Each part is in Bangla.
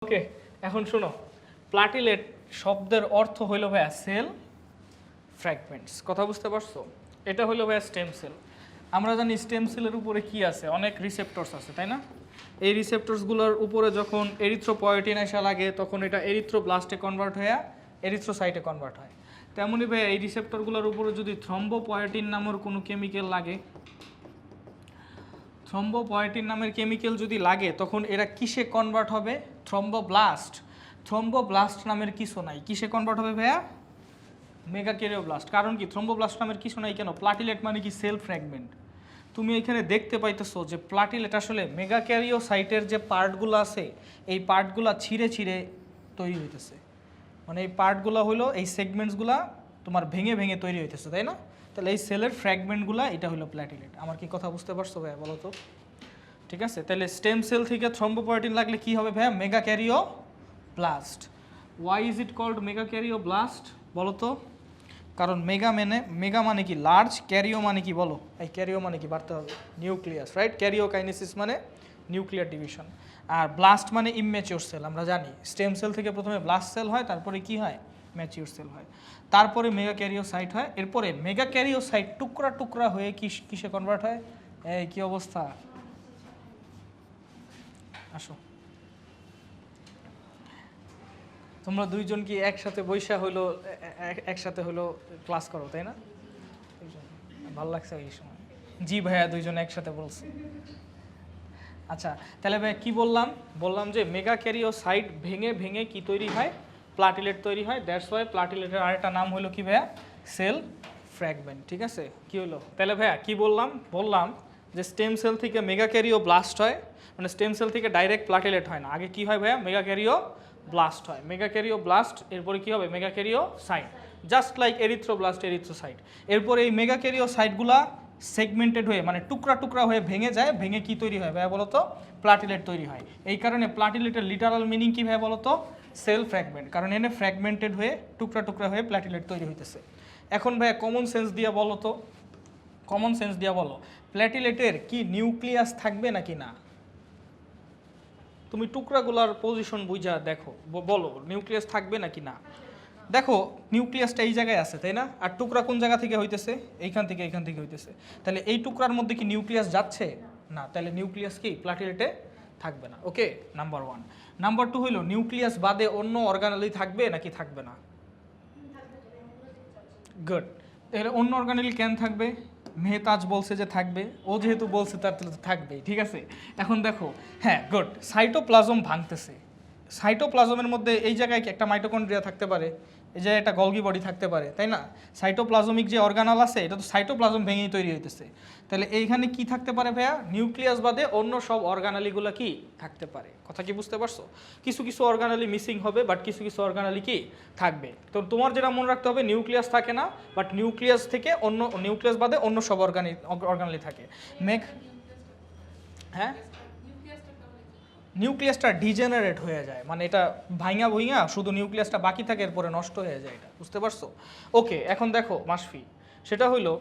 ওকে, এখন শোনো, প্লাটিলেট শব্দের অর্থ হইল ভাইয়া সেল ফ্র্যাগমেন্টস। কথা বুঝতে পারছো? এটা হইল ভাইয়া স্টেম সেল। আমরা জানি স্টেম সেলের উপরে কি আছে, অনেক রিসেপ্টরস আছে, তাই না? এই রিসেপ্টরসগুলোর উপরে যখন এরিথ্রোপয়েটিন আসা লাগে তখন এটা এরিথ্রোব্লাস্টে কনভার্ট হয়ে এরিথ্রোসাইটে কনভার্ট হয়। তেমনই ভাইয়া এই রিসেপ্টরগুলোর উপরে যদি থ্রম্বোপয়েটিন নামের কোনো কেমিক্যাল লাগে, থ্রম্বোপয়েটিন নামের কেমিক্যাল যদি লাগে তখন এরা কিসে কনভার্ট হবে? থ্রম্বোব্লাস্ট। থ্রম্বোব্লাস্ট নামের কিছু নাই, কিসে কনভার্ট হবে ভাইয়া? মেগাক্যারিওব্লাস্ট। কারণ কি থ্রম্বোব্লাস্ট নামের কিছু নাই কেন? প্লাটিলেট মানে কি সেল ফ্র্যাগমেন্ট। তুমি এখানে দেখতে পাইতেছো যে প্লাটিলেট আসলে মেগাক্যারিওসাইটের যে পার্টগুলো আছে এই পার্টগুলো ছিঁড়ে ছিঁড়ে তৈরি হইতেছে। মানে এই পার্টগুলো হলো এই সেগমেন্টসগুলো তোমার ভেঙে ভেঙে তৈরি হইতেছে, তাই না? তাহলে এই সেলের ফ্র্যাগমেন্টগুলো এটা হলো প্লাটিলেট। আমার কি কথা বুঝতে পারছো ভাইয়া? বলো তো। ঠিক আছে, তাহলে স্টেম সেল থেকে থ্রম্বোপয়েটিন লাগলে কি হবে ভাইয়া? মেগাক্যারিওব্লাস্ট। ওয়াই ইজ ইট কল্ড মেগাক্যারিওব্লাস্ট বলো তো? কারণ মেগা মানে কি লার্জ, ক্যারিও মানে কি বলো? এই ক্যারিও মানে কি বাড়তে হবে? Nucleus, right? ক্যারিওকাইনেসিস মানে নিউক্লিয়ার ডিভিশন। আর ব্লাস্ট মানে ইমম্যাচিওর সেল। আমরা জানি স্টেম সেল থেকে প্রথমে ব্লাস্ট সেল হয়, তারপরে কি হয়? ম্যাচিওর সেল হয়, তারপরে মেগাক্যারিওসাইট হয়, এরপরে মেগাক্যারিওসাইট টুকরা টুকরা হয়ে কিসে কনভার্ট হয়? এই কি অবস্থা? আসো, তোমরা দুইজন কি একসাথে বৈশা হইলো একসাথে হইলো ক্লাস করো, তাই না? ভালো লাগছে এই সময়। জি ভাইয়া, দুইজন একসাথে বলছি। আচ্ছা, তাহলে ভাইয়া কি বললাম? বললাম যে মেগাক্যারিওসাইট ভেঙে ভেঙে কি তৈরি হয়? প্লাটিলেট তৈরি হয়। দ্যাটস ওয়াই প্লাটিলেটের আরেকটা নাম হলো কি ভাইয়া? Cell fragment. ঠিক আছে, কি হলো তাহলে ভাইয়া? কি বললাম? বললাম যে স্টেম সেল থেকে মেগাক্যারিওব্লাস্ট হয়, মানে স্টেম সেল থেকে ডাইরেক্ট প্লাটিলেট হয় না, আগে কি হয় ভাইয়া? মেগাক্যারিওব্লাস্ট হয়। মেগাক্যারিওব্লাস্ট এরপরে কি হবে? Megakaryocyte. Just like erythroblast, erythrocyte. এরপরে এই মেগাক্যারিওসাইটগুলা সেগমেন্টেড হয়ে মানে টুকরা টুকরা হয়ে ভেঙে যায়, ভেঙে কি তৈরি হয় ভাইয়া বলো তো? প্লাটিলেট তৈরি হয়। এই কারণে প্লাটিলেটের লিটারাল মিনিং কি ভাইয়া বলো তো? Cell fragment. কারণ এনে ফ্র্যাগমেন্টেড হয়ে টুকরা টুকরা হয়ে প্লাটিলেট তৈরি হইতেছে। এখন ভাইয়া কমন সেন্স দিয়ে বলো তো, কমন সেন্স দিয়ে বলো, প্ল্যাটিলেটের কি নিউক্লিয়াস থাকবে নাকি না? তুমি টুকরাগুলার পজিশন বুঝা দেখো, বলো নিউক্লিয়াস থাকবে নাকি না? দেখো নিউক্লিয়াসটা এই জায়গায় আছে, তাই না? আর টুকরা কোন জায়গা থেকে হইতেছে? এইখান থেকে হইতেছে। তাহলে এই টুকরার মধ্যে কি নিউক্লিয়াস যাচ্ছে? না, তাহলে নিউক্লিয়াস কি প্লাটিলেটে থাকবে না। ওকে, নাম্বার 1। নাম্বার 2 হইল নিউক্লিয়াস বাদে অন্য অর্গানালি থাকবে নাকি থাকবে না? গুড। তাহলে অন্য অর্গানালি কেন থাকবে? মেহতাজ বলছে যে থাকবে, ও যেহেতু বলছে তার তাহলে তো থাকবেই। ঠিক আছে, এখন দেখো, হ্যাঁ গুড, সাইটোপ্লাজম ভাঙতেছে। সাইটোপ্লাজমের মধ্যে এই জায়গায় একটা মাইটোকন্ড্রিয়া থাকতে পারে, এই জায়গায় একটা গলগি বডি থাকতে পারে, তাই না? সাইটোপ্লাজমিক যে অর্গানাল আছে এটা তো সাইটোপ্লাজম ভেঙেই তৈরি হইতেছে। তাহলে এইখানে কি থাকতে পারে ভাইয়া? নিউক্লিয়াস বাদে অন্য সব অর্গানালিগুলো কি থাকতে পারে। কথা কি বুঝতে পারছো? কিছু কিছু অর্গানালি মিসিং হবে, বাট কিছু কিছু অর্গানালি কি থাকবে। তো তোমার যেটা মনে রাখতে হবে, নিউক্লিয়াস থাকে না, বাট নিউক্লিয়াস থেকে অন্য, নিউক্লিয়াস বাদে অন্য সব অর্গানালি থাকে। হ্যাঁ, নিউক্লিয়াসটা ডিজেনারেট হয়ে যায়, মানে এটা ভাঙা ভুইঙা শুধু নিউক্লিয়াসটা বাকি থাকে, এরপরে নষ্ট হয়ে যায়। এটা বুঝতে পারছো? ওকে, এখন দেখো মাসফি, সেটা হইলো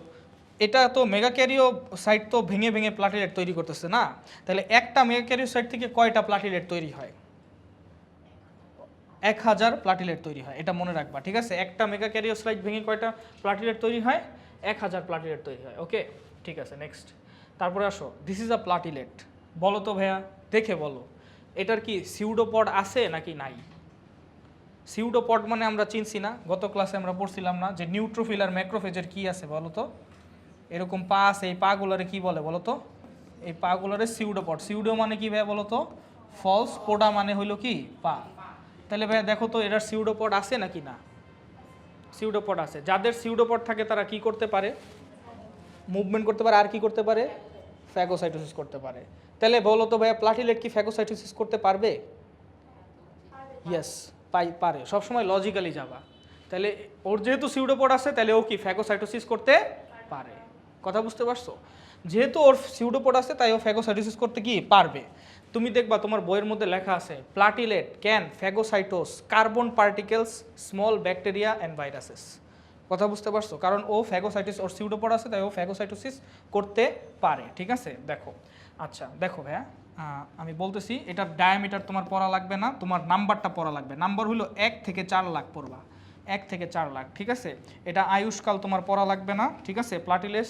এটা তো মেগাক্যারিওসাইট তো ভেঙে ভেঙে প্লাটিলেট তৈরি করতেছে না? তাহলে একটা মেগাক্যারিওসাইট থেকে কয়টা প্লাটিলেট তৈরি হয়? 1000 প্লাটিলেট তৈরি হয়, এটা মনে রাখবা। ঠিক আছে, একটা মেগাক্যারিওসাইট ভেঙে কয়টা প্লাটিলেট তৈরি হয়? 1000 প্লাটিলেট তৈরি হয়। ওকে, ঠিক আছে, নেক্সট। তারপরে আসো, দিস ইজ আ প্লাটিলেট। বলো তো ভাইয়া, দেখে বলো, এটার কি সিউডোপড আছে নাকি নাই? সিউডোপড মানে আমরা চিনছি না, গত ক্লাসে আমরা পড়ছিলাম না যে নিউট্রোফিল আর ম্যাক্রোফেজের কি আছে বলো তো? এরকম পা আছে, এই পাগুলারে কি বলে বলো তো? এই পাগুলারে সিউডোপড। সিউডো মানে কি ভাইয়া বলো তো? ফলস। পোডা মানে হইলো কি? পা। তাহলে ভাইয়া দেখো তো এটার সিউডোপড আছে নাকি না? সিউডোপড আছে। যাদের সিউডোপড থাকে তারা কি করতে পারে? মুভমেন্ট করতে পারে, আর কি করতে পারে? ফ্যাগোসাইটোসিস করতে পারে। তাহলে বলো তো ভাইয়া, প্লাটিলেট কি ফ্যাগোসাইটোসিস করতে পারবে? ইয়েস, পারে। সবসময় লজিক্যালি যাবা। তাহলে ওর যেহেতু সিউডোপড আছে, তাহলে ও কি ফ্যাগোসাইটোসিস করতে পারে। কথা বুঝতে পারছো? যেহেতু ওর সিউডোপড আছে তাই ও ফ্যাগোসাইটোসিস করতে কি পারবে। তুমি দেখবা তোমার বইয়ের মধ্যে লেখা আছে, platelet can phagocytose carbon particles, small bacteria and viruses. কথা বুঝতে পারছো? কারণ ও ফ্যাগোসাইটোস, ওর সিউডোপড আছে তাই ও ফ্যাগোসাইটোসিস করতে পারে। ঠিক আছে, দেখো। আচ্ছা দেখো ভাইয়া, আমি বলতেছি এটার ডায়ামিটার তোমার পড়া লাগবে না, তোমার নাম্বারটা পড়া লাগবে। নাম্বার হলো 1 থেকে 4 লাখ পড়বা, 1 থেকে 4 লাখ, ঠিক আছে। এটা আয়ুষ্কাল তোমার পড়া লাগবে না, ঠিক আছে। Platelets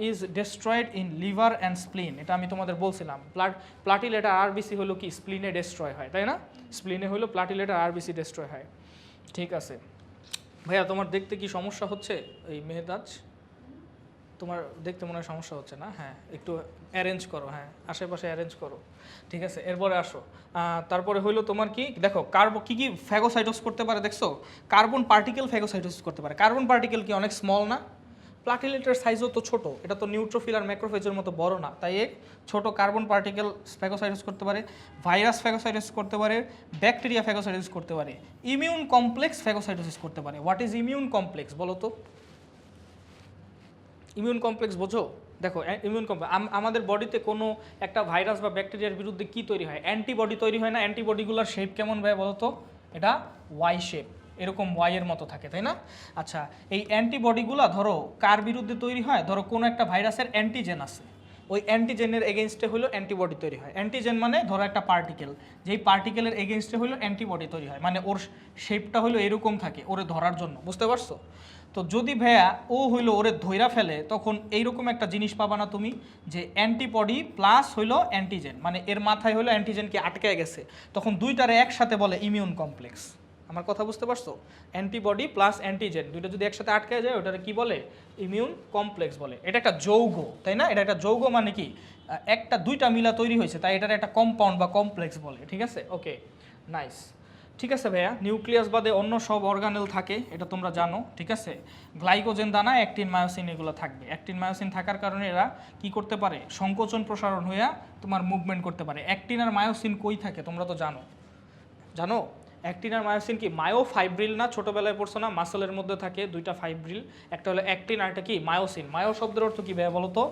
is destroyed in liver and spleen, এটা আমি তোমাদের বলছিলাম। প্লাটিলেট আর আরবিসি হলো কি স্প্লিনে ডেস্ট্রয় হয়, তাই না? স্প্লিনে হলো প্লাটিলেট আর আরবিসি ডেস্ট্রয় হয়, ঠিক আছে। ভাইয়া তোমার দেখতে কি সমস্যা হচ্ছে এই মেহেদাজ? তোমার দেখতে মনে হয় সমস্যা হচ্ছে না? হ্যাঁ, একটু অ্যারেঞ্জ করো, হ্যাঁ আশেপাশে অ্যারেঞ্জ করো, ঠিক আছে। এরপরে আসো, তারপরে হইলো তোমার কি দেখো কি কি ফ্যাগোসাইটোস করতে পারে দেখছো? কার্বন পার্টিকেল ফ্যাগোসাইটোস করতে পারে। কার্বন পার্টিকেল কি অনেক স্মল না? প্লাটিলেটের সাইজও তো ছোট, এটা তো নিউট্রোফিল আর ম্যাক্রোফেজের মতো বড় না, তাই এক ছোট কার্বন পার্টিকেল ফ্যাগোসাইটোস করতে পারে, ভাইরাস ফ্যাগোসাইটোস করতে পারে, ব্যাকটেরিয়া ফ্যাগোসাইটোস করতে পারে, ইমিউন কমপ্লেক্স ফ্যাগোসাইটোসিস করতে পারে। হোয়াট ইজ ইমিউন কমপ্লেক্স বলো তো? ইমিউন কমপ্লেক্স বোঝো? দেখো ইমিউন কমপ্লেক্স আমাদের বডিতে কোনো একটা ভাইরাস বা ব্যাকটেরিয়ার বিরুদ্ধে কি তৈরি হয়? অ্যান্টিবডি তৈরি হয় না? অ্যান্টিবডিগুলোর শেপ কেমন ভাই বলো তো? এটা ওয়াই শেপ, এরকম ওয়াইয়ের মতো থাকে, তাই না? আচ্ছা, এই অ্যান্টিবডিগুলো ধরো কার বিরুদ্ধে তৈরি হয়? ধরো কোনো একটা ভাইরাসের অ্যান্টিজেন আছে, ওই অ্যান্টিজেনের এগেনস্টে হলো অ্যান্টিবডি তৈরি হয়। অ্যান্টিজেন মানে ধরো একটা পার্টিকেল, যেই পার্টিকেলের এগেনস্টে হলো অ্যান্টিবডি তৈরি হয়, মানে ওর শেপটা হলো এরকম থাকে ওরে ধরার জন্য, বুঝতে পারছো? তো যদি ভাইয়া ও হইলো ওরে ধইরা ফেলে, তখন এইরকম একটা জিনিস পাবা না তুমি, যে অ্যান্টিবডি প্লাস হইলো অ্যান্টিজেন, মানে এর মাথায় হইলো অ্যান্টিজেনকে আটকে গেছে, তখন দুইটারে একসাথে বলে ইমিউন কমপ্লেক্স। আমার কথা বুঝতে পারছো? অ্যান্টিবডি প্লাস অ্যান্টিজেন দুইটা যদি একসাথে আটকে যায় ওটারে কি বলে? ইমিউন কমপ্লেক্স বলে। এটা একটা যৌগ, তাই না? এটা একটা যৌগ মানে কি একটা দুইটা মিলা তৈরি হয়েছে, তাই এটার একটা কম্পাউন্ড বা কমপ্লেক্স বলে, ঠিক আছে। ওকে, নাইস, ঠিক আছে ভাইয়া। নিউক্লিয়াস বাদে অন্য সব অর্গানেল থাকে, এটা তোমরা জানো, ঠিক আছে। গ্লাইকোজেন দানা, অ্যাক্টিন মায়োসিন এগুলো থাকবে। অ্যাক্টিন মায়োসিন থাকার কারণে এরা কি করতে পারে? সংকোচন প্রসারণ হইয়া তোমার মুভমেন্ট করতে পারে। অ্যাক্টিন আর মায়োসিন কই থাকে তোমরা তো জানো, জানো? অ্যাক্টিন আর মায়োসিন কি মায়োফাইব্রিল না? ছোটোবেলায় পড়ছো না? মাসেলের মধ্যে থাকে দুইটা ফাইব্রিল, একটা হলো অ্যাক্টিন আর একটা কি মায়োসিন। মায়ো শব্দের অর্থ কি ভাইয়া বলো তো?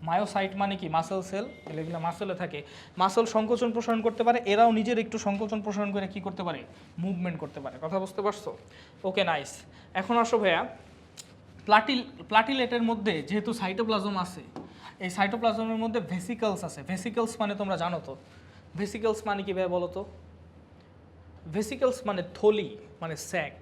মায়োসাইট মানে কি? মাসেল সেল, এগুলো মাসেলে থাকে। মাসেল সংকোচন প্রসারণ করতে পারে, এরাও নিজের একটু সংকোচন প্রসারণ করে কি করতে পারে? মুভমেন্ট করতে পারে। কথা বুঝতে পারছো? Okay, nice. এখন আসো ভাইয়া, প্লাটিলেটের মধ্যে যেহেতু সাইটোপ্লাজম আছে, এই সাইটোপ্লাজমের মধ্যে ভেসিকলস আছে। ভেসিকলস মানে তোমরা জানো তো? ভেসিকলস মানে কি ভাইয়া বলো তো? ভেসিকলস মানে থলি, মানে স্যাক।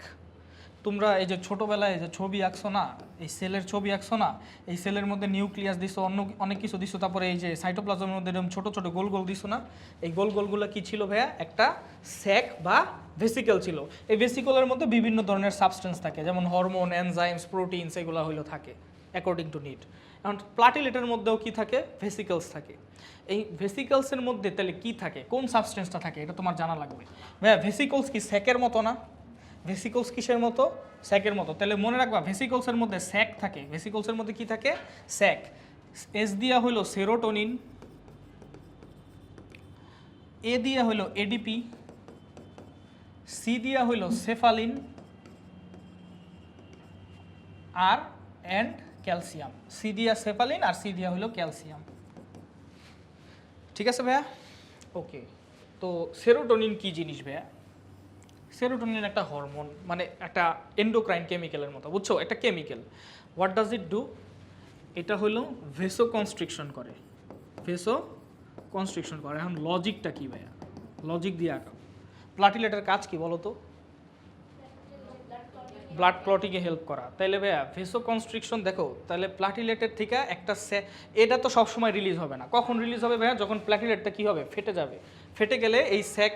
তোমরা এই যে ছোটোবেলায় যে ছবি আঁকছো না, এই সেলের ছবি আঁকছো না, এই সেলের মধ্যে নিউক্লিয়াস দিছো, অন্য অনেক কিছু দিছো, তারপরে এই যে সাইটোপ্লাজমের মধ্যে এরকম ছোটো ছোটো গোল গোল দিছো না, এই গোল গোলগুলো কী ছিল ভাইয়া? একটা স্যাক বা ভেসিকল ছিল। এই ভেসিকলের মধ্যে বিভিন্ন ধরনের সাবস্টেন্স থাকে, যেমন হরমোন, এনজাইমস, প্রোটিনস, এগুলো হইলো থাকে অ্যাকর্ডিং টু নিড। এখন প্লাটিলেটের মধ্যেও কি থাকে? ভেসিকলস থাকে। এই ভেসিকলসের মধ্যে তাহলে কি থাকে? কোন সাবস্টেন্সটা থাকে? এটা তোমার জানা লাগবে ভাইয়া। ভেসিকলস কি স্যাকের মতো না? ভেসিকলস কিসের মতো? স্যাকের মতো। তাহলে মনে রাখবা ভেসিকলসের মধ্যে স্যাক থাকে। ভেসিকলসের মধ্যে কি থাকে? স্যাক। এস দিয়া হইলো সেরোটোনিন, এ দিয়া হইলো এডিপি, সি দিয়া হইলো সেফালিন, আর অ্যান্ড ক্যালসিয়াম। সি দিয়া সেফালিন আর সি দিয়া হইলো ক্যালসিয়াম, ঠিক আছে ভাইয়া? ওকে, তো সেরোটোনিন কি জিনিস ভাইয়া? সেরোটোনিন একটা হরমোন, মানে একটা এন্ডোক্রাইন কেমিক্যালের মতো, বুঝছো? একটা chemical. What does it do? এটা হলো ভেসো কনস্ট্রিকশন করে, ভেসো কনস্ট্রিকশন করে। এখন লজিকটা কি ভাইয়া? লজিক দিয়ে আঁকাও। প্লাটিলেটের কাজ কি বলো তো? ব্লাড ক্লটিংয়ে হেল্প করা। তাইলে ভাইয়া ভেসো কনস্ট্রিকশন দেখো, তাহলে প্লাটিলেটের থেকে একটা এটা তো সবসময় রিলিজ হবে না। কখন রিলিজ হবে ভাইয়া? যখন প্লাটিলেটটা কী হবে? ফেটে যাবে। ফেটে গেলে এই স্যাক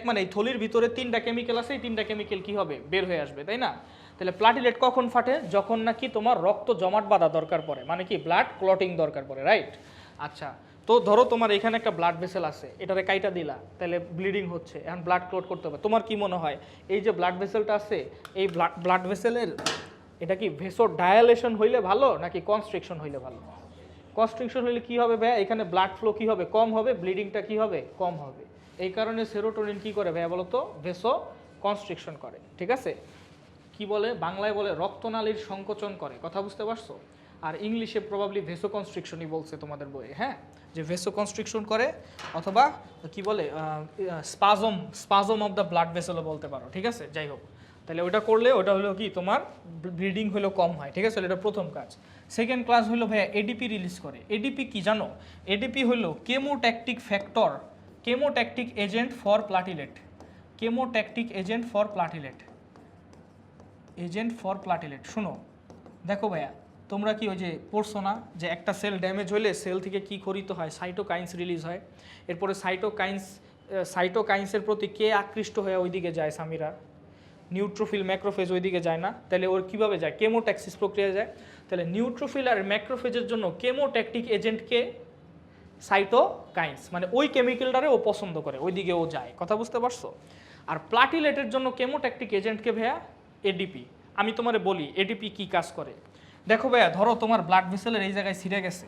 মানে এই থলির ভিতরে তিনটা কেমিক্যাল আছে, এই তিনটা কেমিক্যাল কী হবে? বের হয়ে আসবে, তাই না? তাহলে প্লাটিলেট কখন ফাটে? যখন নাকি তোমার রক্ত জমাট বাঁধা দরকার পড়ে, মানে কি ব্লাড ক্লটিং দরকার পড়ে, রাইট? আচ্ছা, তো ধরো তোমার এখানে একটা ব্লাড ভেসেল আছে, এটারে কাইটা দিলা, তাহলে ব্লিডিং হচ্ছে, এখন ব্লাড ক্লট করতে হবে। তোমার কি মনে হয় এই যে ব্লাড ভেসেলটা আছে, এই ব্লাড ভেসেলের এটা কি ভেসো ডায়ালেশন হইলে ভালো নাকি কনস্ট্রিকশন হইলে ভালো? কনস্ট্রিকশন হইলে কি হবে ভাইয়া? এখানে ব্লাড ফ্লো কি হবে? কম হবে, ব্লিডিংটা কি হবে? কম হবে। এই কারণে সেরোটোনিন কি করে ভাইয়া বলো তো? ভেসো কনস্ট্রিকশন করে, ঠিক আছে। কি বলে বাংলায়? বলে রক্তনালীর সংকোচন করে। কথা বুঝতে পারছো? আর ইংলিশে প্রবাবলি ভেসো কনস্ট্রিকশনই বলছে তোমাদের বইয়ে, হ্যাঁ, যে ভেসো কনস্ট্রিকশন করে, অথবা কি বলে স্পাজম অফ দ্য ব্লাড ভেসেলও বলতে পারো, ঠিক আছে। যাই হোক, তাহলে ওটা করলে ওটা হলো কি তোমার ব্লিডিং হলো কম হয়, ঠিক আছে? এটা প্রথম কাজ। সেকেন্ড ক্লাস হলো ভাইয়া এডিপি রিলিজ করে। এডিপি কি জানো? এডিপি হলো chemotactic factor, chemotactic agent for platelet, chemotactic agent for platelet, agent for platelet. শুনো দেখো ভাইয়া, তোমরা কি ওই যে পড়ছো না যে একটা সেল ড্যামেজ হলে সেল থেকে কি খরিত হয়? সাইটোকাইন্স রিলিজ হয়। এরপরে সাইটোকাইন্সের প্রতি কে আকৃষ্ট হয়ে ওইদিকে যায়? সামিরা, নিউট্রোফিল ম্যাক্রোফেজ ওইদিকে যায় না? তাহলে ওর কীভাবে যায়? কেমোট্যাক্সিস প্রক্রিয়া যায়। তাহলে নিউট্রোফিল আর ম্যাক্রোফেজের জন্য কেমোট্যাকটিক এজেন্টকে সাইটোকাইন্স, মানে ওই কেমিক্যালটারে ও পছন্দ করে, ওইদিকে ও যায়। কথা বুঝতে পারছো? আর প্লাটিলেটের জন্য কেমোট্যাকটিক এজেন্টকে ভাইয়া এডিপি। আমি তোমারে বলি এডিপি কি কাজ করে। দেখো ভাইয়া, ধরো তোমার ব্লাড ভেসেলের এই জায়গায় ছিঁড়ে গেছে,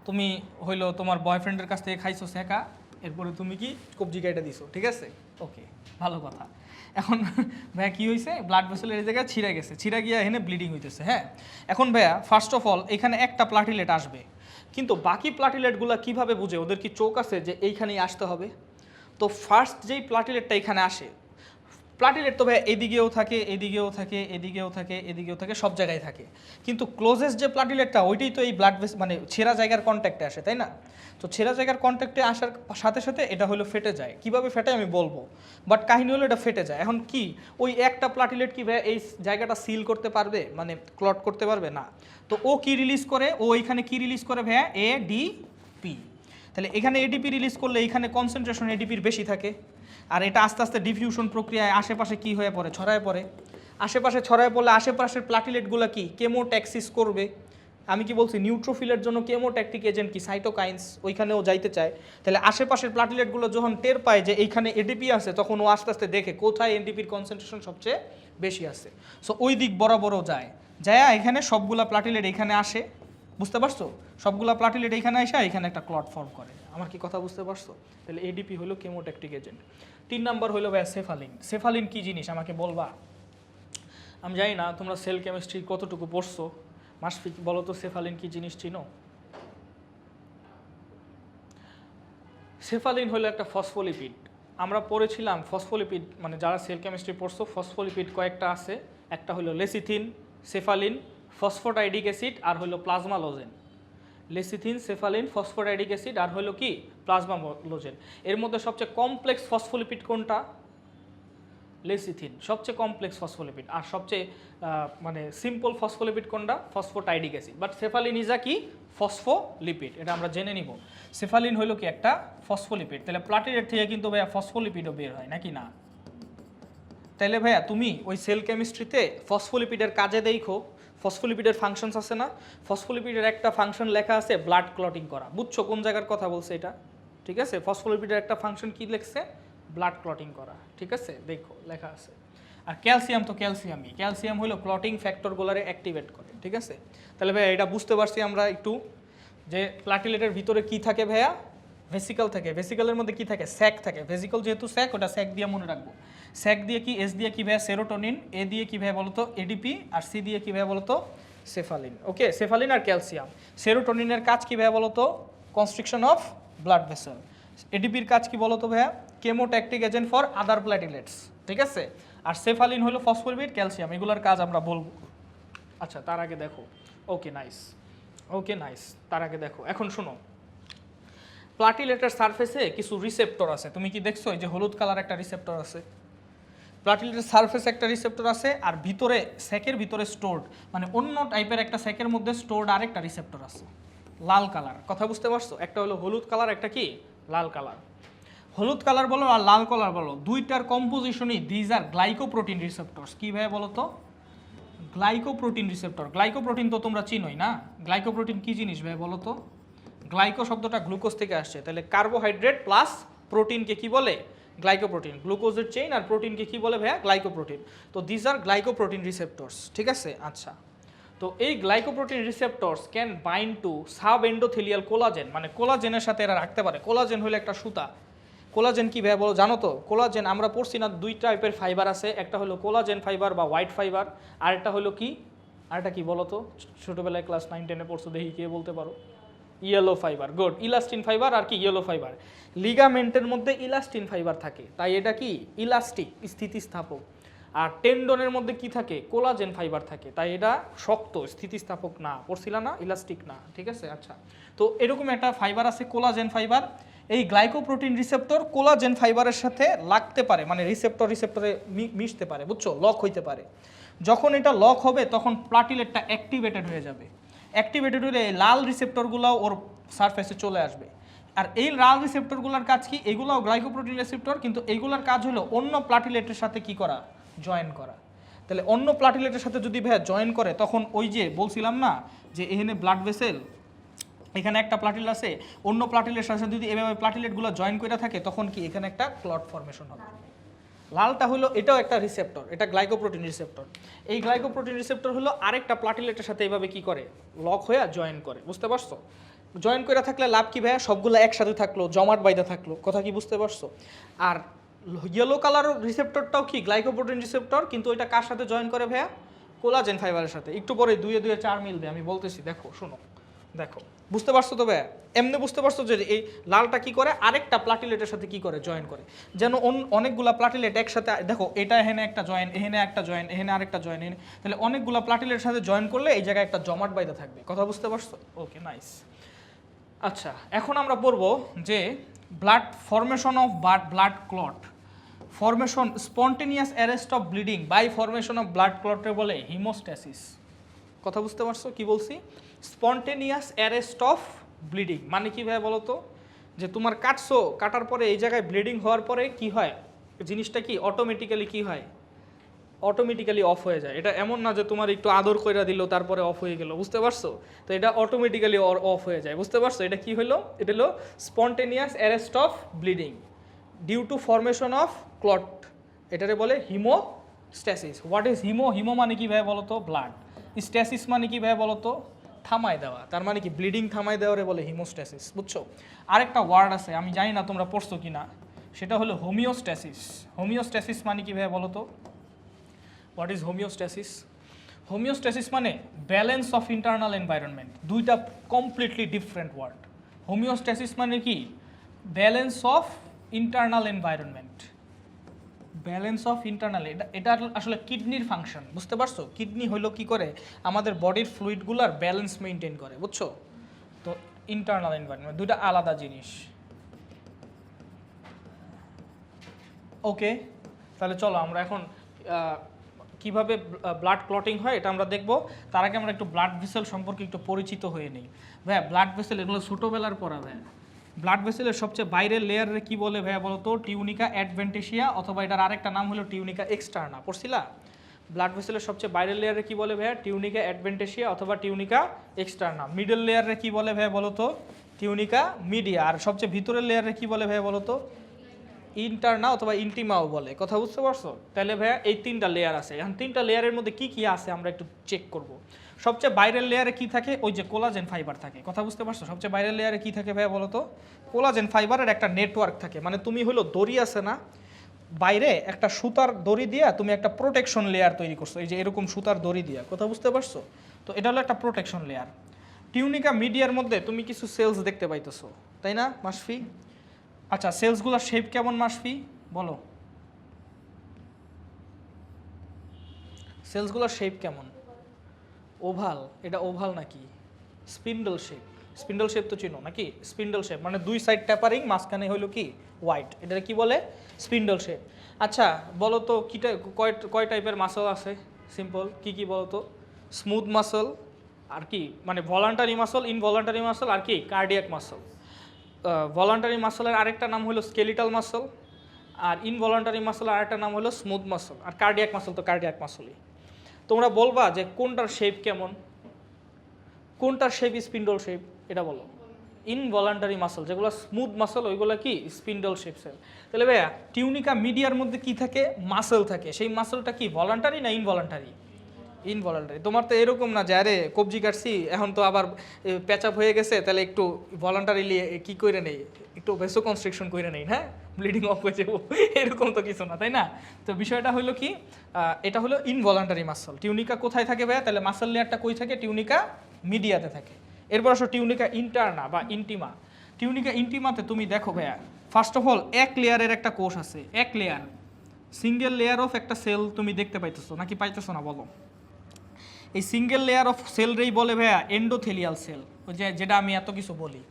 তুমি হইলো তোমার বয়ফ্রেন্ডের কাছ থেকে খাইছো শেখা, এরপরে তুমি কি কবজি কাইটা দিছো, ঠিক আছে? ওকে, ভালো কথা। এখন ভাইয়া কী হয়েছে? ব্লাড ভেসেলের এই জায়গায় ছিঁড়ে গেছে, ছিঁড়ে গিয়ে এখানে ব্লিডিং হইতেছে। হ্যাঁ, এখন ভাইয়া ফার্স্ট অফ অল এখানে একটা প্লাটিলেট আসবে, কিন্তু বাকি প্লাটিলেটগুলো কিভাবে বুঝে? ওদের কি চোখ আছে যে এইখানেই আসতে হবে? তো ফার্স্ট যেই প্লাটিলেটটা এখানে আসে, প্লাটিলেট তো ভাই এদিকেও থাকে, এদিকেও থাকে, এদিকেও থাকে, এদিকেও থাকে, সব জায়গায় থাকে, কিন্তু ক্লোজেস্ট যে প্লাটিলেটটা ওইটাই তো এই ব্লাড মানে ছেঁড়া জায়গার কন্ট্যাক্টে আসে, তাই না? তো ছেঁড়া জায়গার কন্ট্যাক্টে আসার সাথে সাথে এটা হলো ফেটে যায়। কিভাবে ফেটে আমি বলবো, বাট কাহিনী হলো এটা ফেটে যায়। এখন কি ওই একটা প্লাটিলেট কি ভাই এই জায়গাটা সিল করতে পারবে, মানে ক্লট করতে পারবে না? তো ও কি রিলিজ করে? ও এখানে কি রিলিজ করে ভাইয়া? এডিপি। তাহলে এখানে এডিপি রিলিজ করলে এখানে কনসেন্ট্রেশন এডিপির বেশি থাকে, আর এটা আস্তে আস্তে ডিফিউশন প্রক্রিয়ায় আশেপাশে কি হয়ে পড়ে? ছড়ায় পড়ে। আশেপাশে ছড়ায় পড়লে আশেপাশের প্লাটিলেটগুলো কি কেমোট্যাক্সিস করবে। আমি কি বলছি? নিউট্রোফিলের জন্য কেমোট্যাকটিক এজেন্ট কি সাইটোকাইন্স, ওইখানেও যাইতে চায়। তাহলে আশেপাশের প্লাটিলেটগুলো যখন টের পায় যে এইখানে এডিপি আছে, তখন ও আস্তে আস্তে দেখে কোথায় এডিপির কনসেন্ট্রেশন সবচেয়ে বেশি আছে। সো ওই দিক বরাবরও যায়, যায় এখানে সবগুলা প্লাটিলেট এখানে আসে। বুঝতে পারছো? সবগুলা প্লাটিলেট এখানে আসে, এখানে একটা ক্লট ফর্ম করে। আমার কি কথা বুঝতে পারছো? তাহলে এডিপি হলো কেমোট্যাকটিক এজেন্ট। 3 নাম্বার হলো ভাইয়া সেফালিন। সেফালিন কি জিনিস আমাকে বলবা? আমি জানি না তোমরা সেল কেমিস্ট্রি কতটুকু পড়ছো, মাসফিক বলো তো সেফালিন কি জিনিস চিনো? সেফালিন হলো একটা ফসফোলিপিড। আমরা পড়েছিলাম ফসফোলিপিড, মানে যারা সেল কেমিস্ট্রি পড়ছো, ফসফোলিপিড কয়েকটা আছে। একটা হলো লেসিথিন, সেফালিন, ফসফোটাইডিক অ্যাসিড, আর হলো প্লাজমালোজেন। লেসিথিন, সেফালিন, ফসফোটাইডিক অ্যাসিড, আর হলো কি প্লাজমালোজেন। এর মধ্যে সবচেয়ে কমপ্লেক্স ফসফোলিপিড কোনটা? লেসিথিন সবচেয়ে কমপ্লেক্স ফসফোলিপিড। আর সবচেয়ে মানে সিম্পল ফসফোলিপিড কোনটা? ফসফোটাইডিক অ্যাসিড। বাট সেফালিন ইজ আ কি ফসফোলিপিড, এটা আমরা জেনে নিব। সেফালিন হলো কি একটা ফসফোলিপিড। তাহলে প্লাটিলেট থেকে কিন্তু ভাইয়া ফসফোলিপিডও বের হয় নাকি না? তাহলে ভাইয়া তুমি ওই সেল কেমিস্ট্রিতে ফসফোলিপিডের কাজে দেখো, ফসফোলিপিডের ফাংশনস আছে না? ফসফোলিপিডের একটা ফাংশন লেখা আছে ব্লাড ক্লটিং করা। বুঝছো কোন জায়গার কথা বলছে এটা? ঠিক আছে, ফসফোলিপিডের একটা ফাংশন কি লিখছে? ব্লাড ক্লটিং করা। ঠিক আছে, দেখো লেখা আছে। আর ক্যালসিয়াম তো ক্যালসিয়ামই, ক্যালসিয়াম হলো ক্লটিং ফ্যাক্টরগুলোরে অ্যাক্টিভেট করে। ঠিক আছে, তাহলে ভাইয়া এটা বুঝতে পারছি আমরা একটু যে প্লাটিলেটের ভিতরে কি থাকে ভাইয়া? ভেসিকল থাকে। ভেসিকলের মধ্যে কি থাকে? স্যাক থাকে। ভেসিকল যেহেতু স্যাক, ওটা স্যাক দিয়ে মনে রাখবো। স্যাক দিয়ে কি? এস দিয়ে কি ভাইয়া? সেরোটোনিন। এ দিয়ে কি ভাইয়া বলতো? এডিপি। আর সি দিয়ে কি ভাইয়া বলতো? সেফালিন। ওকে, সেফালিন আর ক্যালসিয়াম। সেরোটোনিনের কাজ কি ভাইয়া বলতো? Constriction of blood vessel. এডিপির কাজ কি বলতো ভাইয়া? Chemotactic agent for other platelets. ঠিক আছে, আর সেফালিন হলো ফসফোলিপিড, ক্যালসিয়াম, এগুলোর কাজ আমরা বলবো। আচ্ছা, তার আগে দেখো, ওকে নাইস, ওকে নাইস, তার আগে দেখো এখন শোনো, প্লাটিলেটের সারফেসে কিছু রিসেপ্টর আছে। তুমি কি দেখছো? এই যে হলুদ কালার একটা রিসেপ্টর আছে। প্লাটিলেটের সারফেসে একটা রিসেপ্টর আছে, আর ভিতরে স্যাকের ভিতরে স্টোরড, মানে অন্য টাইপের একটা স্যাকের মধ্যে স্টোরড আরেকটা রিসেপ্টর আছে লাল কালার। কথা বুঝতে পারছো? একটা হলো হলুদ কালার, একটা কি লাল কালার। হলুদ কালার বলো আর লাল কালার বলো, দুইটার কম্পোজিশনই দিজ আর গ্লাইকোপ্রোটিন রিসেপ্টরস। কি ভাবে বলো তো? Glycoprotein receptor. গ্লাইকোপ্রোটিন তো তোমরা চিনোই না? গ্লাইকোপ্রোটিন কি জিনিস ভাই বলো তো? গ্লাইকো শব্দটা গ্লুকোজ থেকে আসছে, তাহলে কার্বোহাইড্রেট প্লাস প্রোটিনকে কি বলে? গ্লাইকোপ্রোটিন। গ্লুকোজের চেইন আর প্রোটিনকে কি বলে ভাইয়া? গ্লাইকোপ্রোটিন। তো দিজ আর গ্লাইকোপ্রোটিন রিসেপ্টরস। ঠিক আছে, আচ্ছা, তো এই glycoprotein receptors can bind to subendothelial collagen, মানে কোলাজেনের সাথে এরা রাখতে পারে। কোলাজেন হলো একটা সুতা। কোলাজেন কি ভাই বলো জানো তো? কোলাজেন আমরা পড়ছি না, দুই টাইপের ফাইবার আছে, একটা হলো কোলাজেন ফাইবার বা হোয়াইট ফাইবার, আর একটা হলো কি, আরেকটা কি বলো তো? ছোটোবেলায় ক্লাস 9-10-এ পড়ছো, দেখি কে বলতে পারো? Yellow fibre. Good, elastin fibre আর কি ইয়েলো ফাইবার। লিগামেন্টের মধ্যে ইলাস্টিন ফাইবার থাকে, তাই এটা কি ইলাস্টিক, স্থিতিস্থাপক। আর টেন্ডনের মধ্যে কি থাকে, কোলাজেন ফাইবার থাকে, তাই এটা শক্ত, স্থিতিস্থাপক না, পড়ছিলা না, ইলাস্টিক না, ঠিক আছে। আচ্ছা, তো এরকম একটা ফাইবার আছে কোলাজেন ফাইবার। এই গ্লাইকোপ্রোটিন রিসেপ্টর কোলাজেন ফাইবারের সাথে লাগতে পারে, মানে রিসেপ্টরে মিশতে পারে, বুঝছো, লক হইতে পারে। যখন এটা লক হবে তখন প্লাটিলেটটা অ্যাক্টিভেটেড হয়ে যাবে। অ্যাক্টিভেটেড হলে লাল রিসেপ্টরগুলোও ওর সারফেসে চলে আসবে। আর এই লাল রিসেপ্টরগুলোর কাজ কি, এগুলোও গ্লাইকোপ্রোটিন রিসেপ্টর, কিন্তু এইগুলোর কাজ হলো অন্য প্লাটিলেটের সাথে কি করা, জয়েন করা। তাহলে অন্য প্লাটিলেটের সাথে যদি ভাইয়া জয়েন করে তখন ওই যে বলছিলাম না যে এখানে ব্লাড ভেসেল, এখানে একটা প্লাটিল আছে, অন্য প্লাটিলের সাথে যদি এভাবে প্লাটিলেটগুলো জয়েন করে থাকে তখন কি এখানে একটা ক্লট ফর্মেশন হবে। লালটা হলো এটাও একটা রিসেপ্টর, এটা গ্লাইকোপ্রোটিন রিসেপ্টর। এই গ্লাইকোপ্রোটিন রিসেপ্টর হলো আরেকটা প্লাটিলেটের সাথে এইভাবে কি করে, লক হয়ে জয়েন করে, বুঝতে পারছো। জয়েন করে থাকলে লাভ কি ভাইয়া, সবগুলো একসাথে থাকলো, জমাট বাইদা থাকলো, কথা কি বুঝতে পারছো। আর ইয়েলো কালার রিসেপ্টরটাও কি গ্লাইকোপ্রোটিন রিসেপ্টর, কিন্তু ওইটা কার সাথে জয়েন করে ভাইয়া, কোলাজেন ফাইবারের সাথে। একটু পরে 2 2 4 মিলবে, আমি বলতেছি, দেখো শোনো, দেখো বুঝতে পারছো তো ভাইয়া, এমনি বুঝতে পারছো যে এই লালটা কি করে, আরেকটা প্লাটিলেটের সাথে কি করে, জয়েন করে। যেন অনেকগুলা প্লাটিলেট একসাথে, দেখো এটা এখানে একটা জয়েন, এখানে একটা জয়েন, এখানে আরেকটা জয়েন, তাহলে অনেকগুলা প্লাটিলেটের সাথে জয়েন করলে এই জায়গায় একটা জমাট বাইদা থাকবে, কথা বুঝতে পারছো। Okay, nice. আচ্ছা, এখন আমরা পড়বো যে blood formation of blood clot, formation spontaneous arrest of bleeding by formation of blood ক্লটে বলে হিমোস্ট্যাসিস। কথা বুঝতে পারছো কি বলছি, স্পন্টেনিয়াস অ্যারেস্ট অফ ব্লিডিং মানে কি ভাই বলো তো, যে তোমার কাটছো, কাটার পরে এই জায়গায় ব্লিডিং হওয়ার পরে কি হয়, জিনিসটা কি অটোমেটিক্যালি কি হয়, অটোমেটিক্যালি অফ হয়ে যায়। এটা এমন না যে তোমার একটু আদর কইরা দিল তারপরে অফ হয়ে গেল, বুঝতে পারছো। তো এটা অটোমেটিক্যালি অফ হয়ে যায়, বুঝতে পারছো। এটা কি হলো, এটা হলো spontaneous arrest of bleeding due to formation of clot, এটারে বলে haemostasis. What is haemo, haemo মানে কি ভাই বলো তো, ব্লাড। স্ট্যাসিস মানে কি ভাই বলো তো, থামায় দেওয়া, তার মানে কি ব্লিডিং থামায় দেওয়ারে বলে হিমোস্ট্যাসিস, বুঝছো। আরেকটা ওয়ার্ড আছে, আমি জানি না তোমরা পড়ছো কি না, সেটা হলো হোমিওস্ট্যাসিস। হোমিওস্ট্যাসিস মানে কি ভাই বলো তো, হোয়াট ইজ হোমিওস্ট্যাসিস। হোমিওস্ট্যাসিস মানে ব্যালেন্স অফ ইন্টারনাল এনভায়রনমেন্ট, দুইটা কমপ্লিটলি ডিফারেন্ট ওয়ার্ড। হোমিওস্ট্যাসিস মানে কি, balance of internal environment, balance of internal, এটা আসলে কিডনির ফাংশন, বুঝতে পারছো। কিডনি হইলো কি করে, আমাদের বডির ফ্লুইডগুলোর ব্যালেন্স মেনটেন করে, বুঝছো। তো ইন্টারনাল এনভায়রনমেন্ট দুইটা আলাদা জিনিস। ওকে, তাহলে চলো আমরা এখন কিভাবে ব্লাড ক্লটিং হয় এটা আমরা দেখব। তার আগে আমরা একটু ব্লাড ভেসেল সম্পর্কে একটু পরিচিত হয়ে নিই। ভাইয়া ব্লাড ভেসেল এগুলো ছোটোবেলার পড়া ভাইয়া। ব্লাড ভেসেলের সবচেয়ে বাইরের লেয়ারে কি বলে ভাইয়া বলো তো, টিউনিকা অ্যাডভেন্টেশিয়া, অথবা এটার আরেকটা নাম হলো টিউনিকা এক্সটার্না, পড়ছিলা। ব্লাড ভেসেলের সবচেয়ে বাইরের লেয়ারে কি বলে ভাইয়া, টিউনিকা অ্যাডভেন্টেশিয়া অথবা টিউনিকা এক্সটার্না। মিডল লেয়ারে কি বলে ভাইয়া বলো তো, টিউনিকা মিডিয়া। আর সবচেয়ে ভিতরের লেয়ারে কি বলে ভাইয়া বলো তো, ইন্টারনা অথবা ইন্টিমাও বলে, কথা বুঝতে পারছো। তাহলে ভাইয়া এই 3টা লেয়ার আছে। এখন 3টা লেয়ারের মধ্যে কি কি আছে আমরা একটু চেক করব। সবচেয়ে বাইরের লেয়ারে কি থাকে, ওই যে কোলাজেন ফাইবার থাকে, কথা বুঝতে পারছো। সবচেয়ে বাইরের লেয়ারে কি থাকে ভাইয়া বলো তো, কোলাজেন ফাইবারের একটা নেটওয়ার্ক থাকে। মানে তুমি হলো দড়ি আছে না, বাইরে একটা সুতার দড়ি দিয়া তুমি একটা প্রোটেকশন লেয়ার তৈরি করছো, এই যে এরকম সুতার দড়ি দিয়া, কথা বুঝতে পারছো। তো এটা হলো একটা প্রোটেকশন লেয়ার। টিউনিকা মিডিয়ার মধ্যে তুমি কিছু সেলস দেখতে পাইতেছো, তাই না মাসফি। আচ্ছা, সেলসগুলোর শেপ কেমন মাসফি বলো, সেলসগুলোর শেপ কেমন, ওভাল, এটা ওভাল নাকি স্পিন্ডল শেপ, স্পিন্ডল শেপ তো চিনো নাকি, স্পিন্ডল শেপ মানে 2 সাইড ট্যাপারিং, মাঝখানে হলো কি হোয়াইট, এটা কি বলে স্পিন্ডল শেপ। আচ্ছা বলো তো কয় টাইপের মাসল আছে, সিম্পল কি কি বলো তো, স্মুথ মাসল, আর কি মানে ভলান্টারি মাসল, ইনভলান্টারি মাসল, আর কি কার্ডিয়াক মাসল। ভলান্টারি মাসলের আরেকটা নাম হলো স্কেলিটাল মাসল, আর ইনভলান্টারি মাসলের আরেকটা নাম হলো স্মুথ মাসল, আর কার্ডিয়াক মাসল তো কার্ডিয়াক মাসলই। তোমরা বলবা যে কোনটার শেপ কেমন, কোনটার শেপ স্পিন্ডল শেপ, এটা বলো। ইনভলান্টারি মাসল যেগুলো স্মুথ মাসল ওইগুলো কি স্পিন্ডল শেপ সেল। তাহলে ভাইয়া টিউনিকা মিডিয়ার মধ্যে কি থাকে, মাসল থাকে, সেই মাসলটা কি ভলান্টারি না ইনভলান্টারি, ইনভলান্টারি। তোমার তো এরকম না যে আরে কবজি কাটছি এখন তো আবার প্যাচআপ হয়ে গেছে, তাহলে একটু ভলান্টারিলি কি করে নেই, একটু ভেসো কনস্ট্রিকশন করে নেই, হ্যাঁ ব্লিডিং অফ হয়ে যাবো, এরকম তো কিছু না, তাই না। তো বিষয়টা হলো কি, এটা হলো ইনভলান্টারি মাসল। টিউনিকা কোথায় থাকে ভাইয়া, তাহলে মাসল লেয়ারটা কই থাকে, টিউনিকা মিডিয়াতে থাকে। এরপর আসো টিউনিকা ইন্টারনা বা ইন্টিমা। টিউনিকা ইন্টিমাতে তুমি দেখো ভাইয়া, ফার্স্ট অফ অল এক লেয়ারের একটা কোষ আছে, এক লেয়ার সিঙ্গেল লেয়ার অফ একটা সেল তুমি দেখতে পাইতেছো নাকি পাইতেছো না বলো? এই সিঙ্গেল লেয়ার অফ সেলরেই বলে ভাইয়া এন্ডোথেলিয়াল সেল, ওই যেটা আমি এত কিছু বলি,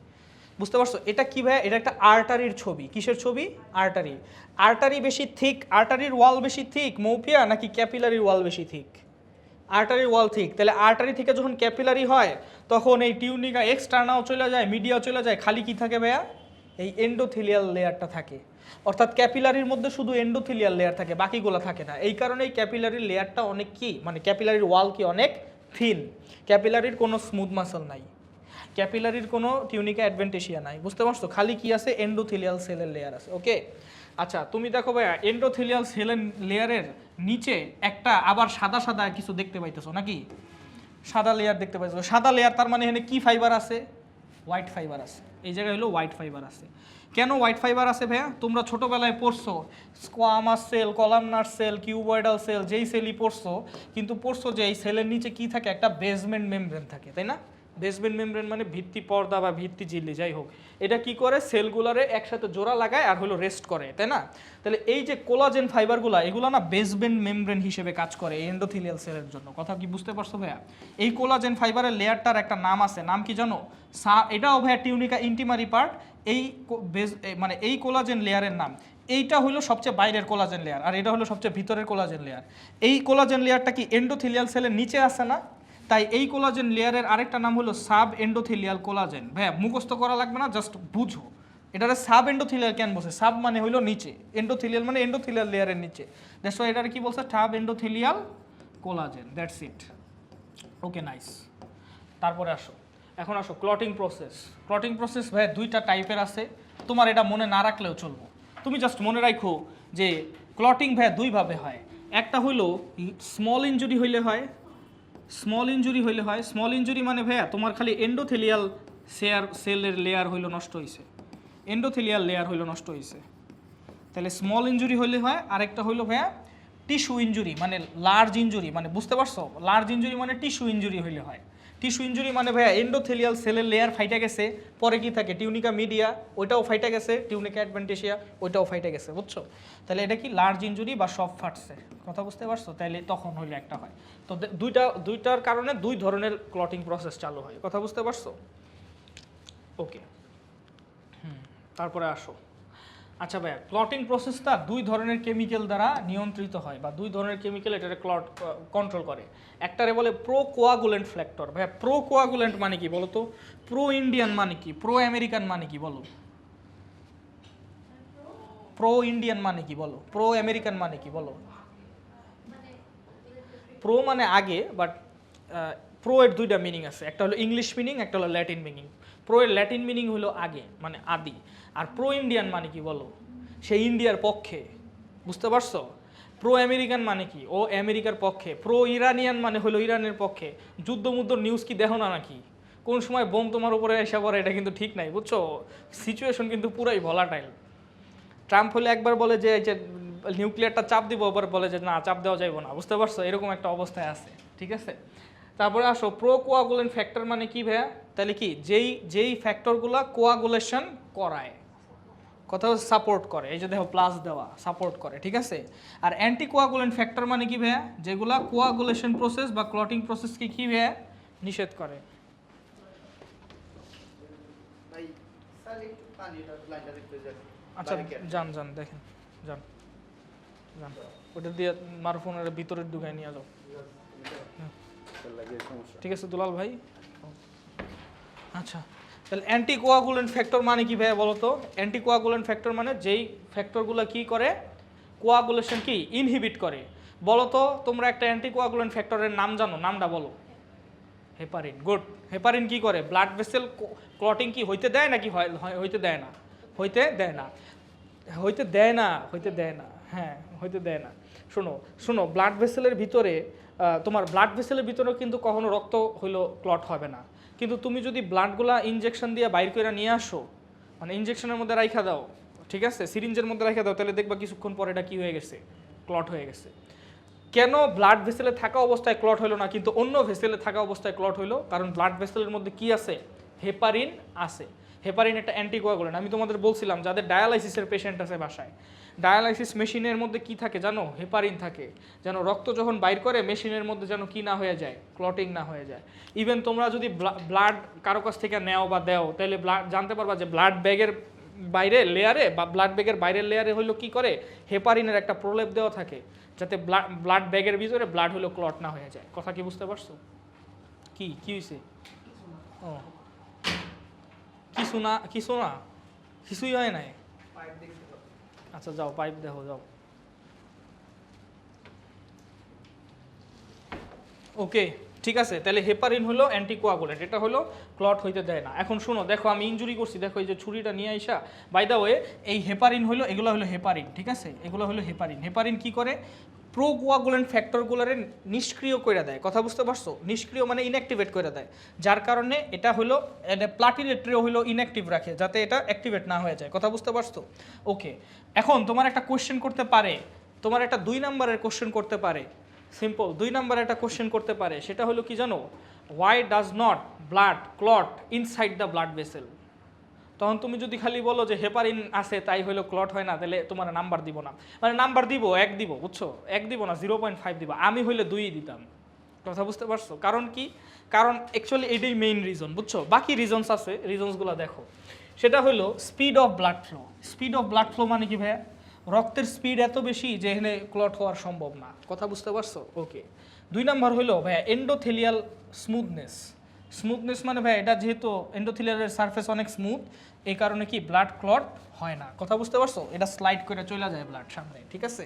বুঝতে পারছো? এটা কি ভাইয়া? এটা একটা আর্টারির ছবি। কিসের ছবি? আর্টারি। আর্টারি বেশি থিক, আর্টারির ওয়াল বেশি থিক মৌপিয়া নাকি ক্যাপিলারির ওয়াল বেশি থিক? আর্টারির ওয়াল থিক। তাহলে আর্টারি থেকে যখন ক্যাপিলারি হয় তখন এই টিউনিকা এক্সটার্নাও চলে যায়, মিডিয়াও চলে যায়, খালি কি থাকে ভাইয়া? এই এন্ডোথেলিয়াল লেয়ারটা থাকে। অর্থাৎ ক্যাপিলারির মধ্যে শুধু এন্ডোথেলিয়াল লেয়ার থাকে, বাকিগুলো থাকে না। এই কারণেই ক্যাপিলারির লেয়ারটা অনেক কি, মানে ক্যাপিলারির ওয়াল কি অনেক থিন। ক্যাপিলারির কোনো স্মুথ মাসল নাই, ক্যাপিলারির কোনো টিউনিকা অ্যাডভেন্টেশিয়া নাই, বুঝতে পারছো? খালি কি আছে? এন্ডোথেলিয়াল সেলের লেয়ার আছে। ওকে, আচ্ছা তুমি দেখো ভাইয়া এন্ডোথেলিয়াল সেলের লেয়ারের নিচে একটা আবার সাদা সাদা কিছু দেখতে পাইতেছো নাকি? সাদা লেয়ার দেখতে পাইতেছো। সাদা লেয়ার তার মানে এখানে কি ফাইবার আছে? হোয়াইট ফাইবার আছে। এই জায়গায় হলো হোয়াইট ফাইবার আছে। কেন হোয়াইট ফাইবার আছে ভাইয়া? তোমরা ছোটোবেলায় পড়ছো squamous cell, columnar cell, cuboidal cell, যেই সেলই পড়ছো, কিন্তু পড়ছো যে এই সেলের নিচে কি থাকে? একটা বেসমেন্ট মেমব্রেন থাকে, তাই না? বেসমেন্ট মেমব্রেন মানে ভিত্তি পর্দা বা ভিত্তি ঝিল্লি, যাই হোক। এটা কি করে? সেলগুলারে একসাথে জোড়া লাগায় আর হলো রেস্ট করে, তাই না? তাহলে এই যে কোলাজেন ফাইবারগুলো, এগুলো না বেসমেন্ট মেমব্রেন হিসেবে কাজ করে এন্ডোথেলিয়াল সেলের জন্য। কথা কি বুঝতে পারছো ভাইয়া? এই কোলাজেন ফাইবারের লেয়ারটার একটা নাম আছে, নাম কি জানো? এটাও ভাইয়া টিউনিকা ইন্টিমারি পার্ট। এই মানে এই কোলাজেন লেয়ারের নাম, এইটা হলো সবচেয়ে বাইরের কোলাজেন লেয়ার, আর এটা হলো সবচেয়ে ভিতরের কোলাজেন লেয়ার। এই কোলাজেন লেয়ারটা কি এন্ডোথেলিয়াল সেলের নিচে আছে না? তাই এই কোলাজেন লেয়ারের আরেকটা নাম হলো সাব এন্ডোথেলিয়াল কোলাজেন। ভাইয়া মুখস্থ করা লাগবে না, জাস্ট বুঝো। এটারে সাব এন্ডোথেলিয়াল কেন বলছে? সাব মানে হলো নিচে, এন্ডোথেলিয়াল মানে এন্ডোথেলিয়াল লেয়ারের নিচে। দ্যাটস ওয়াই এটারে কি বলছে? Sub endothelial collagen. That's it. Okay, nice. তারপরে আসো, এখন আসো ক্লটিং প্রসেস। ক্লটিং প্রসেস ভাইয়া দুইটা টাইপের আছে, তোমার এটা মনে না রাখলেও চলবো। তুমি জাস্ট মনে রাখো যে ক্লটিং ভাইয়া দুইভাবে হয়। একটা হলো স্মল ইনজুরি হইলে হয়, স্মল ইনজুরি হইলে হয়। স্মল ইনজুরি মানে ভাইয়া তোমার খালি এন্ডোথেলিয়াল সেলের লেয়ার হইলো নষ্ট হয়েছে, এন্ডোথেলিয়াল লেয়ার হইলো নষ্ট হয়েছে, তাহলে স্মল ইনজুরি হইলে হয়। আরেকটা হইলো ভাইয়া টিস্যু ইনজুরি, মানে লার্জ ইনজুরি, মানে বুঝতে পারছো? লার্জ ইনজুরি মানে টিস্যু ইনজুরি হইলে হয়। টিস্যু ইনজুরি মানে ভাইয়া এন্ডোথেলিয়াল সেলের লেয়ার ফাইটা গেছে, পরে কি থাকে? টিউনিকা মিডিয়া, ওইটাও ফাইটা গেছে, টিউনিকা অ্যাডভেন্টেশিয়া ওইটাও ফাইটা গেছে, বুঝছো? তাহলে এটা কি লার্জ ইনজুরি বা সব ফাটছে, কথা বুঝতে পারছো? তাহলে তখন হইলে একটা হয়। তো দুইটার কারণে দুই ধরনের ক্লটিং প্রসেস চালু হয়, কথা বুঝতে পারছো? ওকে, তারপরে আসো। আচ্ছা ভাইয়া ক্লটিং প্রসেসটা দুই ধরনের কেমিক্যাল দ্বারা নিয়ন্ত্রিত হয়, বা দুই ধরনের কেমিক্যাল এটাকে ক্লট কন্ট্রোল করে। একটারে বলে প্রো কোয়াগুলেন্ট ফ্যাক্টর। ভাইয়া প্রো কোয়াগুলেন্ট মানে কি বলো তো? প্রো ইন্ডিয়ান মানে কি? প্রো আমেরিকান মানে কি বলো? প্রো ইন্ডিয়ান মানে কি বলো? প্রো আমেরিকান মানে কি বলো? প্রো মানে আগে, বাট প্রো এর দুইটা মিনিং আছে, একটা হলো ইংলিশ মিনিং, একটা হলো ল্যাটিন মিনিং। প্রো এর ল্যাটিন মিনিং হলো আগে, মানে আদি। আর প্রো ইন্ডিয়ান মানে কি বলো? সে ইন্ডিয়ার পক্ষে, বুঝতে পারছো? প্রো আমেরিকান মানে কি? ও আমেরিকার পক্ষে। প্রো ইরানিয়ান মানে হলো ইরানের পক্ষে। যুদ্ধ নিউজ কি দেখো না নাকি? কোন সময় বোম তোমার উপরে এসে পড়ে, এটা কিন্তু ঠিক নাই, বুঝছো? সিচুয়েশন কিন্তু পুরাই ভলাটাইল। ট্রাম্প হলে একবার বলে যে নিউক্লিয়ারটা চাপ দিব, আবার বলে যে না, চাপ দেওয়া যাইব না, বুঝতে পারছো? এরকম একটা অবস্থায় আছে, ঠিক আছে? তারপরে আসো প্রো কোয়াগুলেন্ট ফ্যাক্টর মানে কি ভাইয়া? তাহলে কি যেই ফ্যাক্টরগুলো কোয়াগুলেশন করায়, কোথাও সাপোর্ট করে, এই যে দেখো প্লাস দেওয়া, সাপোর্ট করে, ঠিক আছে? আর অ্যান্টি কোয়াগুলেন্ট ফ্যাক্টর মানে কি ভাইয়া? যেগুলা কোয়াগুলেশন প্রসেস বা ক্লটিং প্রসেসকে কি ভাইয়া নিষেধ করে। আচ্ছা যান দেখেন, যান ওটা দিয়ে মারফোনের ভিতরের ঢুকায় নিয়ে যাও, ঠিক আছে দুলাল ভাই? আচ্ছা, তাহলে অ্যান্টি কোয়াগুলেন্ট ফ্যাক্টর মানে কি ভাইয়া বলো তো? অ্যান্টি কোয়াগুলেন্ট ফ্যাক্টর মানে যেই ফ্যাক্টরগুলো কি করে? কোয়াগুলেশন কি ইনহিবিট করে। বলো তো তোমরা একটা অ্যান্টি কোয়াগুলেন্ট ফ্যাক্টরের নাম জানো? নামটা বলো। হেপারিন। গুড। হেপারিন কি করে? ব্লাড ভেসেল ক্লটিং কি হইতে দেয় নাকি হইতে দেয় না? হইতে দেয় না, হইতে দেয় না, হইতে দেয় না, হ্যাঁ হইতে দেয় না। শোনো ব্লাড ভেসেলের ভিতরে, তোমার ব্লাড ভেসেলের ভিতরে কিন্তু কখনো রক্ত হইলো ক্লট হবে না, কিন্তু তুমি যদি ব্লাডগুলা ইনজেকশন দিয়ে বাইর করে নিয়ে আসো, মানে ইনজেকশনের মধ্যে রাইখা দাও, ঠিক আছে, সিরিঞ্জের মধ্যে রাইখা দাও, তাহলে দেখবা কিছুক্ষণ পরে এটা কি হয়ে গেছে? ক্লট হয়ে গেছে। কেন ব্লাড ভেসেলে থাকা অবস্থায় ক্লট হলো না কিন্তু অন্য ভেসেলে থাকা অবস্থায় ক্লট হইলো? কারণ ব্লাড ভেসেলের মধ্যে কি আছে? হেপারিন আছে। হেপারিন একটা অ্যান্টিকোয়াগুলেন্ট। আমি তোমাদের বলছিলাম যাদের ডায়ালাইসিসের পেশেন্ট আছে বাসায়, ডায়ালাইসিস মেশিনের মধ্যে কি থাকে জানো? হেপারিন থাকে, যেন রক্ত যখন বাইর করে মেশিনের মধ্যে যেন কি না হয়ে যায়, ক্লটিং না হয়ে যায়। ইভেন তোমরা যদি ব্লাড কারো কাছ থেকে নেও বা দেও, তাহলে ব্লাড জানতে পারবা যে ব্লাড ব্যাগের বাইরে লেয়ারে বা ব্লাড ব্যাগের বাইরের লেয়ারে হলো কি করে, হেপারিনের একটা প্রলেপ দেওয়া থাকে, যাতে ব্লাড ব্যাগের ভিতরে ব্লাড হলো ক্লট না হয়ে যায়। কথা কি বুঝতে পারছো? কি কি হয়েছে? ও কিছু না, কিছু না, কিছুই হয় নাই। আচ্ছা যাও পাইপ দেখো, যাও। ওকে ঠিক আছে, তাহলে হেপারিন হলো অ্যান্টিকোয়াগুলেন্ট, এটা হলো ক্লট হইতে দেয় না। এখন শোনো, দেখো আমি ইনজুরি করছি, দেখো এই যে ছুরিটা নিয়ে আইসা, বাই দা ওয়ে এই হেপারিন হলো, এগুলো হলো হেপারিন, ঠিক আছে, এগুলো হলো হেপারিন। হেপারিন কি করে? প্রোকোয়াগুলেন্ট ফ্যাক্টরগুলোরে নিষ্ক্রিয় করে দেয়। কথা বুঝতে পারছো? নিষ্ক্রিয় মানে ইনঅ্যাক্টিভেট করে দেয়, যার কারণে এটা হলো প্লাটিলেট্রিও হলো ইনঅ্যাক্টিভ রাখে, যাতে এটা অ্যাক্টিভেট না হয়ে যায়। কথা বুঝতে পারছো? ওকে, এখন তোমার একটা কোশ্চেন করতে পারে, তোমার একটা 2 নম্বরের কোশ্চেন করতে পারে, সিম্পল 2 নম্বরে একটা কোশ্চেন করতে পারে, সেটা হলো কি জানো? Why does not blood clot inside the blood vessel? তখন তুমি যদি খালি বলো যে হেপারিন আছে তাই হলো ক্লট হয় না, তাহলে তোমার নাম্বার দিব না। মানে নাম্বার দিব 1 দিব, বুঝছো? 1 দিব না, 0.5 দিব। আমি হইলে 2 দিতাম। কথা বুঝতে পারছো? কারণ কি? কারণ অ্যাকচুয়ালি এটাই মেইন রিজন, বুঝছো? বাকি রিজনস আছে, রিজনসগুলো দেখো। সেটা হলো speed of blood flow. Speed of blood flow মানে কি ভাইয়া? রক্তের স্পিড এত বেশি যে এখানে ক্লট হওয়ার সম্ভব না। কথা বুঝতে পারছো? ওকে। 2 নম্বর হলো ভাইয়া এন্ডোথেলিয়াল স্মুথনেস। স্মুথনেস মানে ভাই এটা যেহেতু এন্ডোথেলিয়ালের সারফেস অনেক স্মুথ, এই কারণে কি ব্লাড ক্লট হয় না। কথা বুঝতে পারছো? এটা স্লাইড করে চলে যায় ব্লাড সামনে, ঠিক আছে?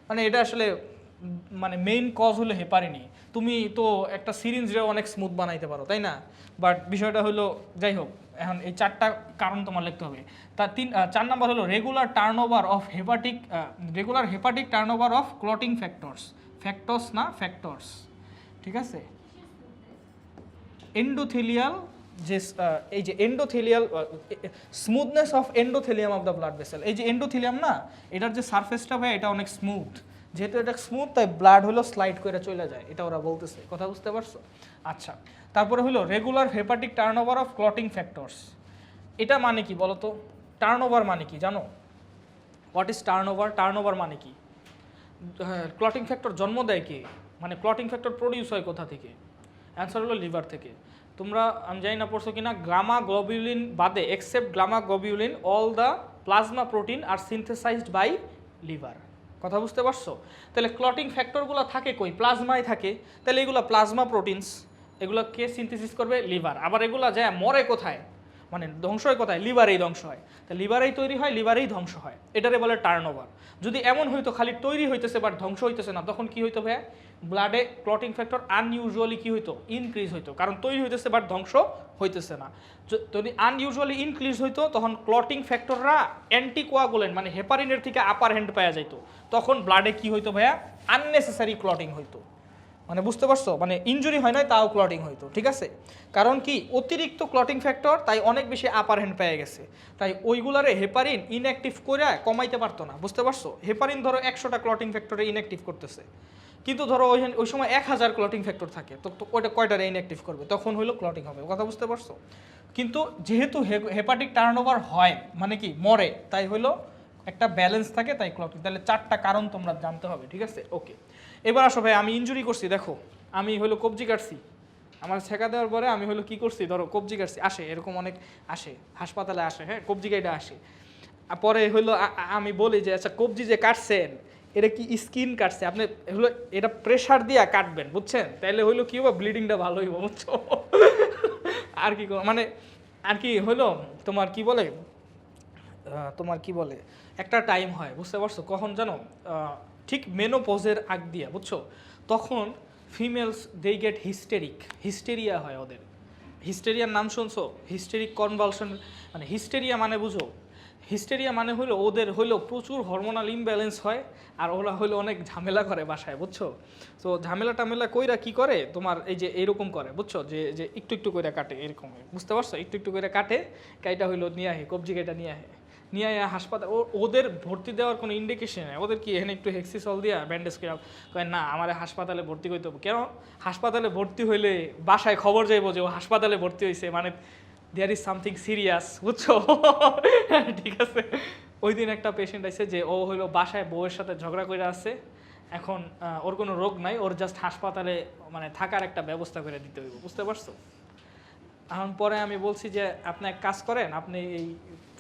মানে এটা আসলে মানে মেইন কজ হলো হেপারিনি। তুমি তো একটা সিরিঞ্জরে অনেক স্মুথ বানাইতে পারো, তাই না? বাট বিষয়টা হলো, যাই হোক, এখন এই 4টা কারণ তোমার লিখতে হবে। তার 4 নাম্বার হলো regular turnover of hepatic turnover of clotting factors. Factors না, ফ্যাক্টরস, ঠিক আছে? এন্ডোথেলিয়াল যে এই যে endothelial smoothness of endothelium of the blood vessel, এই যে এন্ডোথেলিয়াম না, এটার যে সারফেসটা ভাই এটা অনেক স্মুথ, যেহেতু এটা স্মুথ তাই ব্লাড হলো স্লাইড করে চলে যায়, এটা ওরা বলতেছে। কথা বুঝতে পারছো? আচ্ছা, তারপরে হলো regular hepatic turnover of clotting factors. এটা মানে কি বলো তো? টার্নওভার মানে কি জানো? What is turnover? টার্নওভার মানে কি? ক্লটিং ফ্যাক্টর জন্ম দেয় কে? মানে ক্লটিং ফ্যাক্টর প্রডিউস হয় কোথা থেকে? অ্যান্সার হলো লিভার থেকে। তোমরা আমি জানি না পড়ছো কিনা, গ্লামা গ্লোবিউলিন বাদে, except gamma globulin, all the plasma protein are synthesised by liver. কথা বুঝতে পারছো? তাহলে ক্লটিং ফ্যাক্টরগুলো থাকে কই? প্লাজমায় থাকে। তাহলে এগুলো প্লাজমা প্রোটিনস, এগুলো কে সিনথেসিস করবে? লিভার। আবার এগুলো যায় মরে কোথায়? মানে ধ্বংস হয় কোথায়? লিভারেই ধ্বংস হয়। তা লিভারেই তৈরি হয়, লিভারেই ধ্বংস হয়, এটারে বলে টার্নওভার। যদি এমন হইতো খালি তৈরি হইতেছে বাট ধ্বংস হইতেছে না, তখন কি হইতো ভাইয়া? ব্লাডে ক্লটিং ফ্যাক্টর আনইউজুয়ালি কি হইতো? ইনক্রিজ হইতো, কারণ তৈরি হইতেছে বাট ধ্বংস হইতেছে না। যদি আনইউজুয়ালি ইনক্রিজ হইতো তখন ক্লটিং ফ্যাক্টররা অ্যান্টিকোয়াগুলেন্ট মানে হেপারিনের থেকে আপার হ্যান্ড পাওয়া যাইতো, তখন ব্লাডে কি হইতো ভাইয়া? আননেসেসারি ক্লটিং হইতো। মানে বুঝতে পারছো? মানে ইনজুরি হয় নাই তাও ক্লটিং হইতো, ঠিক আছে? কারণ কি? অতিরিক্ত ক্লটিং ফ্যাক্টর, তাই অনেক বেশি আপার হ্যান্ড পেয়ে গেছে, তাই ওইগুলারে হেপারিন ইনঅ্যাক্টিভ করে কমাইতে পারতো না। বুঝতে পারছো? হেপারিন ধরো 100টা ক্লটিং ফ্যাক্টরে ইনঅ্যাক্টিভ করতেছে, কিন্তু ধরো ওই সময় 1000 ক্লটিং ফ্যাক্টর থাকে, তো ওইটা কয়টারে ইনঅ্যাক্টিভ করবে? তখন হইলো ক্লটিং হবে। কথা বুঝতে পারছো? কিন্তু যেহেতু হেপাটিক টার্নওভার হয় মানে কি মরে, তাই হইলো একটা ব্যালেন্স থাকে, তাই ক্লটিং। তাহলে 4টা কারণ তোমরা জানতে হবে, ঠিক আছে? ওকে, এবার আসো ভাই, আমি ইনজুরি করছি, দেখো আমি হলো কবজি কাটছি, আমার ছেঁকা দেওয়ার পরে আমি হলো কি করছি, ধরো কবজি কাটছি, আসে এরকম অনেক আসে হাসপাতালে আসে, হ্যাঁ কবজি কাটা আসে। পরে হইলো আমি বলি যে আচ্ছা কবজি যে কাটছেন এটা কি স্কিন কাটছে? আপনি হলো এটা প্রেশার দিয়া কাটবেন, বুঝছেন? তাইলে হইলো কি হবে? ব্লিডিংটা ভালো হইব, বুঝছো? আর কি মানে আর কি হইলো তোমার কি বলে, একটা টাইম হয়, বুঝতে পারছো? কখন জানো? ঠিক মেনোপজের আগ দিয়া, বুঝছো? তখন ফিমেলস দে গেট হিস্টেরিয়া হয় ওদের। হিস্টেরিয়ার নাম শুনছো? হিস্টেরিক কনভালশন, মানে হিস্টেরিয়া মানে বুঝো? হিস্টেরিয়া মানে হলো ওদের হলো প্রচুর হরমোনাল ইমব্যালেন্স হয়, আর ওরা হলো অনেক ঝামেলা করে বাসায়, বুঝছো? তো ঝামেলা টামেলা কইরা কি করে তোমার এই যে এরকম করে, বুঝছো? যে যে একটু একটু করে কাটে এরকম, বুঝতে পারছো? একটু একটু করে কাটে, কাইটা হইলো নিয়ে আহে, কবজি কাইটা নিয়ে আহে, নিয়ে হাসপাতাল। ওদের ভর্তি দেওয়ার কোনো ইন্ডিকেশন নেই, ওদের কি এখানে একটু হেক্সিসল দিয়া ব্যান্ডেজ করে কয় না আমার হাসপাতালে ভর্তি করতে হবে। কেন? হাসপাতালে ভর্তি হইলে বাসায় খবর যাইব যে ও হাসপাতালে ভর্তি হয়েছে, মানে দেয়ার ইজ সামথিং সিরিয়াস, বুঝছো? ঠিক আছে, ওই দিন একটা পেশেন্ট আছে যে ও হলো বাসায় বউয়ের সাথে ঝগড়া করে আসছে, এখন ওর কোনো রোগ নাই, ওর জাস্ট হাসপাতালে মানে থাকার একটা ব্যবস্থা করে দিতে হইব, বুঝতে পারছো? এখন পরে আমি বলছি যে আপনি এক কাজ করেন, আপনি এই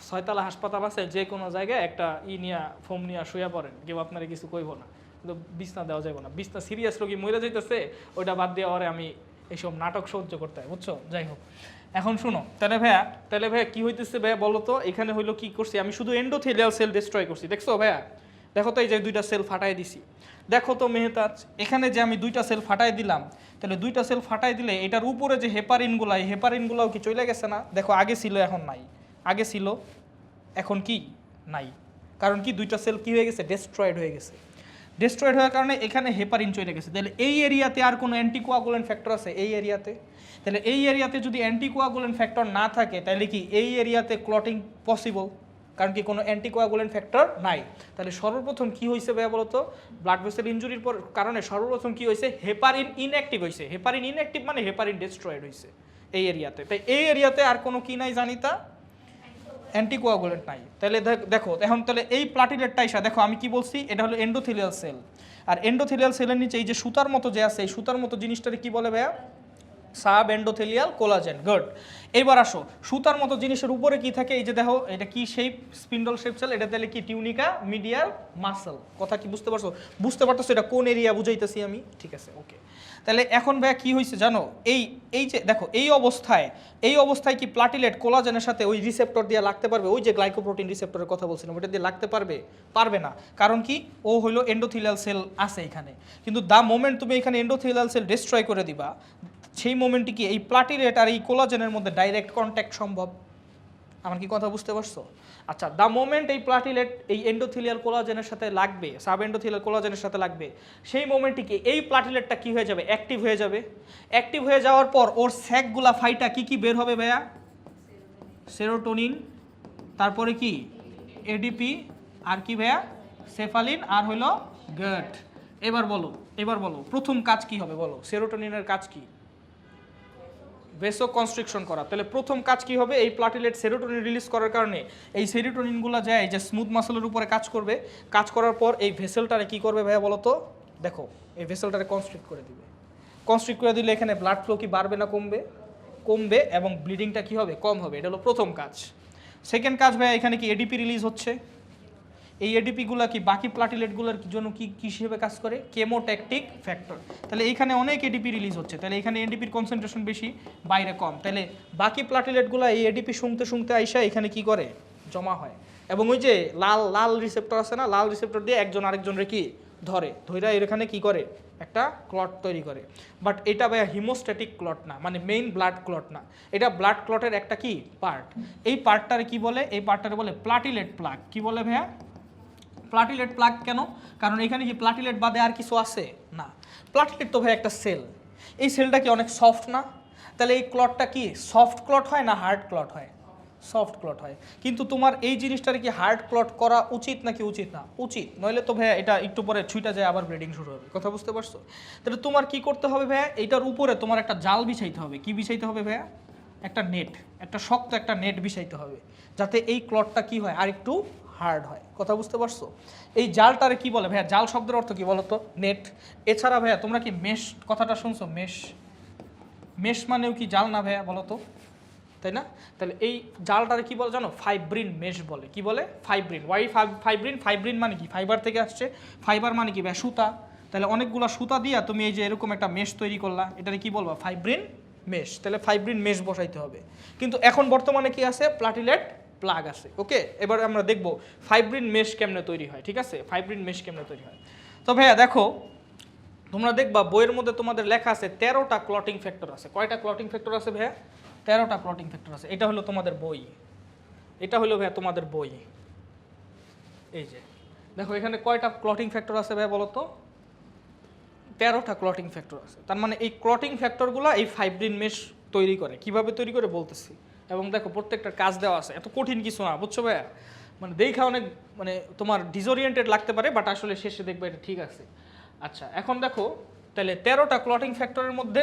6তলা হাসপাতাল আছে, যে কোনো জায়গায় একটা নিয়া ফোম নিয়ে শুয়ে পড়েন, কেউ আপনারা কিছু কইব না, কিন্তু বিছনা দেওয়া যাবে না, বিছনা সিরিয়াস রোগী মরে যাইতেছে, ওইটা বাদ দিয়ে ওরে আমি এইসব নাটক সহ্য করতে হয়, বুঝছো? যাই হোক, এখন শুনো, তাহলে ভাইয়া কি হইতেছে ভাইয়া বলো তো? এখানে হইলো কি করছি আমি, শুধু এন্ডোথেলিয়াল সেল ডিস্ট্রয় করছি, দেখছো ভাইয়া? দেখো তো এই যে 2টা সেল ফাটাই দিছি, দেখো তো মেহতাজ, এখানে যে আমি 2টা সেল ফাটাই দিলাম, তাহলে 2টা সেল ফাটাই দিলে এটার উপরে যে হেপারিনগুলো, এই হেপারিনগুলোও কি চলে গেছে না? দেখো আগে ছিল এখন নাই, আগে ছিল এখন কি নাই, কারণ কি 2টা সেল কি হয়ে গেছে? ডিস্ট্রয়েড হয়ে গেছে। ডিস্ট্রয়েড হওয়ার কারণে এখানে হেপারিন চলে গেছে। তাহলে এই এরিয়াতে আর কোনো অ্যান্টিকোয়াগুলেন্ট ফ্যাক্টর আছে এই এরিয়াতে? তাহলে এই এরিয়াতে যদি অ্যান্টিকোয়াগুলেন্ট ফ্যাক্টর না থাকে, তাহলে কি এই এরিয়াতে ক্লটিং পসিবল? কারণ কি কোনো অ্যান্টিকোয়াগুলেন্ট ফ্যাক্টর নাই। তাহলে সর্বপ্রথম কি হয়েছে ভাইয়া বলতো? ব্লাড ভেসেল ইনজুরির পর কারণে সর্বপ্রথম কি হয়েছে? হেপারিন ইনঅ্যাক্টিভ হয়েছে। হেপারিন ইনঅ্যাক্টিভ মানে হেপারিন ডিস্ট্রয়েড হয়েছে এই এরিয়াতে। তাই এই এরিয়াতে আর কোনো কি নাই জানিতা? অ্যান্টিকোয়াগুলেন্ট নাই। তাহলে দেখো এখন, তাহলে এই প্লাটিলেটটা এসে দেখো আমি কি বলছি, এটা হলো এন্ডোথেলিয়াল সেল। আর এন্ডোথেলিয়াল সেলের নিচে এই যে সুতার মতো যে আছে, এই সুতার মতো জিনিসটারে কি বলে ভাইয়া? Sub endothelial collagen. গুড। এবার আসো, সুতার মতো জিনিসের উপরে কি থাকে? এই যে দেখো, এটা কি শেপ? Spindle shape sell. এটা তাহলে কি? Tunica medial muscle. কথা কি বুঝতে পারছো? বুঝতে পারতেছো এটা কোন এরিয়া বুঝাইতেছি আমি? ঠিক আছে, ওকে। তাহলে এখন ভাইয়া কি হয়েছে জানো? এই যে দেখো, এই অবস্থায় কি প্লাটিলেট কোলাজেনের সাথে ওই রিসেপ্টর দিয়ে লাগতে পারবে? ওই যে গ্লাইকোপ্রোটিন রিসেপ্টরের কথা বলছিলাম, ওটা দিয়ে লাগতে পারবে? পারবে না। কারণ কি? ও হলো এন্ডোথেলিয়াল সেল আছে এখানে, কিন্তু দ্য মোমেন্ট তুমি এখানে এন্ডোথেলিয়াল সেল ডিস্ট্রয় করে দিবা, সেই মোমেন্টে কি এই প্লাটিলেট আর এই কোলাজেনের মধ্যে ডাইরেক্ট কন্ট্যাক্ট সম্ভব? আমার কি কথা বুঝতে পারছো? আচ্ছা, দ্য মোমেন্ট এই প্লাটিলেট এই এন্ডোথেলিয়াল কোলাজেনের সাথে লাগবে, সাব এন্ডোথেলিয়াল কোলাজেনের সাথে লাগবে, সেই মোমেন্টে কি এই প্লাটিলেটটা কি হয়ে যাবে? অ্যাক্টিভ হয়ে যাবে। অ্যাক্টিভ হয়ে যাওয়ার পর ওর স্যাকগুলা ফাইটা কি বের হবে ভাইয়া? সেরোটোনিন, তারপরে কি? এডিপি, আর কি ভাইয়া? সেফালিন, আর হলো গাট। এবার বলো প্রথম কাজ কি হবে বলো? সেরোটোনিনের কাজ কি? ভেসো কনস্ট্রিকশন করা। তাহলে প্রথম কাজ কি হবে? এই প্লাটিলেট সেরোটোনিন রিলিজ করার কারণে এই সেরোটোনিনগুলো যায় এই যে স্মুথ মাসলের উপরে কাজ করবে। কাজ করার পর এই ভেসেলটারে কি করবে ভাইয়া বলো তো? দেখো, এই ভেসেলটারে কনস্ট্রিক্ট করে দিবে। কনস্ট্রিক্ট করে দিলে এখানে ব্লাড ফ্লো কি বাড়বে না কমবে? কমবে, এবং ব্লিডিংটা কি হবে? কম হবে। এটা হলো প্রথম কাজ। সেকেন্ড কাজ ভাইয়া, এখানে কি এডিপি রিলিজ হচ্ছে। এই এডিপিগুলো কি বাকি প্লাটিলেটগুলোর জন্য কি হিসেবে কাজ করে? Chemotactic factor. তাহলে এইখানে অনেক এডিপি রিলিজ হচ্ছে, তাহলে এখানে এডিপির কনসেন্ট্রেশন বেশি, বাইরে কম। তাহলে বাকি প্লাটিলেটগুলো এই এডিপি শুনতে আইসা এখানে কি করে? জমা হয়। এবং ওই যে লাল রিসেপ্টর আছে না, লাল রিসেপ্টর দিয়ে একজন আরেকজনের কি ধৈরা এখানে কি করে? একটা ক্লট তৈরি করে। বাট এটা ভাইয়া হিমোস্ট্যাটিক ক্লট না, মানে মেইন ব্লাড ক্লট না, এটা ব্লাড ক্লটের একটা কি পার্ট। এই পার্টটারে কি বলে? এই পার্টটারে বলে প্লাটিলেট প্লাগ। কি বলে ভাইয়া? Platelet plug. কেন? কারণ এখানে কি প্লাটিলেট বাদে আর কিছু আছে না। প্লাটিলেট তো ভাই একটা সেল, এই সেলটা কি অনেক সফট না? তাহলে এই ক্লটটা কি সফট ক্লট হয় না হার্ড ক্লট হয়? সফট ক্লট হয়। কিন্তু তোমার এই জিনিসটারে কি হার্ড ক্লট করা উচিত নাকি উচিত না? উচিত। নইলে তো ভাইয়া এটা একটু পরে ছুঁটা যায়, আবার ব্লিডিং শুরু হবে। কথা বুঝতে পারছো? তাহলে তোমার কি করতে হবে ভাইয়া? এইটার উপরে তোমার একটা জাল বিছাইতে হবে। কি বিছাইতে হবে ভাইয়া? একটা নেট, একটা শক্ত একটা নেট বিছাইতে হবে, যাতে এই ক্লটটা কি হয়? আর একটু হার্ড হয়। কথা বুঝতে পারছো? এই জালটারে কি বলে ভাইয়া? জাল শব্দের অর্থ কি বলো তো? নেট। এছাড়া ভাইয়া তোমরা কি মেশ কথাটা শুনছো? মেশ মানেও কি জাল না ভাইয়া বলো তো? তাই না? তাহলে এই জালটারে কি বলে জানো? ফাইব্রিন মেশ বলে। কি বলে? ফাইব্রিন। ওয়াই ফাইব্রিন মানে কি? ফাইবার থেকে আসছে। ফাইবার মানে কি ভাইয়া? সুতা। তাহলে অনেকগুলো সুতা দিয়া তুমি এই যে এরকম একটা মেশ তৈরি করলা, এটারে কি বলবা? Fibrin mesh. তাহলে ফাইব্রিন মেশ বসাইতে হবে। কিন্তু এখন বর্তমানে কি আছে? প্লাটিলেট প্লাগ আছে। ওকে, এবার আমরা দেখব ফাইব্রিন মেশ কেমনে তৈরি হয়। ঠিক আছে, ফাইব্রিন মেশ কেমনে তৈরি হয়। তো ভাইয়া দেখো, তোমরা দেখবা বইয়ের মধ্যে তোমাদের লেখা আছে 13টা ক্লটিং ফ্যাক্টর আছে। কয়টা ক্লটিং ফ্যাক্টর আছে ভাইয়া? 13টা ক্লটিং ফ্যাক্টর আছে। এটা হলো তোমাদের বই, এটা হলো ভাইয়া তোমাদের বই। এই যে দেখো, এখানে কয়টা ক্লটিং ফ্যাক্টর আছে ভাইয়া বলো তো? 13টা ক্লটিং ফ্যাক্টর আছে। তার মানে এই ক্লটিং ফ্যাক্টরগুলো এই ফাইব্রিন মেশ তৈরি করে। কিভাবে তৈরি করে বলতেছি, এবং দেখো প্রত্যেকটার কাজ দেওয়া আছে, এত কঠিন কিছু না, বুঝছো ভাইয়া? মানে দেখা অনেক মানে তোমার ডিসওরিয়েন্টেড লাগতে পারে, বাট আসলে শেষে দেখবে এটা ঠিক আছে। আচ্ছা, এখন দেখো তাহলে 13টা ক্লটিং ফ্যাক্টরের মধ্যে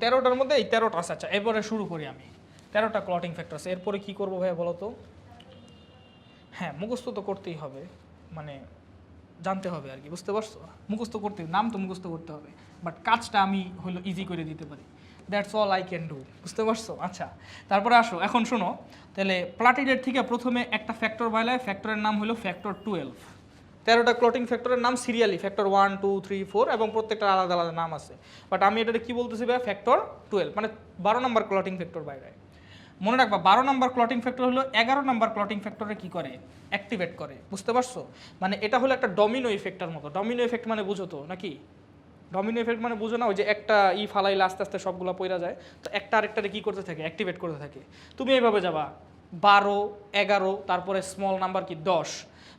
13টার মধ্যে এই 13টা আছে। আচ্ছা, এবারে শুরু করি আমি। 13টা ক্লটিং ফ্যাক্টর আছে। এরপরে কি করবো ভাইয়া বলো তো? হ্যাঁ, মুখস্থ তো করতেই হবে, মানে জানতে হবে আর কি, বুঝতে পারছো? মুখস্থ করতে, নাম তো মুখস্থ করতে হবে, বাট কাজটা আমি হলো ইজি করে দিতে পারি। That's all I can do, বুঝতে পারছো? আচ্ছা, তারপরে আসো, এখন শোনো, তাহলে প্লাটিলেট থেকে প্রথমে একটা ফ্যাক্টর বাইলায়, ফ্যাক্টরের নাম হলো ফ্যাক্টর 12। 13টা ক্লটিং ফ্যাক্টরের নাম সিরিয়ালি ফ্যাক্টর 1 2 3 4 এবং প্রত্যেকটা আলাদা আলাদা নাম আছে, বাট আমি এটাতে কি বলতেছি ভাই? ফ্যাক্টর 12, মানে 12 নম্বর ক্লটিং ফ্যাক্টর বাইরায়। মনে রাখবা 12 নম্বর ক্লটিং ফ্যাক্টর হলো 11 নম্বর ক্লটিং ফ্যাক্টরে কি করে? অ্যাক্টিভেট করে, বুঝতে পারছো? মানে এটা হলো একটা ডমিনো ইফেক্টের মতো। ডমিনো ইফেক্ট মানে বুঝো তো নাকি? ডমিনো ইফেক্ট মানে বুঝো না, ওই যে একটা ফালাইলে আস্তে আস্তে সবগুলো পইরা যায়, তো একটা আরেকটারে কি করতে থাকে? অ্যাক্টিভেট করতে থাকে। তুমি এইভাবে যাবা 12 11, তারপরে স্মল নাম্বার কি 10।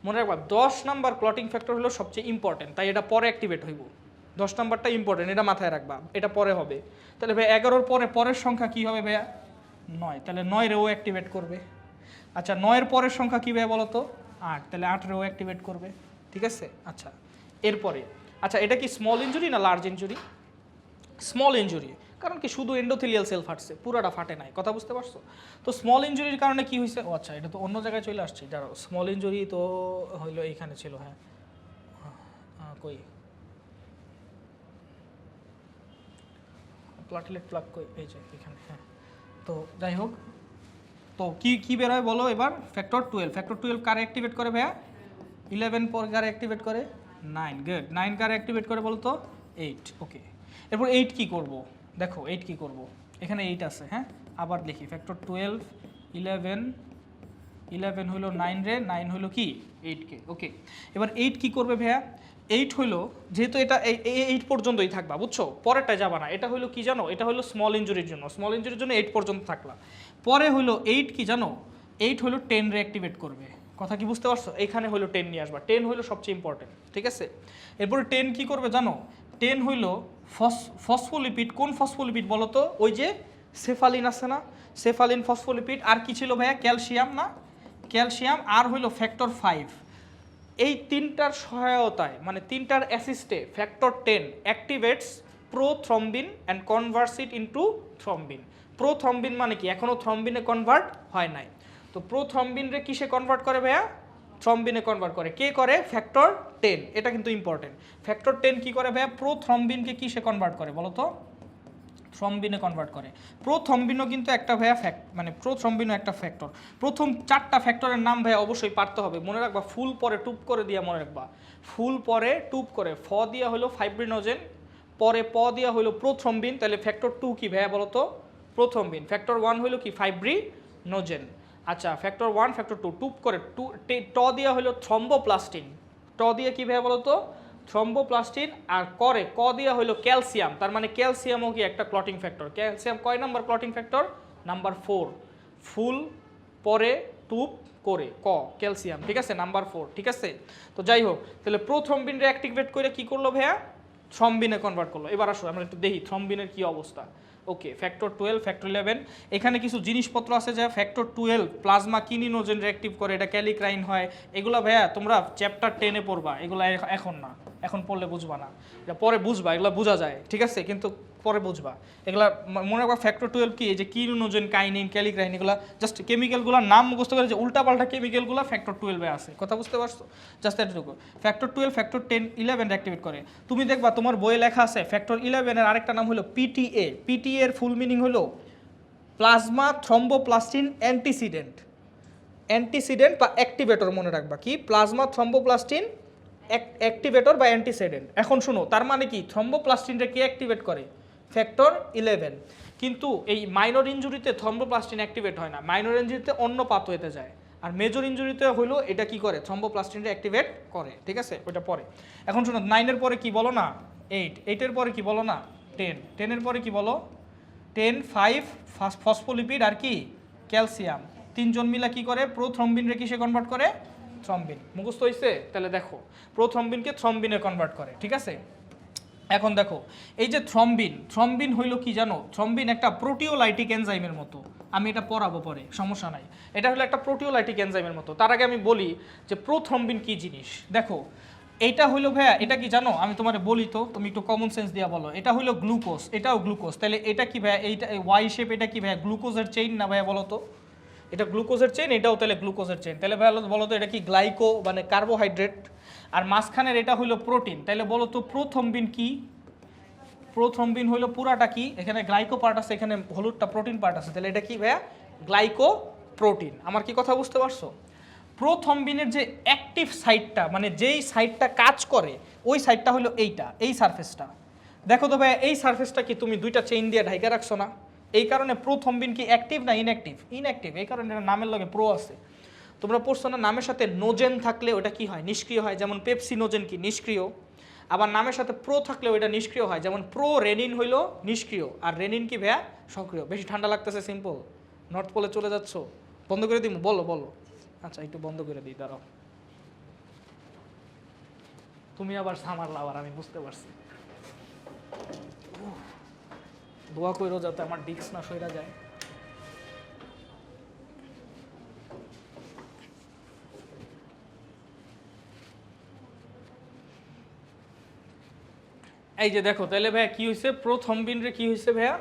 মনে রাখবা 10 নাম্বার ক্লটিং ফ্যাক্টর হলো সবচেয়ে ইম্পর্টেন্ট, তাই এটা পরে অ্যাক্টিভেট হইব। 10 নাম্বারটা ইম্পর্টেন্ট, এটা মাথায় রাখবা, এটা পরে হবে। তাহলে ভাই 11-র পরে পরের সংখ্যা কি হবে ভাইয়া? 9, তাহলে 9 রেও অ্যাক্টিভেট করবে। আচ্ছা, 9-এর পরের সংখ্যা কী ভাই বলো তো? 8, তাহলে 8 রেও অ্যাক্টিভেট করবে, ঠিক আছে? আচ্ছা, এরপরে আচ্ছা, এটা কি স্মল ইনজুরি না লার্জ ইনজুরি? স্মল ইনজুরি, কারণ কি শুধু এন্ডোথেলিয়াল সেল ফাটছে, পুরাটা ফাটে নাই, কথা বুঝতে পারছো? তো স্মল ইনজুরির কারণে কি হয়েছে? ও আচ্ছা, এটা তো অন্য জায়গায় চলে আসছে, যারা স্মল ইনজুরি তো হইলো এইখানে ছিল। হ্যাঁ, কই প্লাটিলেট প্লাগ কই? এই যে এখানে। হ্যাঁ, তো যাই হোক, তো কি কি বের হয় বলো এবার? ফ্যাক্টর 12। ফ্যাক্টর 12 কারে অ্যাক্টিভেট করে ভাইয়া? 11 পর কারে অ্যাক্টিভেট করে? 9। গুড। 9 কারে অ্যাক্টিভেট করে বলো তো? 8। ওকে, এরপর 8 কি করব? দেখো 8 কি করব, এখানে 8 আছে। হ্যাঁ, আবার লিখি, ফ্যাক্টর 12 11, 11 হলো 9 রে, 9 হলো কি 8 কে। ওকে, এবার 8 কি করবে ভাইয়া? 8 হলো, যেহেতু এটা এই 8 পর্যন্তই থাকবা, বুঝছো? পরেরটা যাবা না। এটা হলো কি জানো? এটা হলো স্মল ইনজুরির জন্য। স্মল ইনজুরির জন্য 8 পর্যন্ত থাকলা। পরে হলো 8 কি জানো? 8 হলো 10 রে অ্যাক্টিভেট করবে। কথা কি বুঝতে পারছো? এখানে হলো 10 নিয়ে আসবা। 10 হলো সবচেয়ে ইম্পর্টেন্ট, ঠিক আছে? এরপরে 10 কি করবে জানো? 10 হইলো ফসফোলিপিড। কোন ফসফোলিপিড বলো তো? ওই যে সেফালিন আছে না, সেফালিন, ফসফোলিপিড, আর কি ছিল ভাইয়া? ক্যালসিয়াম না? ক্যালসিয়াম, আর হইলো ফ্যাক্টর 5। এই তিনটার সহায়তায়, মানে তিনটার অ্যাসিস্টে, factor 10 activates prothrombin and converts it into thrombin. Prothrombin মানে কি? এখনও থ্রম্বিনে কনভার্ট হয় নাই, তো প্রোথ্রম্বিনরে কিসে কনভার্ট করে ভাইয়া? থ্রম্বিনে কনভার্ট করে। কে করে? ফ্যাক্টর 10। এটা কিন্তু ইম্পর্টেন্ট। ফ্যাক্টর 10 কি করে ভাইয়া? প্রোথ্রম্বিনকে কিসে কনভার্ট করে বলো তো? থ্রম্বিনে কনভার্ট করে। প্রোথ্রম্বিনও কিন্তু একটা ভাইয়া মানে প্রোথ্রম্বিনও একটা ফ্যাক্টর। প্রথম 4টা ফ্যাক্টরের নাম ভাইয়া অবশ্যই পারতে হবে, মনে রাখবা। ফুল পরে টুপ করে দিয়া মনে রাখবা, ফুল পরে টুপ করে। ফ দিয়া হলো ফাইব্রিনোজেন, পরে প দিয়া হলো প্রোথ্রম্বিন, তাহলে ফ্যাক্টর 2 কি ভাইয়া বলো তো? প্রোথ্রম্বিন। ফ্যাক্টর 1 হলো কি? ফাইব্রিনোজেন। আচ্ছা, ফ্যাক্টর 1 ফ্যাক্টর 2 টুপ করে ট দিয়া হলো থ্রম্বোপ্লাস্টিন। ট দিয়ে কি ভাইয়া বলো তো? থ্রম্বোপ্লাস্টিন। আর করে ক দিয়া হলো ক্যালসিয়াম, তার মানে ক্যালসিয়ামও কি একটা ক্লটিং ফ্যাক্টর। ক্যালসিয়াম কয় নাম্বার ক্লটিং ফ্যাক্টর? নাম্বার 4। ফুল পরে টুপ করে ক, ক্যালসিয়াম, ঠিক আছে? নাম্বার 4, ঠিক আছে? তো যাই হোক, তাহলে প্রোথ্রম্বিনরে অ্যাক্টিভেট করে কি করলো ভাইয়া? থ্রম্বিনে কনভার্ট করলো। এবার আসো আমরা একটু দেখি থ্রম্বিনের কি অবস্থা। ওকে, ফ্যাক্টর 12 ফ্যাক্টর 11, এখানে কিছু জিনিসপত্র আছে যা ফ্যাক্টর 12 প্লাজমা কিনিনোজেন অ্যাক্টিভ করে, এটা ক্যালিক্রাইন হয়। এগুলো ভাইয়া তোমরা চ্যাপ্টার 10-এ পড়বা, এগুলো এখন না, এখন পড়লে বুঝবা না, এটা পরে বুঝবা। এগুলো বোঝা যায়, ঠিক আছে, কিন্তু পরে বুঝবা। এগুলা মনে রাখবা ফ্যাক্টর 12 কি? এই যে কিনিনোজেন, কাইনিন, ক্যালিক্রাইন, এগুলো জাস্ট কেমিক্যালগুলোর নাম মুখস্থ করে, যে উল্টাপাল্টা কেমিক্যালগুলো ফ্যাক্টর 12-এ আছে, কথা বুঝতে পারছো? জাস্ট এতটুকু। ফ্যাক্টর 12 ফ্যাক্টর 10 11 অ্যাক্টিভেট করে। তুমি দেখবা তোমার বইয়ে লেখা আছে ফ্যাক্টর 11-এর আরেকটা নাম হলো পিটিএ। পিটিএ এর ফুল মিনিং হলো প্লাজমা থ্রম্বোপ্লাস্টিন অ্যান্টিসিডেন্ট। অ্যান্টিসিডেন্ট বা অ্যাক্টিভেটর, মনে রাখবা কি? প্লাজমা থ্রম্বোপ্লাস্টিন অ্যাক্টিভেটর বা অ্যান্টিসিডেন্ট। এখন শুনো, তার মানে কি? থ্রম্বোপ্লাস্টিনটা কে অ্যাক্টিভেট করে? ফ্যাক্টর 11। কিন্তু এই মাইনর ইনজুরিতে থ্রম্বোপ্লাস্টিন অ্যাক্টিভেট হয় না, মাইনর ইনজুরিতে অন্য পাথওয়েতে যায়। আর মেজর ইনজুরিতে হলো এটা কি করে? থ্রম্বোপ্লাস্টিনটা অ্যাক্টিভেট করে, ঠিক আছে? ওইটা পরে। এখন শোনো, 9-এর পরে কি বলো না? 8। 8-এর পরে কি বলো না? 10। 10-এর পরে কি বলো? 10 5 ফসফোলিপিড আর কি ক্যালসিয়াম, তিনজন মিলা কি করে? প্রোথ্রম্বিনরে কিসে কনভার্ট করে? থ্রম্বিন। মুখস্থ হইছে? তাহলে দেখো, প্রোথ্রম্বিনকে থ্রম্বিনে কনভার্ট করে, ঠিক আছে? এখন দেখো, এই যে থ্রম্বিন, থ্রম্বিন হইলো কি জানো? থ্রম্বিন একটা প্রোটিওলাইটিক এনজাইমের মতো। আমি এটা পড়াবো পরে, সমস্যা নাই। এটা হলো একটা প্রোটিওলাইটিক এনজাইমের মতো। তার আগে আমি বলি যে প্রোথ্রম্বিন কি জিনিস। দেখো, এইটা হইলো ভাইয়া, এটা কি জানো? আমি তোমারে বলি তো, তুমি একটু কমন সেন্স দিয়া বলো। এটা হইলো গ্লুকোজ, এটাও গ্লুকোজ, তাহলে এটা কি ভাইয়া? এইটা ওয়াই শেপ, এটা কি ভাইয়া গ্লুকোজের চেইন না ভাইয়া বলো তো? এটা গ্লুকোজের চেইন, এটাও তাহলে গ্লুকোজের চেইন, তাহলে ভাইয়া বলো তো এটা কি গ্লাইকো মানে কার্বোহাইড্রেট, আর মাঝখানের এটা হইলো প্রোটিন, তাহলে বলো তো প্রোথ্রম্বিন কি? প্রোথ্রম্বিন হইলো পুরাটা কি? এখানে গ্লাইকো পার্ট আছে, এখানে হলুদটা প্রোটিন পার্ট আছে, তাহলে এটা কি ভাইয়া? গ্লাইকো প্রোটিন। আমার কি কথা বুঝতে পারছো? প্রোথ্রম্বিনের যে অ্যাক্টিভ সাইটটা, মানে যেই সাইটটা কাজ করে, ওই সাইটটা হলো এইটা, এই সারফেসটা। দেখো তো ভাইয়া, এই সারফেসটা কি তুমি দুইটা চেইন দিয়ে ঢাইকা রাখছো না? এই কারণে প্রোথ্রম্বিন কি অ্যাক্টিভ না ইনঅ্যাক্টিভ? ইনঅ্যাক্টিভ, এই কারণে এটা নামের লগে প্রো আছে। তোমরা পড়ছো না নামের সাথে নোজেন থাকলে ওটা কি হয়? নিষ্ক্রিয় হয়, যেমন পেপসিনোজেন কি নিষ্ক্রিয়। আবার নামের সাথে প্রো থাকলে ওইটা নিষ্ক্রিয় হয়, যেমন প্রো রেনিন হইলো নিষ্ক্রিয়, আর রেনিন কি ভাইয়া? সক্রিয়। বেশি ঠান্ডা লাগতেছে? সিম্পল। নর্থ পোলে চলে যাচ্ছ? বন্ধ করে দিব? বলো বলো। আচ্ছা একটু বন্ধ করে দিই, দাঁড়াও। তুমি আবার সামার লাভার, আমি বুঝতে পারছি। দোয়া কইরো যাতে আমার ডিস্ক না সইরা যায়। এই যে দেখো, তাহলে ভাইয়া কি হয়েছে? প্রোথ্রম্বিন রে কি হয়েছে ভাইয়া?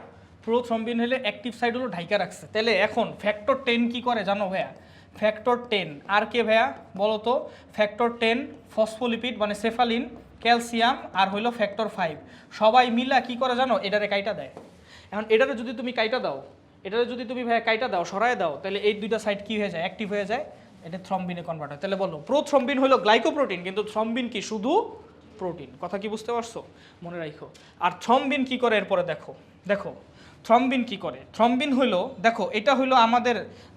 প্রোথ্রম্বিন হলে অ্যাক্টিভ সাইড হলো ঢাইকা রাখছে। তাহলে এখন ফ্যাক্টর 10 কি করে জানো ভাইয়া? ফ্যাক্টর 10 আর কে ভাইয়া বলো তো? ফ্যাক্টর 10 ফসফোলিপিড মানে সেফালিন, ক্যালসিয়াম, আর হইলো ফ্যাক্টর 5 সবাই মিলা কি করে জানো? এটারে কাইটা দেয়। এখন এটারে যদি তুমি কাইটা দাও, এটারে যদি তুমি ভাইয়া কাইটা দাও, সরায় দাও, তাহলে এই দুইটা সাইড কি হয়ে যায়? অ্যাক্টিভ হয়ে যায়, এটা থ্রম্বিনে কনভার্ট হয়। তাহলে বলো প্রোথ্রম্বিন হলো গ্লাইকোপ্রোটিন, কিন্তু থ্রম্বিন কি? শুধু প্রোটিন। কথা কি বুঝতে পারছো? মনে রাখো। আর থ্রম্বিন কি করে এরপরে দেখো, দেখো থ্রম্বিন কি করে। থ্রম্বিন হইলো, দেখো এটা হইলো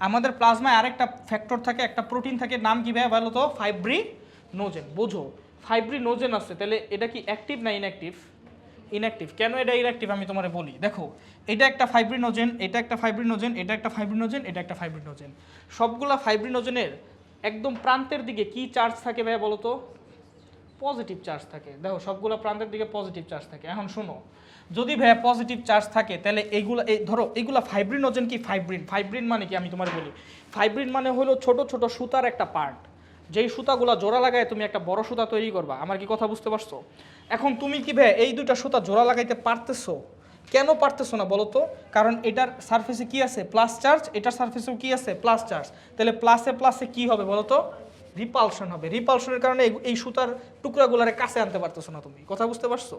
আমাদের প্লাজমায় আরেকটা ফ্যাক্টর থাকে, একটা প্রোটিন থাকে, নাম কি ভাইয়া বলো তো? ফাইব্রিনোজেন। বোঝো, ফাইব্রিনোজেন আছে, তাহলে এটা কি অ্যাক্টিভ না ইনঅ্যাক্টিভ? ইনঅ্যাক্টিভ। কেন এটা ইনঅ্যাক্টিভ আমি তোমারে বলি। দেখো এটা একটা ফাইব্রিনোজেন, এটা একটা ফাইব্রিনোজেন, এটা একটা ফাইব্রিনোজেন, এটা একটা ফাইব্রিনোজেন। সবগুলা ফাইব্রিনোজেনের একদম প্রান্তের দিকে কি চার্জ থাকে ভাইয়া বলো তো? পজিটিভ চার্জ থাকে। দেখো সবগুলো প্রান্তের দিকে পজিটিভ চার্জ থাকে। এখন শোনো, যদি ভাইয়া পজিটিভ চার্জ থাকে, তাহলে এইগুলো ধরো এইগুলো ফাইব্রিনোজেন কি? ফাইব্রিন মানে কি আমি তোমার বলি। ফাইব্রিন মানে হলো ছোট ছোট সুতার একটা পার্ট, যেই সুতাগুলো জোড়া লাগায় তুমি একটা বড় সুতা তৈরি করবা। আমার কি কথা বুঝতে পারছো? এখন তুমি কি ভাইয়া এই দুইটা সুতা জোড়া লাগাইতে পারতেছো? কেন পারতেছো না বলো তো? কারণ এটার সারফেসে কি আছে? প্লাস চার্জ, এটার সারফেসেও কি আছে? Plus charge. তাহলে প্লাসে প্লাসে কি হবে বলো তো? রিপালশন হবে। রিপালশনের কারণে এই সুতার টুকরাগুলারে কাছে আনতে পারতেছো না তুমি। কথা বুঝতে পারছো?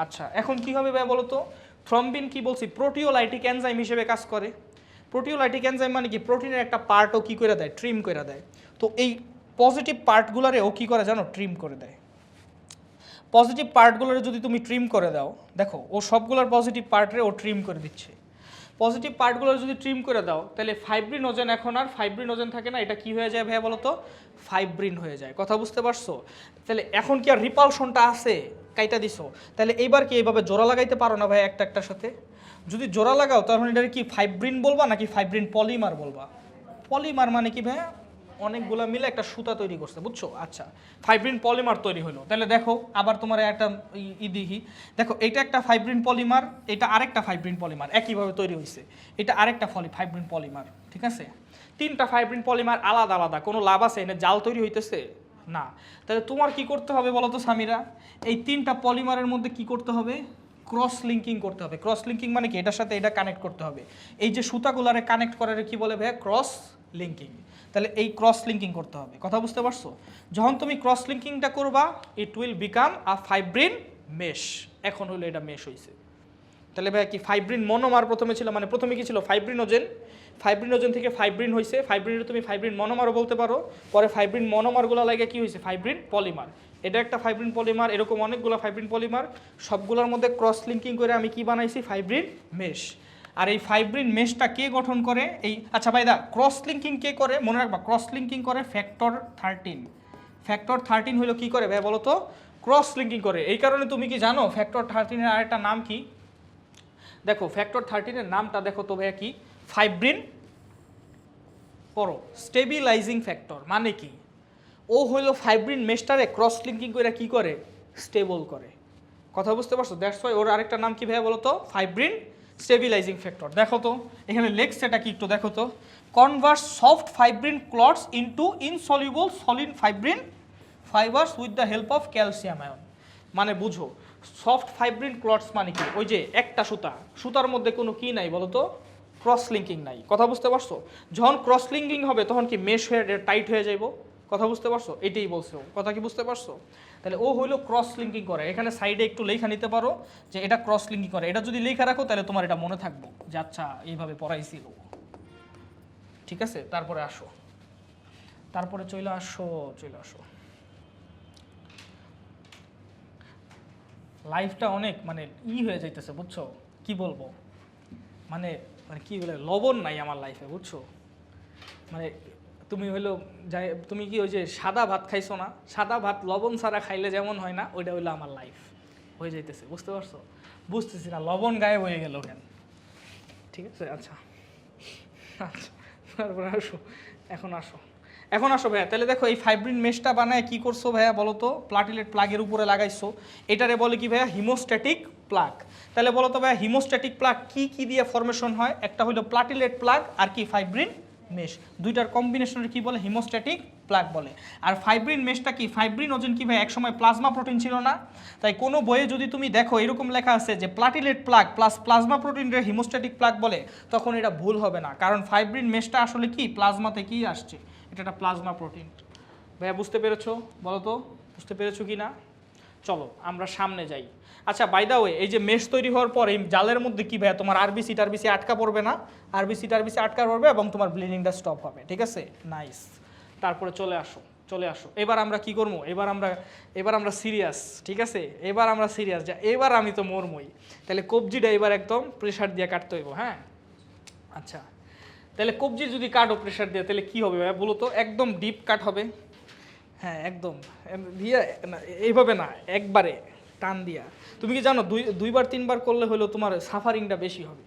আচ্ছা এখন কি হবে ভাই বলো তো? থ্রম্বিন কি বলছি? প্রোটিওলাইটিক এনজাইম হিসেবে কাজ করে। প্রোটিওলাইটিক এনজাইম মানে কি? প্রোটিনের একটা পার্টও কি করে দেয়? ট্রিম করে দেয়। তো এই পজিটিভ পার্টগুলারে ও কি করে জানো? ট্রিম করে দেয়। পজিটিভ পার্টগুলোরে যদি তুমি ট্রিম করে দাও, দেখো ও সবগুলোর পজিটিভ পার্টরে ও ট্রিম করে দিচ্ছে। পজিটিভ পার্টগুলো যদি ট্রিম করে দাও, তাহলে ফাইব্রিনোজেন এখন আর ফাইব্রিনোজেন থাকে না, এটা কি হয়ে যায় ভাইয়া বলো তো? ফাইব্রিন হয়ে যায়। কথা বুঝতে পারছো? তাহলে এখন কি আর রিপালশনটা আছে? কাইটা দিছো, তাহলে এইবার কি এইভাবে জোড়া লাগাইতে পারো না ভাই একটা একটার সাথে? যদি জোড়া লাগাও তখন এটা কি ফাইব্রিন বলবা নাকি ফাইব্রিন পলিমার বলবা? পলিমার মানে কি ভাইয়া? অনেকগুলো মিলে একটা সুতা তৈরি করছে, বুঝছো? আচ্ছা ফাইব্রিন পলিমার তৈরি হলো। তাহলে দেখো আবার তোমার একটা দেখি, দেখো এটা একটা ফাইব্রিন পলিমার, এটা আরেকটা ফাইব্রিন পলিমার, একইভাবে তৈরি হয়েছে। এটা আরেকটা ফাইব্রিন পলিমার, ঠিক আছে? তিনটা ফাইব্রিন পলিমার আলাদা আলাদা, কোনো লাভ আছে এনে জাল তৈরি হইতেছে না। তাহলে তোমার কি করতে হবে বলো তো সামিরা? এই তিনটা পলিমারের মধ্যে কি করতে হবে? ক্রস লিঙ্কিং করতে হবে। ক্রস লিঙ্কিং মানে কি? এটার সাথে এটা কানেক্ট করতে হবে। এই যে সুতাগুলারে কানেক্ট করার কি বলে ভাইয়া? Cross linking. তাহলে এই ক্রস লিঙ্কিং করতে হবে। কথা বুঝতে পারছো? যখন তুমি ক্রস লিঙ্কিংটা করবা, it will become a fibrin mesh. এখন হলো এটা মেশ হয়েছে। তাহলে ভাইয়া কি ফাইব্রিন মনোমার প্রথমে ছিল, মানে প্রথমে কি ছিল? ফাইব্রিনোজেন। ফাইব্রিনোজেন থেকে ফাইব্রিন হয়েছে, ফাইব্রিনের তুমি ফাইব্রিন মনোমারও বলতে পারো। পরে ফাইব্রিন মনোমারগুলো লাগে কি হয়েছে? Fibrin polymer. এটা একটা ফাইব্রিন পলিমার, এরকম অনেকগুলো ফাইব্রিন পলিমার, সবগুলোর মধ্যে ক্রস লিঙ্কিং করে আমি কি বানাইছি? Fibrin mesh. আর এই ফাইব্রিন মেশটা কে গঠন করে? এই আচ্ছা ভাই দা, ক্রস লিঙ্কিং কে করে মনে রাখবা? ক্রস লিঙ্কিং করে ফ্যাক্টর 13। ফ্যাক্টর 13 হলো কি করে ভাই বলো তো? ক্রস লিঙ্কিং করে। এই কারণে তুমি কি জানো ফ্যাক্টর 13 এর আরেকটা নাম কি? দেখো ফ্যাক্টর 13 এর নামটা দেখো তো ভাইয়া কি? ফাইব্রিন পড়ো স্টেবিলাইজিং ফ্যাক্টর। মানে কি? ও হইলো ফাইব্রিন মেশটারে ক্রস লিঙ্কিং করে কি করে? স্টেবল করে। কথা বুঝতে পারছো? দ্যাটস ওয়াই ওর আরেকটা নাম কি ভাইয়া বলো তো? Fibrin stabilising factor. দেখো তো এখানে লেখস এটা কি একটু দেখো তো? Convert soft fibrin clots into insoluble solid fibrin fibers with the help of calcium ion। মানে বুঝো সফট ফাইব্রিন ক্লটস মানে কি, ওই যে একটা সুতার মধ্যে কোনো কি নাই বলো তো, ক্রস লিঙ্কিং নাই। কথা বুঝতে পারছো? যখন ক্রস লিঙ্কিং হবে তখন কি মেশ হয়ে টাইট হয়ে যাইব। কথা বুঝতে পারছো? এটাই বলছো, কথা কি বুঝতে পারছো? তাহলে ও হইলো ক্রস লিঙ্কিং করে। এখানে সাইডে একটু লেখা নিতে পারো যে এটা ক্রস লিঙ্কিং করে। এটা যদি লেখা রাখো তাহলে তোমার এটা মনে থাকবো যে আচ্ছা এইভাবে পড়াইছিল। ঠিক আছে, তারপরে আসো, তারপরে চলে আসো। লাইফটা অনেক মানে হয়ে যাইতেছে বুঝছো, কি বলবো, মানে মানে কি বলে লবণ নাই আমার লাইফে বুঝছো। মানে তুমি হইলো যাই, তুমি কি ওই যে সাদা ভাত খাইছো না, সাদা ভাত লবণ ছাড়া খাইলে যেমন হয় না, ওইটা হইলো আমার লাইফ হয়ে যাইতেছে। বুঝতে পারছো? বুঝতেছি না, লবণ গায়েব হয়ে গেল কেন। ঠিক আছে, আচ্ছা তারপরে এখন আসো ভাইয়া। তাহলে দেখো এই ফাইব্রিন মেশটা বানায় কি করছো ভাইয়া বলো তো, প্লাটিলেট প্লাগের উপরে লাগাইছো। এটারে বলে কি ভাইয়া, হিমোস্ট্যাটিক প্লাগ। তাহলে বলো তো ভাইয়া হিমোস্ট্যাটিক প্লাগ কি দিয়ে ফরমেশন হয়? একটা হলো প্লাটিলেট প্লাগ আর কি ফাইব্রিন মেশ, দুইটার কম্বিনেশনের কি বলে, হিমোস্ট্যাটিক প্লাগ বলে। আর ফাইব্রিন মেশটা কি, ফাইব্রিনোজেন কি ভাই একসময় প্লাজমা প্রোটিন ছিল না? তাই কোনো বইয়ে যদি তুমি দেখো এরকম লেখা আছে যে প্লাটিলেট প্লাগ প্লাস প্লাজমা প্রোটিনের হিমোস্ট্যাটিক প্লাগ বলে, তখন এটা ভুল হবে না, কারণ ফাইব্রিন মেশটা আসলে কি প্লাজমা থেকেই আসছে, এটা একটা প্লাজমা প্রোটিন। ভাইয়া বুঝতে পেরেছো? বলো তো বুঝতে পেরেছো কি না? চলো আমরা সামনে যাই। আচ্ছা বাই দা ওয়ে, এই যে মেশ তৈরি হওয়ার পর এই জালের মধ্যে কি ভাইয়া তোমার আরবিসি টারবিসি আটকা পড়বে না? আরবিসি টারবিসি আটকা পড়বে এবং তোমার ব্লিডিংটা স্টপ হবে। ঠিক আছে, নাইস। তারপরে চলে আসো। এবার আমরা কি করবো, এবার আমরা সিরিয়াস। ঠিক আছে, এবার আমরা সিরিয়াস, যা এবার আমি তো মরমই। তাহলে কবজিটা এবার একদম প্রেশার দিয়ে কাটতে হইব। হ্যাঁ আচ্ছা, তাহলে কবজি যদি কাটো প্রেশার দিয়ে তাহলে কি হবে ভাইয়া বলো তো? একদম ডিপ কাট হবে। হ্যাঁ একদম দিয়ে এইভাবে না, একবারে টান দিয়া। তুমি কি জানো দুইবার তিনবার করলে হলো তোমার সাফারিংটা বেশি হবে।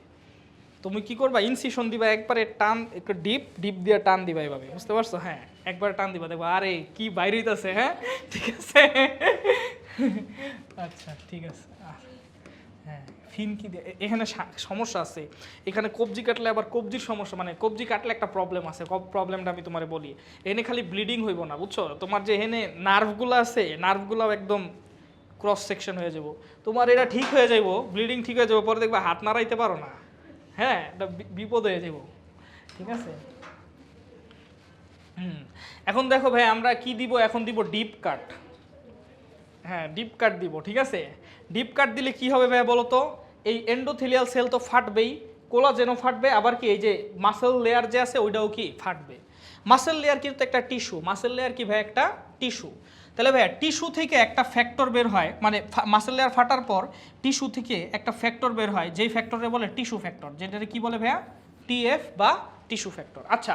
তুমি কি করবা, ইনসিশন দিবা, একবারে টান, একটু ডিপ দিয়ে টান দিবা এইভাবে। বুঝতে পারছো? হ্যাঁ একবার টান দিবা, দেখবা আরে কি বাইরে হইতাছে। হ্যাঁ ঠিক আছে আচ্ছা ঠিক আছে। হ্যাঁ ফিনকি দিয়ে এখানে সমস্যা আছে, এখানে কবজি কাটলে আবার কবজির সমস্যা, মানে কবজি কাটলে একটা প্রবলেম আছে। প্রবলেমটা আমি তোমার বলি, এনে খালি ব্লিডিং হইব না বুঝছো, তোমার যে এখানে নার্ভগুলো আছে নার্ভগুলো একদম ক্রস সেকশন হয়ে যাব, তোমার এটা ঠিক হয়ে যাব, ব্লিডিং ঠিক হয়ে যাবো, পরে দেখবা হাত নাড়াইতে পারো না। হ্যাঁ এটা বিপদ হয়ে যাব। ঠিক আছে, এখন দেখো ভাই আমরা কি দিব, এখন দিব ডিপ কাট। হ্যাঁ ডিপ কাট দিব। ঠিক আছে, ডিপ কাট দিলে কি হবে ভাইয়া বলো তো, এই এন্ডোথেলিয়াল সেল তো ফাটবেই, কোলাজেনও ফাটবে, আবার কি এই যে মাসেল লেয়ার যে আছে ওইটাও কি ফাটবে। মাসেল লেয়ার কিন্তু একটা টিস্যু, মাসেল লেয়ার কি ভাই একটা টিস্যু। তাহলে ভাইয়া টিস্যু থেকে একটা ফ্যাক্টর বের হয়, মানে মাসেল লেয়ার ফাটার পর টিস্যু থেকে একটা ফ্যাক্টর বের হয়, যেই ফ্যাক্টরে বলে টিস্যু ফ্যাক্টর, যেটাকে কি বলে ভাইয়া টিএফ বা টিস্যু ফ্যাক্টর। আচ্ছা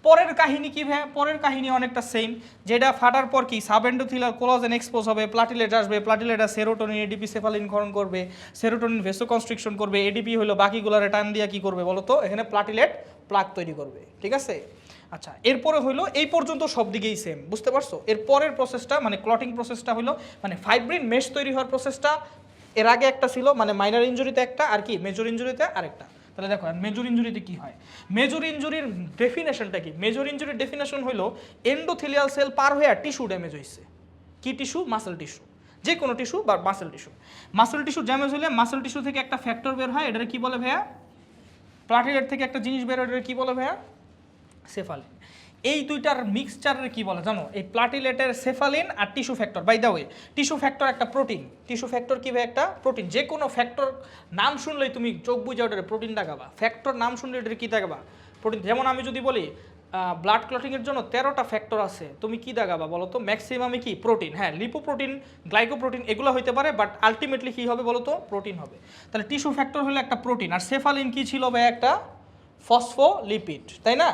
পরের কাহিনী কি ভাইয়া, পরের কাহিনী অনেকটা সেম, যেটা ফাটার পর কি সাবএন্ডোথেলিয়াল কোলাজেন এক্সপোজ হবে, প্লাটিলেট আসবে, প্লাটিলেটটা সেরোটোনিন এডিপি সেফালিন ক্ষরণ করবে, সেরোটোনিন ভেসোকনস্ট্রিকশন করবে, এডিপি হলো বাকিগুলোরে টান দিয়ে কি করবে বলো তো, এখানে প্লাটিলেট প্লাক তৈরি করবে। ঠিক আছে, আচ্ছা এরপরে হইলো এই পর্যন্ত সব দিকেই সেম, বুঝতে পারছো? এর পরের প্রসেসটা মানে ক্লটিং প্রসেসটা হলো মানে ফাইব্রিন মেশ তৈরি হওয়ার প্রসেসটা এর আগে একটা ছিল, মানে মাইনর ইনজুরিতে একটা আর কি মেজর ইনজুরিতে আরেকটা। তাহলে দেখো মেজর ইনজুরিতে কি হয়, মেজর ইনজুরির ডেফিনেশনটা কি? মেজর ইনজুরির ডেফিনেশন হলো এন্ডোথেলিয়াল সেল পার হয়ে টিস্যু ড্যামেজ হয়েছে। কি টিস্যু? মাসেল টিস্যু, যে কোনো টিস্যু বা muscle tissue. Muscle tissue damage হলে মাসেল টিস্যু থেকে একটা ফ্যাক্টর বের হয়, এটাকে কি বলে ভাইয়া? প্লাটিলেট থেকে একটা জিনিস বের হয়, এটাকে কি বলে ভাইয়া? সেফালিন। এই দুইটার মিক্সচারের কি বলে জানো? এই প্লাটিলেটের সেফালিন আর tissue factor. By the way tissue factor একটা প্রোটিন, টিস্যু ফ্যাক্টর কি ভাই একটা প্রোটিন। যে কোনো ফ্যাক্টর নাম শুনলেই তুমি চোখ বুঝে ওটার প্রোটিন দেখাবা, ফ্যাক্টর নাম শুনলে এটার কী দেখাবা? প্রোটিন। যেমন আমি যদি বলি ব্লাড ক্লটিংয়ের জন্য 13টা ফ্যাক্টর আছে, তুমি কি দেখাবা বলো তো? ম্যাক্সিমামে কি প্রোটিন, হ্যাঁ লিপোপ্রোটিন গ্লাইকোপ্রোটিন এগুলো হইতে পারে, বাট আলটিমেটলি কী হবে বলো তো? প্রোটিন হবে। তাহলে টিস্যু ফ্যাক্টর হলো একটা প্রোটিন, আর সেফালিন কি ছিল ভাই? একটা ফসফোলিপিড, তাই না?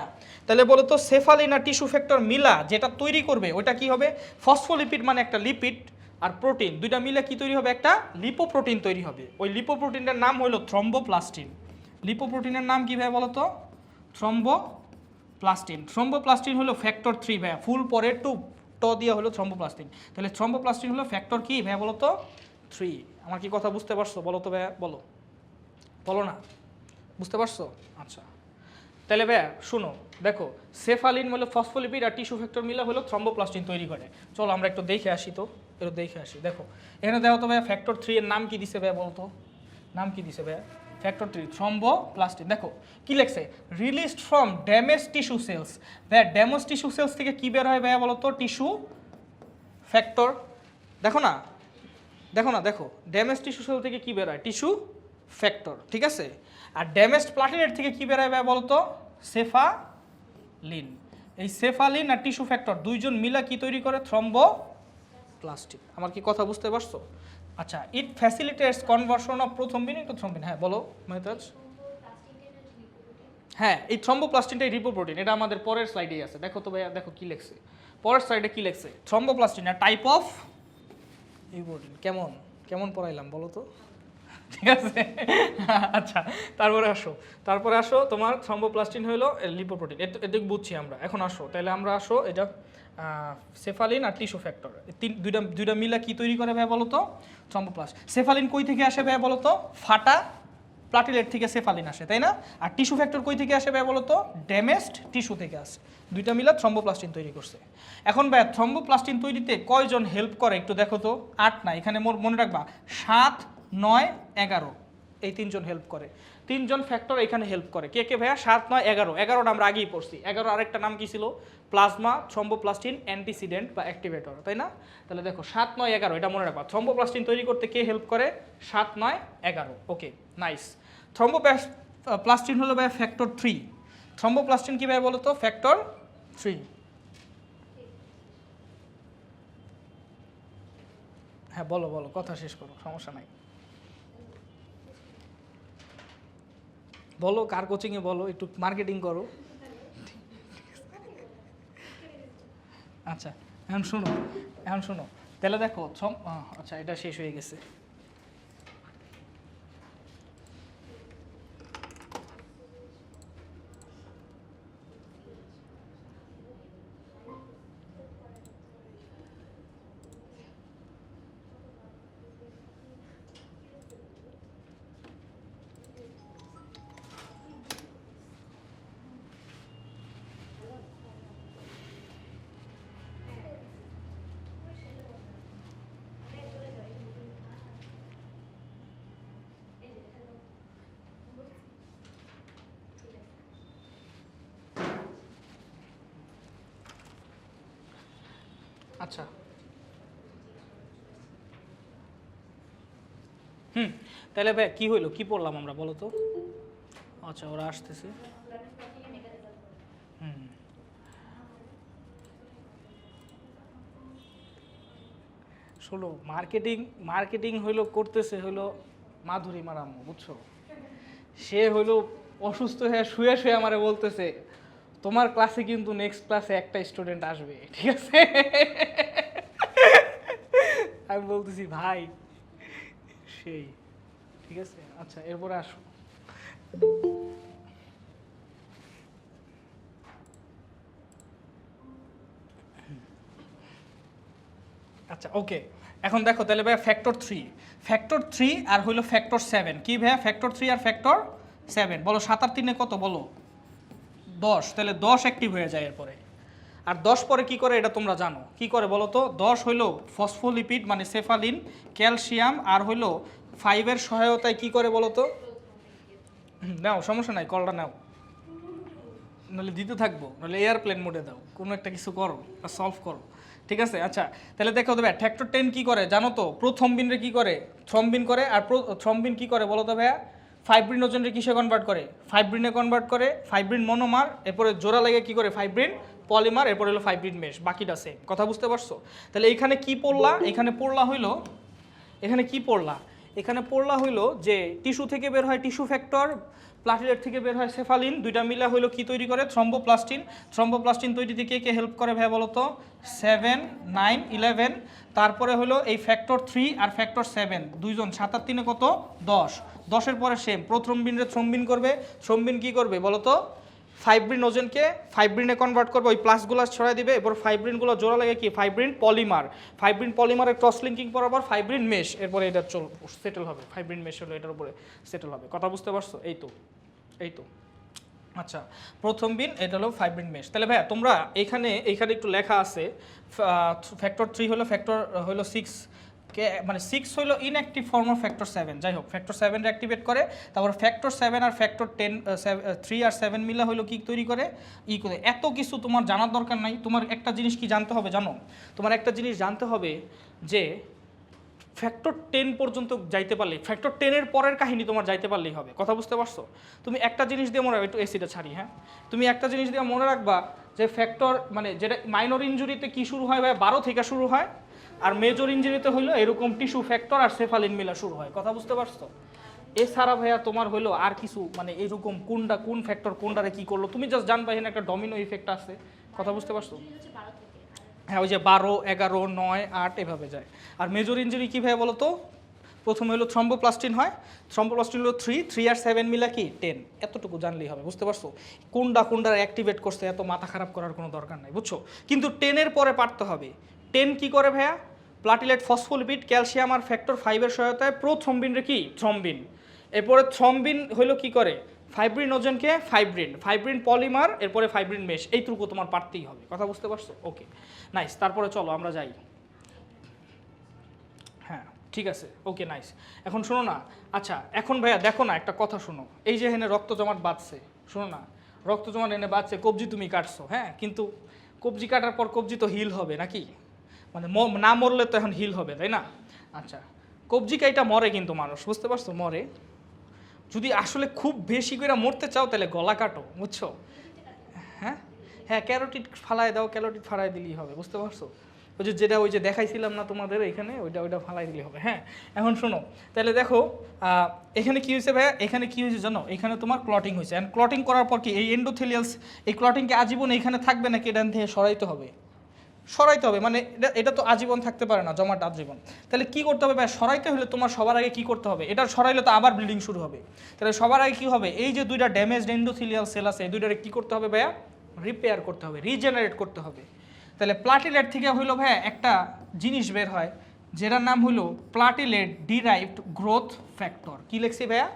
তাহলে বলো তো সেফালিন আর টিস্যু ফ্যাক্টর মিলা যেটা তৈরি করবে ওটা কি হবে? ফসফোলিপিড, মানে একটা লিপিড, আর প্রোটিন দুইটা মিলে কি তৈরি হবে? একটা লিপোপ্রোটিন তৈরি হবে। ওই লিপোপ্রোটিনের নাম হলো থ্রম্বোপ্লাস্টিন। লিপোপ্রোটিনের নাম কি ভাই বলো তো? থ্রম্বোপ্লাস্টিন। থ্রম্বোপ্লাস্টিন হলো ফ্যাক্টর 3 ভাইয়া, ফুল পরে ট দিয়ে হলো থ্রম্বোপ্লাস্টিন। তাহলে থ্রম্বোপ্লাস্টিন হলো ফ্যাক্টর কি ভাইয়া বলো তো? 3। আমার কি কথা বুঝতে পারছো বলো তো ভাইয়া? বলো না, বুঝতে পারছো? আচ্ছা তাহলে ভাইয়া শুনো, দেখো সেফালিন হলো ফসফোলিপিড আর টিস্যু ফ্যাক্টর মিলে হলো থ্রম্বোপ্লাস্টিন তৈরি করে। চলো আমরা একটু দেখে আসি, তো একটু দেখে আসি। দেখো এখানে দেখো তো ভাইয়া ফ্যাক্টর 3 এর নাম কি দিছে ভাইয়া, বলতো নাম কি দিছে ভাইয়া? Factor 3 thromboplastin. দেখো কি লেখছে, released from damage tissue cells. ভাইয়া ড্যামেজ টিস্যু সেলস থেকে কি বের হয় ভাইয়া বলতো? Tissue factor. দেখো না, দেখো না, দেখো ড্যামেজ টিস্যু সেল থেকে কি বের হয়? টিস্যু ফ্যাক্টর, ঠিক আছে। আর ড্যামেজড প্লাটিলেট থেকে কি বের হয় ভাইয়া বলতো? সেফালিন। এই সেফালিন আর টিস্যু ফ্যাক্টর দুইজন মিলা কি তৈরি করে? থ্রম্বোপ্লাস্টিন। আমার কি কথা বুঝতে পারছো? আচ্ছা, it facilitates conversion of prothrombin into thrombin. হ্যাঁ বলো মেহতাজ। হ্যাঁ, এই থ্রম্বোপ্লাস্টিনটাই রিপোপ্রোটিন, এটা আমাদের পরের স্লাইডেই আছে। দেখো তো ভাইয়া, দেখো কি লেখছে পরের স্লাইডে, কি লেখছে? থ্রম্বোপ্লাস্টিন আর টাইপ অফ রিপোপ্রোটিন। কেমন কেমন পড়াইলাম বলো তো? ঠিক আছে। আচ্ছা, তারপরে আসো তোমার থ্রম্বোপ্লাস্টিন হলো লিপোপ্রোটিন, এটুকু বুঝছি আমরা। এখন আসো তাহলে আমরা আসো এটা সেফালিন আর টিস্যু ফ্যাক্টর দুইটা মিলা কি তৈরি করে ভাই বলো তো? থ্রম্বোপ্লাস্ট। সেফালিন কই থেকে আসে ভাই বলো তো? ফাটা প্লাটিলেট থেকে সেফালিন আসে, তাই না? আর টিস্যু ফ্যাক্টর কই থেকে আসে ভাই বলো তো? ড্যামেজড টিস্যু থেকে আসে। দুইটা মিলা থ্রম্বোপ্লাস্টিন তৈরি করছে। এখন ভাই থ্রম্বোপ্লাস্টিন তৈরিতে কয়জন হেল্প করে একটু দেখো তো? 8 না, এখানে মনে রাখবা 7, 9, 11 এই 3জন হেল্প করে। 3জন ফ্যাক্টর এখানে হেল্প করে। কে কে ভাইয়া? 7, 9, 11। 11টা আমরা আগেই পড়ছি। 11 আরেকটা নাম কি ছিল? প্লাজমা থ্রম্বোপ্লাস্টিন অ্যান্টিসিডেন্ট বা অ্যাক্টিভেটর, তাই না? তাহলে দেখো 7, 9, 11 এটা মনে রাখবা। থ্রম্বোপ্লাস্টিন তৈরি করতে কে হেল্প করে? 7, 9, 11। ওকে, নাইস। থ্রম্বোপ্লাস্টিন হলো ভাই ফ্যাক্টর 3। থ্রম্বোপ্লাস্টিন কি ভাই বলো তো? ফ্যাক্টর 3। হ্যাঁ বলো বলো, কথা শেষ করো, সমস্যা নাই। বলো কার কোচিংয়ে, বলো একটু মার্কেটিং করো। আচ্ছা এখন শোনো তাহলে দেখো আচ্ছা এটা শেষ হয়ে গেছে। আচ্ছা তাহলে ভাই কি হইলো, কি পড়লাম আমরা বলো তো? আচ্ছা ওরা আসতেছে। শোনো, মার্কেটিং হইলো করতেছে হইলো মাধুরী মারাম্মু, বুঝছো? সে হইলো অসুস্থ হয়ে শুয়ে শুয়ে আমারে বলতেছে তোমার ক্লাসে কিন্তু নেক্সট ক্লাসে একটা স্টুডেন্ট আসবে, ঠিক আছে? আমি বলতেছি ভাই সেই, ঠিক আছে। আচ্ছা এরপরে আসো। আচ্ছা ওকে, এখন দেখো তাহলে ভাইয়া ফ্যাক্টর 3 আর হইলো ফ্যাক্টর 7। কি ভাইয়া? ফ্যাক্টর 3 আর ফ্যাক্টর 7 বলো। 7 আর 3 কত বলো? 10। তাহলে 10 অ্যাক্টিভ হয়ে যায় এরপরে। আর 10 পরে কি করে এটা তোমরা জানো, কি করে বলো তো? 10 হইলো ফসফোলিপিড মানে সেফালিন, ক্যালসিয়াম আর হইলো 5 এর সহায়তায় কি করে বলো তো? নাও সমস্যা নাই, কলটা নাও, নাহলে দিতে থাকবো, নাহলে এয়ারপ্লেন মোডে দাও, কোনো একটা কিছু করো বা সলভ করো, ঠিক আছে? আচ্ছা তাহলে দেখো তো ভাইয়া ফ্যাক্টর 10 কি করে জানো তো? প্রোথ্রম্বিনরে কি করে? থ্রম্বিন করে। আর থ্রম্বিন কি করে বলো তো ভাইয়া? ফাইব্রিনোজেনরে কিসে কনভার্ট করে? ফাইব্রিনে কনভার্ট করে। ফাইব্রিন মনোমার, এরপরে জোড়া লেগে কি করে? ফাইব্রিন পলিমার, এরপরে হলো ফাইব্রিন মেশ, বাকিটা সেম। কথা বুঝতে পারছো? তাহলে এখানে কি পড়লা? এখানে পড়লা হইলো, এখানে কি পড়লা? এখানে পড়লা হইলো যে টিস্যু থেকে বের হয় টিস্যু ফ্যাক্টর, প্লাটিলেট থেকে বের হয় সেফালিন, দুইটা মিলা হইলো কি তৈরি করে? থ্রম্বোপ্লাস্টিন। থ্রম্বোপ্লাস্টিন তৈরিতে কে কে হেল্প করে ভাই বলো তো? 7, 9, 11। তারপরে হলো এই ফ্যাক্টর 3 আর ফ্যাক্টর 7 দুইজন, 7 আর 3 কত? 10। 10-এর পরে সেম প্রোথ্রম্বিনরে থ্রম্বিন করবে। থ্রম্বিন কি করবে বলো তো? ফাইব্রিনোজেনকে ফাইব্রিনে কনভার্ট করবে, ওই প্লাসগুলো ছড়াই দিবে। এরপর ফাইব্রিনগুলো জোড়া লাগে কি? Fibrin polymer. ফাইব্রিন পলিমারের ক্রস লিঙ্কিং করার পর ফাইব্রিন মেশ, এরপরে এটা সেটেল হবে। ফাইব্রিন মেশ হলো এটার উপরে সেটেল হবে। কথা বুঝতে পারছো? এই তো আচ্ছা, প্রথম বিন এটা হলো ফাইব্রিন মেশ। তাহলে ভাইয়া তোমরা এখানে একটু লেখা আছে ফ্যাক্টর 3 হলো ফ্যাক্টর হলো 6 কে, মানে 6 হলো ইনঅ্যাক্টিভ ফর্ম অফ ফ্যাক্টর 7। যাই হোক, ফ্যাক্টর 7 অ্যাক্টিভেট করে, তারপর ফ্যাক্টর 7 আর ফ্যাক্টর 10 3 আর 7 মিলা হলো কি তৈরি করে করে। এত কিছু তোমার জানার দরকার নাই। তোমার একটা জিনিস কি জানতে হবে জানো? তোমার একটা জিনিস জানতে হবে যে ফ্যাক্টর 10 পর্যন্ত যাইতে পারলে, ফ্যাক্টর 10-এর পরের কাহিনী তোমার যাইতে পারলেই হবে। কথা বুঝতে পারছো? তুমি একটা জিনিস দিয়ে মনে রাখবে, একটু এসিটা ছাড়ি, হ্যাঁ, তুমি একটা জিনিস দিয়ে মনে রাখবা যে ফ্যাক্টর মানে যেটা মাইনর ইনজুরিতে কি শুরু হয় ভাই, 12 থেকে শুরু হয়, আর মেজর ইনজুরিতে হইলো এরকম টিস্যু ফ্যাক্টর আর সেফালিন মিলা শুরু হয়। কথা বুঝতে পারছো? এছাড়া ভাইয়া তোমার হইলো আর কিছু মানে এরকম কোন ফ্যাক্টর কোনটারে কি করলো তুমি জাস্ট জানবা, এখানে একটা ডমিনো ইফেক্ট আছে। কথা বুঝতে পারছো? হ্যাঁ, ওই যে 12, 11, 9, 8 এভাবে যায়। আর মেজর ইঞ্জুরি কী ভাবে বলো তো? প্রথমে হলো থ্রম্বোপ্লাস্টিন হয়, থ্রম্বোপ্লাস্টিন হলো 3 আর 7 মিলা কি 10। এতটুকু জানলেই হবে, বুঝতে পারছো? কোনটা অ্যাক্টিভেট করছে এত মাথা খারাপ করার কোনো দরকার নাই, বুঝছো? কিন্তু 10-এর পরে পারতে হবে। 10 কি করে ভাইয়া? প্লাটিলেট, ফসফোলিপিড, ক্যালসিয়াম আর ফ্যাক্টর 5-এর সহায়তায় প্রোথ্রম্বিন রে কি থ্রম্বিন। এরপরে থ্রম্বিন হইলো কি করে? ফাইব্রিনোজেনকে ফাইব্রিন পলিমার, এরপরে ফাইব্রিন মেশ। এইটুকু তোমার পারতেই হবে। কথা বুঝতে পারছো? Okay, nice. তারপরে চলো আমরা যাই। হ্যাঁ, ঠিক আছে, ওকে, নাইস। এখন শোনো না, আচ্ছা এখন ভাইয়া দেখো না, একটা কথা শোনো। এই যে এখানে রক্ত জমাট বাঁধছে, শোনো না, রক্ত জমাট এনে বাঁধছে, কবজি তুমি কাটছো, হ্যাঁ, কিন্তু কবজি কাটার পর কবজি তো হিল হবে নাকি? মানে না মরলে তো এখন হিল হবে, তাই না? আচ্ছা, কবজি কাইটা মরে কিন্তু মানুষ, বুঝতে পারছো? মরে। যদি আসলে খুব বেশি করে মরতে চাও তাহলে গলা কাটো, বুঝছো? হ্যাঁ হ্যাঁ, ক্যারোটিড ফালাই দাও, ক্যারোটিড ফালাই দিলেই হবে, বুঝতে পারছো? ওই যে দেখাইছিলাম না তোমাদের এখানে, ওইটা ফালাই দিলেই হবে। হ্যাঁ, এখন শোনো, তাহলে দেখো এখানে কি হয়েছে ভাইয়া, এখানে কি হয়েছে জানো? এখানে তোমার ক্লটিং হয়েছে। অ্যান্ড ক্লটিং করার পর কি এই এন্ডোথেলিয়ালস, এই ক্লটিংকে আজীবন এখানে থাকবে নাকি এটা থেকে সরাইতে হবে? সরাইতে হবে, মানে এটা তো আজীবন থাকতে পারে না, জমাট আজীবন। তাহলে কি করতে হবে ভাই? সরাইতে হলে তোমার সবার আগে কি করতে হবে? এটা সরাইলে তো আবার ব্লিডিং শুরু হবে। তাহলে সবার আগে কি হবে? এই যে দুইটা ড্যামেজড এন্ডোথেলিয়াল সেল আছে, এই দুইটারে কি করতে হবে ভাইয়া? রিপেয়ার করতে হবে, রিজেনারেট করতে হবে। তাহলে প্লাটিলেট থেকে হইলো ভাইয়া একটা জিনিস বের হয় যেটার নাম হলো প্লাটিলেট ডিরাইভড গ্রোথ ফ্যাক্টর। কি লিখছি ভাইয়া?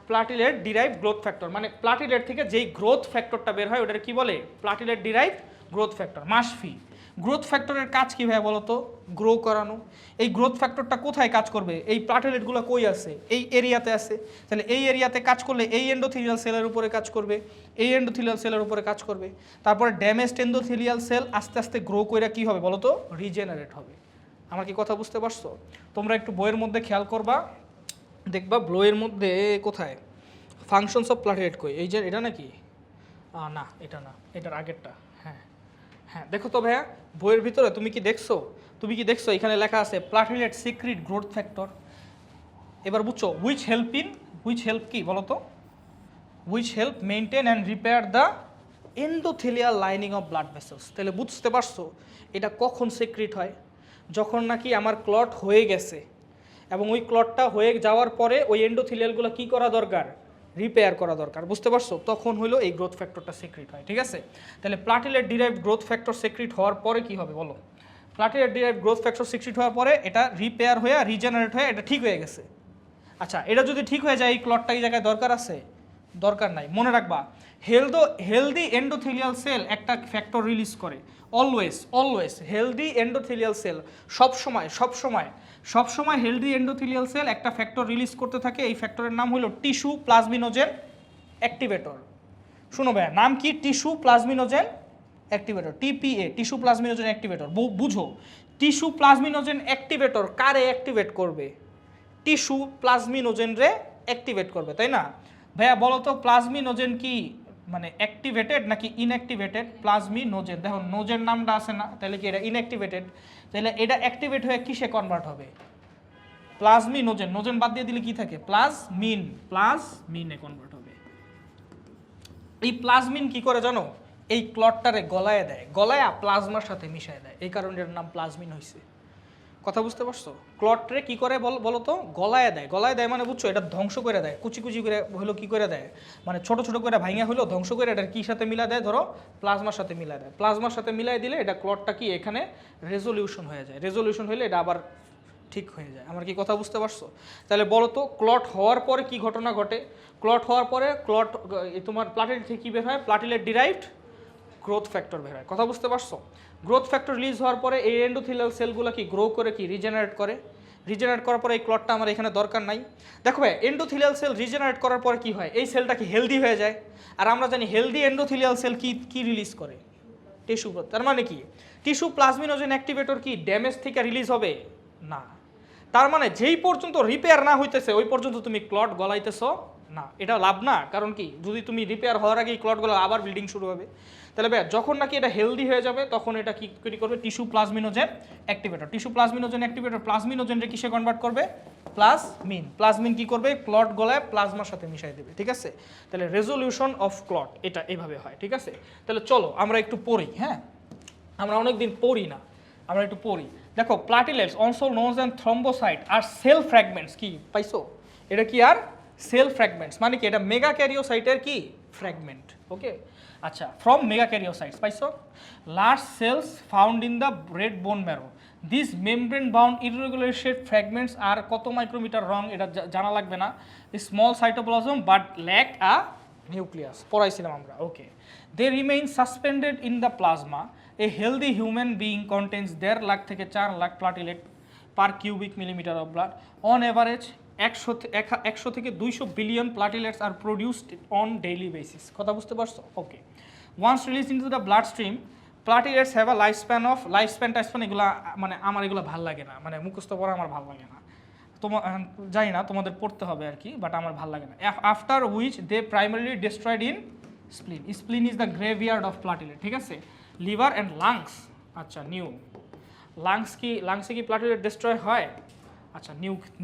Platelet derived growth factor. মানে প্লাটিলেট থেকে যেই গ্রোথ ফ্যাক্টরটা বের হয় ওটাকে কি বলে? Platelet derived growth factor, মাসফি। Growth ফ্যাক্টরের কাজ কী ভাইয়া বলো তো? গ্রো করানো। এই গ্রোথ ফ্যাক্টরটা কোথায় কাজ করবে? এই প্লাটেলেটগুলো কই আছে? এই এরিয়াতে আছে। তাহলে এই এরিয়াতে কাজ করলে এই এন্ডোথেলিয়াল সেলের উপরে কাজ করবে, এই এন্ডোথেলিয়াল সেলের উপরে কাজ করবে। তারপরে ড্যামেজড এন্ডোথেলিয়াল সেল আস্তে আস্তে গ্রো করে কী হবে বলো তো? রিজেনারেট হবে। আমার কি কথা বুঝতে পারছো? তোমরা একটু বইয়ের মধ্যে খেয়াল করবা, দেখবা বইয়ের মধ্যে কোথায় ফাংশনস অফ প্লাটেলেট কই, এই যে এটা নাকি? না, এটা না, এটার আগেরটা। হ্যাঁ হ্যাঁ, দেখো তো ভাইয়া বইয়ের ভিতরে তুমি কি দেখছো এখানে লেখা আছে প্লাটিলেট সিক্রিট গ্রোথ ফ্যাক্টর। এবার বুঝছো হুইচ হেল্প কি বলো তো? Which help maintain and repair the endothelial lining of blood vessels. তাহলে বুঝতে পারছো এটা কখন সিক্রিট হয়? যখন নাকি আমার ক্লট হয়ে গেছে এবং ওই ক্লটটা হয়ে যাওয়ার পরে ওই এন্ডোথেলিয়ালগুলো কি করা দরকার? রিপেয়ার করা দরকার, বুঝতে পারছো? তখন হলো এই গ্রোথ ফ্যাক্টরটা সিক্রিট হয়, ঠিক আছে? তাহলে platelet derived growth factor secrete হওয়ার পরে কি হবে বলো? Platelet derived growth factor secrete হওয়ার পরে এটা রিপেয়ার হয়ে রিজেনারেট হয়ে এটা ঠিক হয়ে গেছে। আচ্ছা, এটা যদি ঠিক হয়ে যায় এই ক্লটটা এই জায়গায় দরকার আছে? দরকার নাই। মনে রাখবা হেলদি এন্ডোথেলিয়াল সেল একটা ফ্যাক্টর রিলিজ করে। অলওয়েজ হেলদি এন্ডোথেলিয়াল সেল সবসময় হেলদি এন্ডোথেলিয়াল সেল একটা ফ্যাক্টর রিলিজ করতে থাকে। এই ফ্যাক্টরের নাম হলো টিস্যু প্লাজমিনোজেন অ্যাক্টিভেটর। শুনো ভাইয়া, নাম কি? Tissue plasminogen activator, TPA, tissue plasminogen activator. বুঝো, টিস্যু প্লাজমিনোজেন অ্যাক্টিভেটর কারে অ্যাক্টিভেট করবে? টিস্যু প্লাজমিনোজেন রে অ্যাক্টিভেট করবে, তাই না? ভাইয়া বলো তো প্লাজমিনোজেন কি মানে অ্যাক্টিভেটেড নাকি ইনঅ্যাক্টিভেটেড? প্লাজমিনোজেন, দেখো নোজের নামটা আছে না, তাহলে কি এটা ইনঅ্যাক্টিভেটেড? তাহলে এটা অ্যাক্টিভেট হয়ে কিসে কনভার্ট হবে? প্লাজমিনোজেন, নোজেন বাদ দিয়ে দিলে কি থাকে? প্লাজমিনে কনভার্ট হবে। এই প্লাজমিন কি করে জানো? এই ক্লটটারে গলায় দেয়, গলায় প্লাজমার সাথে মিশায় দেয়, এই কারণে এর নাম প্লাজমিন হয়েছে। কথা বুঝতে পারছো? ক্লটরে কি করে বলো তো? গলায় দেয় মানে বুঝছো, এটা ধ্বংস করে দেয়, কুচি করে হলো কি করে দেয়, মানে ছোট করে ভাঙিয়া হলো ধ্বংস করে এটার কি সাথে মিলা দেয়? ধরো প্লাজমার সাথে মিলা দেয়। প্লাজমার সাথে মিলাই দিলে এটা ক্লটটা কি এখানে রেজলিউশন হয়ে যায়। রেজলিউশন হলে এটা আবার ঠিক হয়ে যায়। আমার কি কথা বুঝতে পারছো? তাহলে বলো তো ক্লট হওয়ার পরে কি ঘটনা ঘটে? ক্লট হওয়ার পরে তোমার প্লাটিলেট থেকে কী বের হয়? প্লাটিলেট ডিরাইভড গ্রোথ ফ্যাক্টর বের হয়। কথা বুঝতে পারছো? গ্রোথ ফ্যাক্টর রিলিজ হওয়ার পরে এই এন্ডোথেলিয়াল সেলগুলো কি গ্রো করে কি রিজেনারেট করে। রিজেনারেট করার পরে এই ক্লটটা আমার এখানে দরকার নাই। দেখো ভাই, এন্ডোথেলিয়াল সেল রিজেনারেট করার পরে কি হয়? এই সেলটা কি হেলদি হয়ে যায়। আর আমরা জানি হেলদি এন্ডোথেলিয়াল সেল কি রিলিজ করে? Tissue growth. তার মানে কি টিস্যু প্লাজমিনোজেন অ্যাক্টিভেটর কি ড্যামেজ থেকে রিলিজ হবে না। তার মানে যেই পর্যন্ত রিপেয়ার না হইতেছে ওই পর্যন্ত তুমি ক্লট গলাইতেছো না। এটা লাভ না। কারণ কি, যদি তুমি রিপেয়ার হওয়ার আগেই ক্লট গলা আবার বিল্ডিং শুরু হবে। তাহলে ভাই যখন নাকি এটা হেলদি হয়ে যাবে তখন এটা কি করবে? Tissue plasminogen activator. Tissue plasminogen activator প্লাজমিনোজেনকে কিসে কনভার্ট করবে? প্লাজমিন। প্লাজমিন কি করবে? ক্লট গলায় প্লাজমার সাথে মিশাই দেবে। ঠিক আছে? তাহলে রেজলিউশন অফ ক্লট এটা এইভাবে হয়। ঠিক আছে? তাহলে চলো আমরা একটু পড়ি। হ্যাঁ, আমরা অনেকদিন পড়ি না, আমরা একটু পড়ি। দেখো, platelets also known and thrombocyte are cell fragments. কি পাইছো? এটা কি আর সেল ফ্র্যাগমেন্টস মানে কি? এটা মেগা ক্যারিওসাইটের কি ফ্র্যাগমেন্ট। ওকে, আচ্ছা, ফ্রম মেগা ক্যারিওসাইটস পাইছো। Large cells found in the red bone marrow. This membrane bound irregular shape fragments are কত মাইক্রোমিটার রং এটা জানা লাগবে না। Small cytoplasm but lack a nucleus, পড়াইছিলাম আমরা। Okay, they remain suspended in the plasma. A healthy human being contains 1.5 lakh থেকে 4 lakh platelet per cubic millimetre of blood. On average 100 থেকে 200 billion platelets are produced on daily basis. কথা বুঝতে পারছো? Okay, once release into the blood stream platelets have a life span এগুলো মানে আমার এগুলো ভাল লাগে না, মানে মুখস্থ পড়া আমার ভাল লাগে না। জানি না, তোমাদের পড়তে হবে আর কি, বাট আমার ভাল লাগে না। After which they primarily destroyed in spleen. Spleen is the graveyard of platelet. ঠিক আছে? Liver and lungs. আচ্ছা, লাংসে কি প্লাটিলেট ডিস্ট্রয় হয়? আচ্ছা,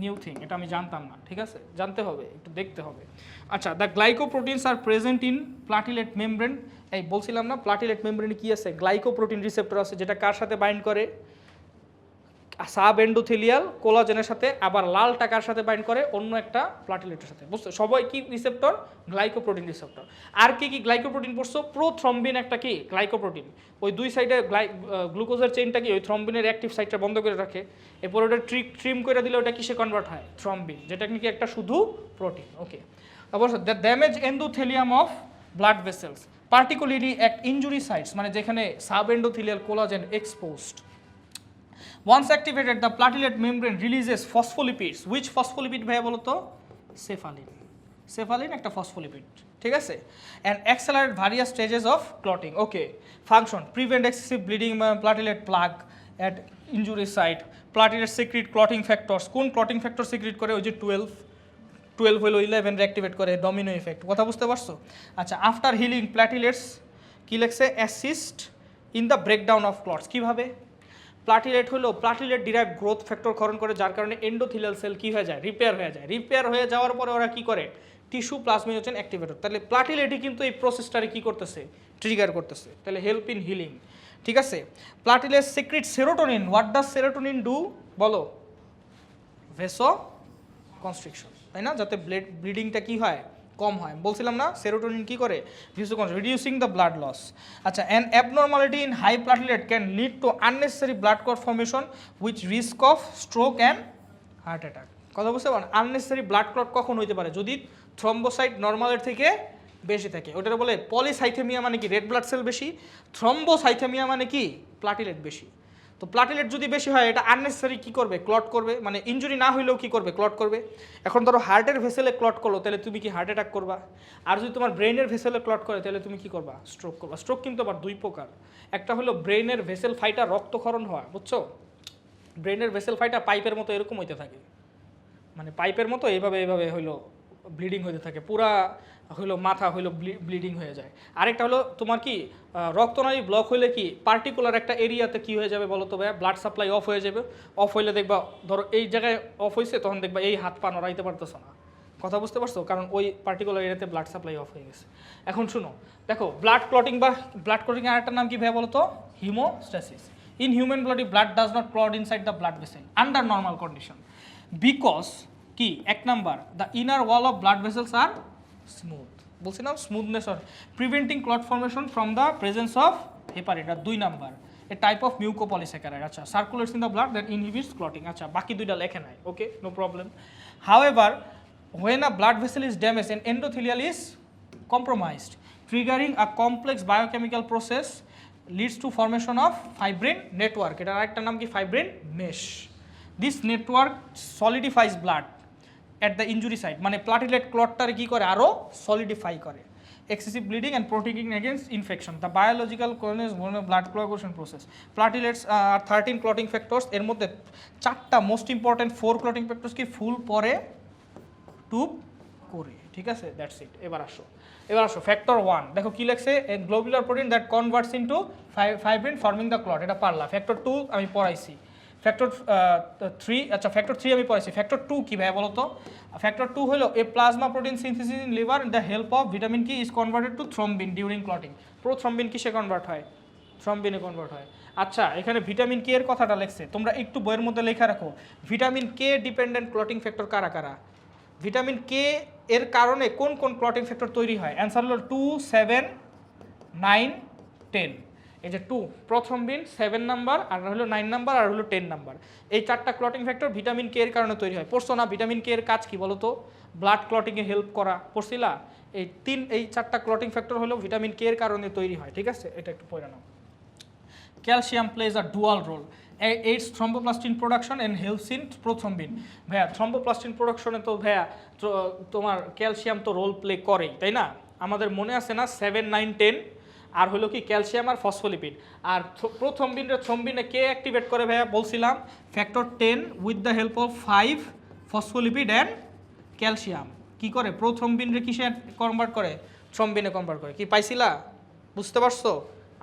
নিউ থিং, এটা আমি জানতাম না। ঠিক আছে, জানতে হবে, একটু দেখতে হবে। আচ্ছা, the glycoproteins are present in platelet membrane. এই বলছিলাম না, প্লাটিলেট মেমব্রেনে কি আছে? গ্লাইকোপ্রোটিন রিসেপ্টর আছে, যেটা কার সাথে বাইন্ড করে? সাব এন্ডোথেলিয়াল কোলাজেনের সাথে। আবার লাল টাকার সাথে বাইন্ড করে অন্য একটা প্লাটিলেটের সাথে। বুঝছো? সবাই কি রিসেপ্টর? Glycoprotein receptor. আর কি কি গ্লাইকোপ্রোটিন পড়ছো? প্রোথ্রম্বিন একটা কি গ্লাইকোপ্রোটিন। ওই দুই সাইডে গ্লুকোজের চেইনটা কি ওই থ্রম্বিনের অ্যাক্টিভ সাইডটা বন্ধ করে রাখে। এরপর ওটা ট্রিম করে দিলে ওটা কিসে কনভার্ট হয়? থ্রম্বিন, যেটা নাকি একটা শুধু প্রোটিন। ওকে, অবশ্য the damage endothelium of blood vessels particularly at injury sites, মানে যেখানে sub endothelial collagen exposed. Once activated, the platelet membrane releases phospholipids. Which phospholipid ভাইয়া বলো তো? Cephalin. Cephalin একটা phospholipid. ঠিক আছে? And accelerate various stages of clotting. Okay. Function: prevent excessive bleeding, platelet plaque at injury site. Platelet secrete clotting factors. কোন clotting factor secrete করে? ওই যে 12 হলো 11 অ্যাক্টিভেট করে, ডমিনো ইফেক্ট। কথা বুঝতে পারছো? আচ্ছা, আফটার হিলিং প্ল্যাটিলেটস কি লেখছে? Assist in the breakdown of clots. কীভাবে? প্লাটিলেট হলো প্লাটিলেট ডিরাইভ গ্রোথ ফ্যাক্টর ক্ষরণ করে, যার কারণে এন্ডোথেলিয়াল সেল কী হয়ে যায়? রিপেয়ার হয়ে যায়। রিপেয়ার হয়ে যাওয়ার পরে ওরা কী করে? Tissue plasminogen activator. তাহলে প্লাটিলেটই কিন্তু এই প্রসেসটারে কী করতেছে? ট্রিগার করতেছে। তাহলে হেল্প ইন হিলিং। ঠিক আছে? Platelet secrete serotonin. What does serotonin do? বলো। ভেসো কনস্ট্রিকশন, তাই না? যাতে ব্লিডিংটা কী হয়? কম হয়। বলছিলাম না, সেরোটোনিন কি করে? Reducing the blood loss. আচ্ছা, an abnormality in high platelet can lead to unnecessary blood clot formation which risk of stroke and heart attack. কথা বুঝতে পারেন? আননেসেসারি ব্লাড ক্লট কখন হইতে পারে? যদি থ্রম্বোসাইট নর্মালের থেকে বেশি থাকে। ওটা বলে পলিসাইথেমিয়া, মানে কি রেড ব্লাড সেল বেশি। থ্রম্বোসাইথেমিয়া মানে কি? প্লাটিলেট বেশি। তো প্লাটিলেট যদি বেশি হয় এটা আননেসেসারি কী করবে? ক্লট করবে। মানে ইনজুরি না হইলেও কী করবে? ক্লট করবে। এখন ধরো হার্টের ভেসেলে ক্লট করলো, তাহলে তুমি কি হার্ট অ্যাটাক করবা? আর যদি তোমার ব্রেনের ভেসেলে ক্লট করে তাহলে তুমি কি করবা? স্ট্রোক করবা। স্ট্রোক কিন্তু আবার দুই প্রকার। একটা হলো ব্রেনের ভেসেল ফাইটা রক্তক্ষরণ হওয়া, বুঝছো? ব্রেনের ভেসেল ফাইটা পাইপের মতো এরকম হইতে থাকে, মানে পাইপের মতো এইভাবে হইলো ব্লিডিং হইতে থাকে, পুরা হইলো মাথা হইলো ব্লিডিং হয়ে যায়। আরেকটা হলো তোমার কি রক্তনালী ব্লক হইলে কি পার্টিকুলার একটা এরিয়াতে কি হয়ে যাবে বলো তো ভাইয়া? ব্লাড সাপ্লাই অফ হয়ে যাবে। অফ হইলে দেখবা, ধরো এই জায়গায় অফ হয়েছে, তখন দেখবা এই হাত পা নড়াইতে পারতেছো না। কথা বুঝতে পারছো? কারণ ওই পার্টিকুলার এরিয়াতে ব্লাড সাপ্লাই অফ হয়ে গেছে। এখন শুনো, দেখো ব্লাড ক্লটিং আরেকটা নাম কি ভাইয়া বলো তো? Haemostasis. In human body blood does not clot inside the blood vessel under normal condition because কি? এক number, the inner wall of blood vessels are smooth. বলছিলাম smoothness or preventing clot formation from the presence of heparin. আর 2 number, a type of mucopolysaccharide. আচ্ছা, circulates in the blood that inhibits clotting. আচ্ছা, বাকি দুইটা লেখে নাই, okay, no problem. However when a blood vessel is damaged and endothelial is compromised, triggering a complex biochemical process leads to formation of fibrin network. এটার আরেকটা নাম কি? fibrin mesh. This network solidifies blood at the injury site, মানে প্লাটিলেট ক্লটটার কি করে? আরো সলিডিফাই করে। excessive bleeding and protecting against infection. The biological causes blood coagulation process. Platelets are 13 clotting factors, এর মধ্যে চারটা মোস্ট ইম্পর্টেন্ট 4 ক্লটিং ফ্যাক্টরস কি ফুল পরে টুব করে, ঠিক আছে, দ্যাটস ইট। এবার আসো ফ্যাক্টর 1, দেখো কি লেখছে, a globular protein that converts into fibrin forming the clot, এটা পারলা। ফ্যাক্টর 2 আমি পড়াইছি। ফ্যাক্টর 3, আচ্ছা ফ্যাক্টর 3 আমি পড়াইছি। ফ্যাক্টর 2 কি ভাই বলো তো? ফ্যাক্টর 2 হলো a plasma protein synthesis in liver the help of vitamin K is converted to thrombin during clotting. Prothrombin কিসে কনভার্ট হয়? থ্রম্বিনে কনভার্ট হয়। আচ্ছা, এখানে ভিটামিন কে এর কথাটা লেখছে, তোমরা একটু বইয়ের মধ্যে লেখা রাখো vitamin K dependent clotting factor কারা কারা। ভিটামিন কে এর কারণে কোন কোন ক্লটিং ফ্যাক্টর তৈরি হয়? অ্যান্সার হলো 2, 7, 9, 10। এই যে 2 প্রথ্রম্বিন 7 নাম্বার, আর হলো 9 নাম্বার, আর হলো 10 নাম্বার। এই চারটা ক্লটিং ফ্যাক্টর ভিটামিন কে এর কারণে তৈরি হয়। পড়ছো না? ভিটামিন কে এর কাজ কি বলো তো? ব্লাড ক্লটিংয়ে হেল্প করা, পড়ছিলা? এই চারটা ক্লটিং ফ্যাক্টর হলো ভিটামিন কে এর কারণে তৈরি হয়, ঠিক আছে? এটা একটু পড়ে নাও। Calcium plays a dual role, aids thromboplastin production and helps in prothrombin. ভাইয়া থ্রম্বোপ্লাস্টিন প্রোডাকশনে তো ভাইয়া তোমার ক্যালসিয়াম তো রোল প্লে করেই, তাই না? আমাদের মনে আছে না 7, 9, 10 আর হলো কি ক্যালসিয়াম আর ফসফোলিপিড। আর থ্রম্বিনে কে অ্যাক্টিভেট করে ভাইয়া? বলছিলাম factor 10 with the help of 5 phospholipid and calcium কি করে? প্রোথ্রম্বিনরে কিসে কনভার্ট করে? থ্রম্বিনে কনভার্ট করে। কি পাইছিলা? বুঝতে পারছো?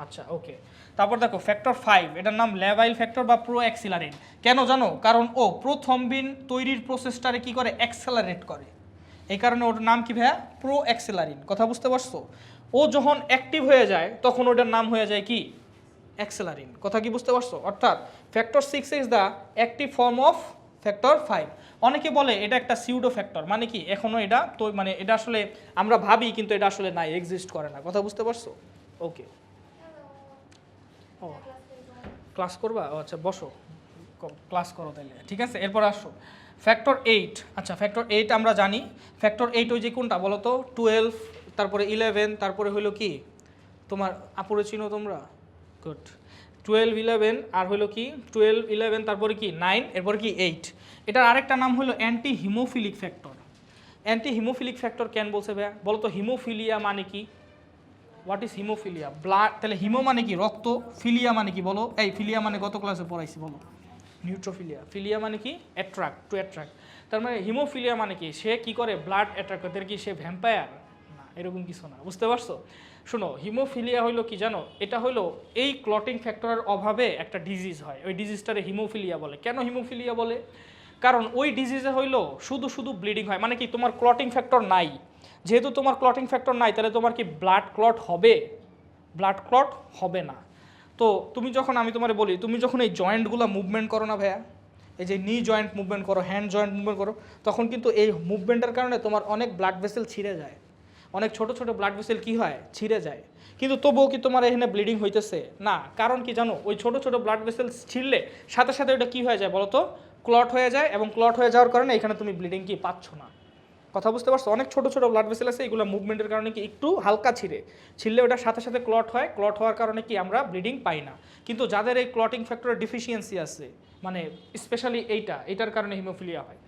আচ্ছা, ওকে। তারপর দেখো ফ্যাক্টর 5, এটার নাম ল্যাভাইল ফ্যাক্টর বা প্রো অ্যাক্সিলারিন। কেন জানো? কারণ ও প্রোথ্রম্বিন তৈরির প্রসেসটারে কি করে? অ্যাক্সেলারেট করে। এই কারণে ওটার নাম কি ভাইয়া? প্রো অ্যাক্সিলারিন। কথা বুঝতে পারছো? ও যখন অ্যাক্টিভ হয়ে যায় তখন ওটার নাম হয়ে যায় কি? অ্যাক্সেলারিন। কথা কি বুঝতে পারছো? অর্থাৎ factor 6 is the active form of factor 5। অনেকে বলে এটা একটা সিউডো ফ্যাক্টর, মানে কি এখনো এটা তো মানে এটা আসলে আমরা ভাবি কিন্তু এটা আসলে নাই, এক্সিস্ট করে না। কথা বুঝতে পারছো? ওকে। ও ক্লাস করবা? ও আচ্ছা, বসো, ক্লাস করো তাইলে, ঠিক আছে। এরপর আসো ফ্যাক্টর 8। আচ্ছা, ফ্যাক্টর 8 আমরা জানি। ফ্যাক্টর 8 ওই যে কোনটা বলো তো? 12, তারপরে 11, তারপরে হলো কি তোমার আপুরে চিনো তোমরা? গুড। 12, 11 আর হলো কি 12, 11 তারপরে কি 9, এরপরে কি 8। এটার আরেকটা নাম হলো anti haemophilic factor. Anti haemophilic factor কেন বলছে ভাইয়া বলো তো? হিমোফিলিয়া মানে কি? What is haemophilia? ব্লাড, তাহলে হিমো মানে কি? রক্ত। ফিলিয়া মানে কি বলো? এই ফিলিয়া মানে গত ক্লাসে পড়াইছি, বলো। নিউট্রোফিলিয়া। ফিলিয়া মানে কি? Attract, two attract. তার মানে হিমোফিলিয়া মানে কি? সে কি করে? ব্লাড অ্যাট্রাক্ট করে। কি সে ভ্যাম্পায়ার? না, এরকম কিছু না। বুঝতে পারছো? শোনো, হিমোফিলিয়া হইলো কি জানো? এটা হইলো এই ক্লটিং ফ্যাক্টরের অভাবে একটা ডিজিজ হয়, ওই ডিজিজটারে হিমোফিলিয়া বলে। কেন হিমোফিলিয়া বলে? কারণ ওই ডিজিজে হইলো শুধু শুধু ব্লিডিং হয়। মানে কি তোমার ক্লটিং ফ্যাক্টর নাই, যেহেতু তোমার ক্লটিং ফ্যাক্টর নাই তাহলে তোমার কি ব্লাড ক্লট হবে? ব্লাড ক্লট হবে না। তো তুমি যখন, আমি তোমার বলি, তুমি যখন এই জয়েন্টগুলো মুভমেন্ট করো না ভাইয়া, এই যে নি জয়েন্ট মুভমেন্ট করো, হ্যান্ড জয়েন্ট মুভমেন্ট করো, তখন কিন্তু এই মুভমেন্টের কারণে তোমার অনেক ব্লাড ভেসেল ছিঁড়ে যায়, অনেক ছোট ছোট ব্লাড ভেসেল কি হয়? ছিঁড়ে যায়। কিন্তু তবুও কি তোমার এখানে ব্লিডিং হইতেছে না? কারণ কি জানো? ওই ছোট ছোট ব্লাড ভেসেল ছিঁড়লে সাথে সাথে ওটা কি হয়ে যায় বলো তো? ক্লট হয়ে যায়, এবং ক্লট হয়ে যাওয়ার কারণে এখানে তুমি ব্লিডিং কি পাচ্ছ না। কথা বুঝতে পারছো? অনেক ছোট ছোট ব্লাড ভেসেল আছে, এগুলো মুভমেন্টের কারণে কি একটু হালকা ছিঁড়লে ওটার সাথে সাথে ক্লট হয়, ক্লট হওয়ার কারণে কি আমরা ব্লিডিং পাই না। কিন্তু যাদের এই ক্লটিং ফ্যাক্টরের ডিফিসিয়েন্সি আছে, মানে স্পেশালি এইটার কারণে হিমোফিলিয়া হয়,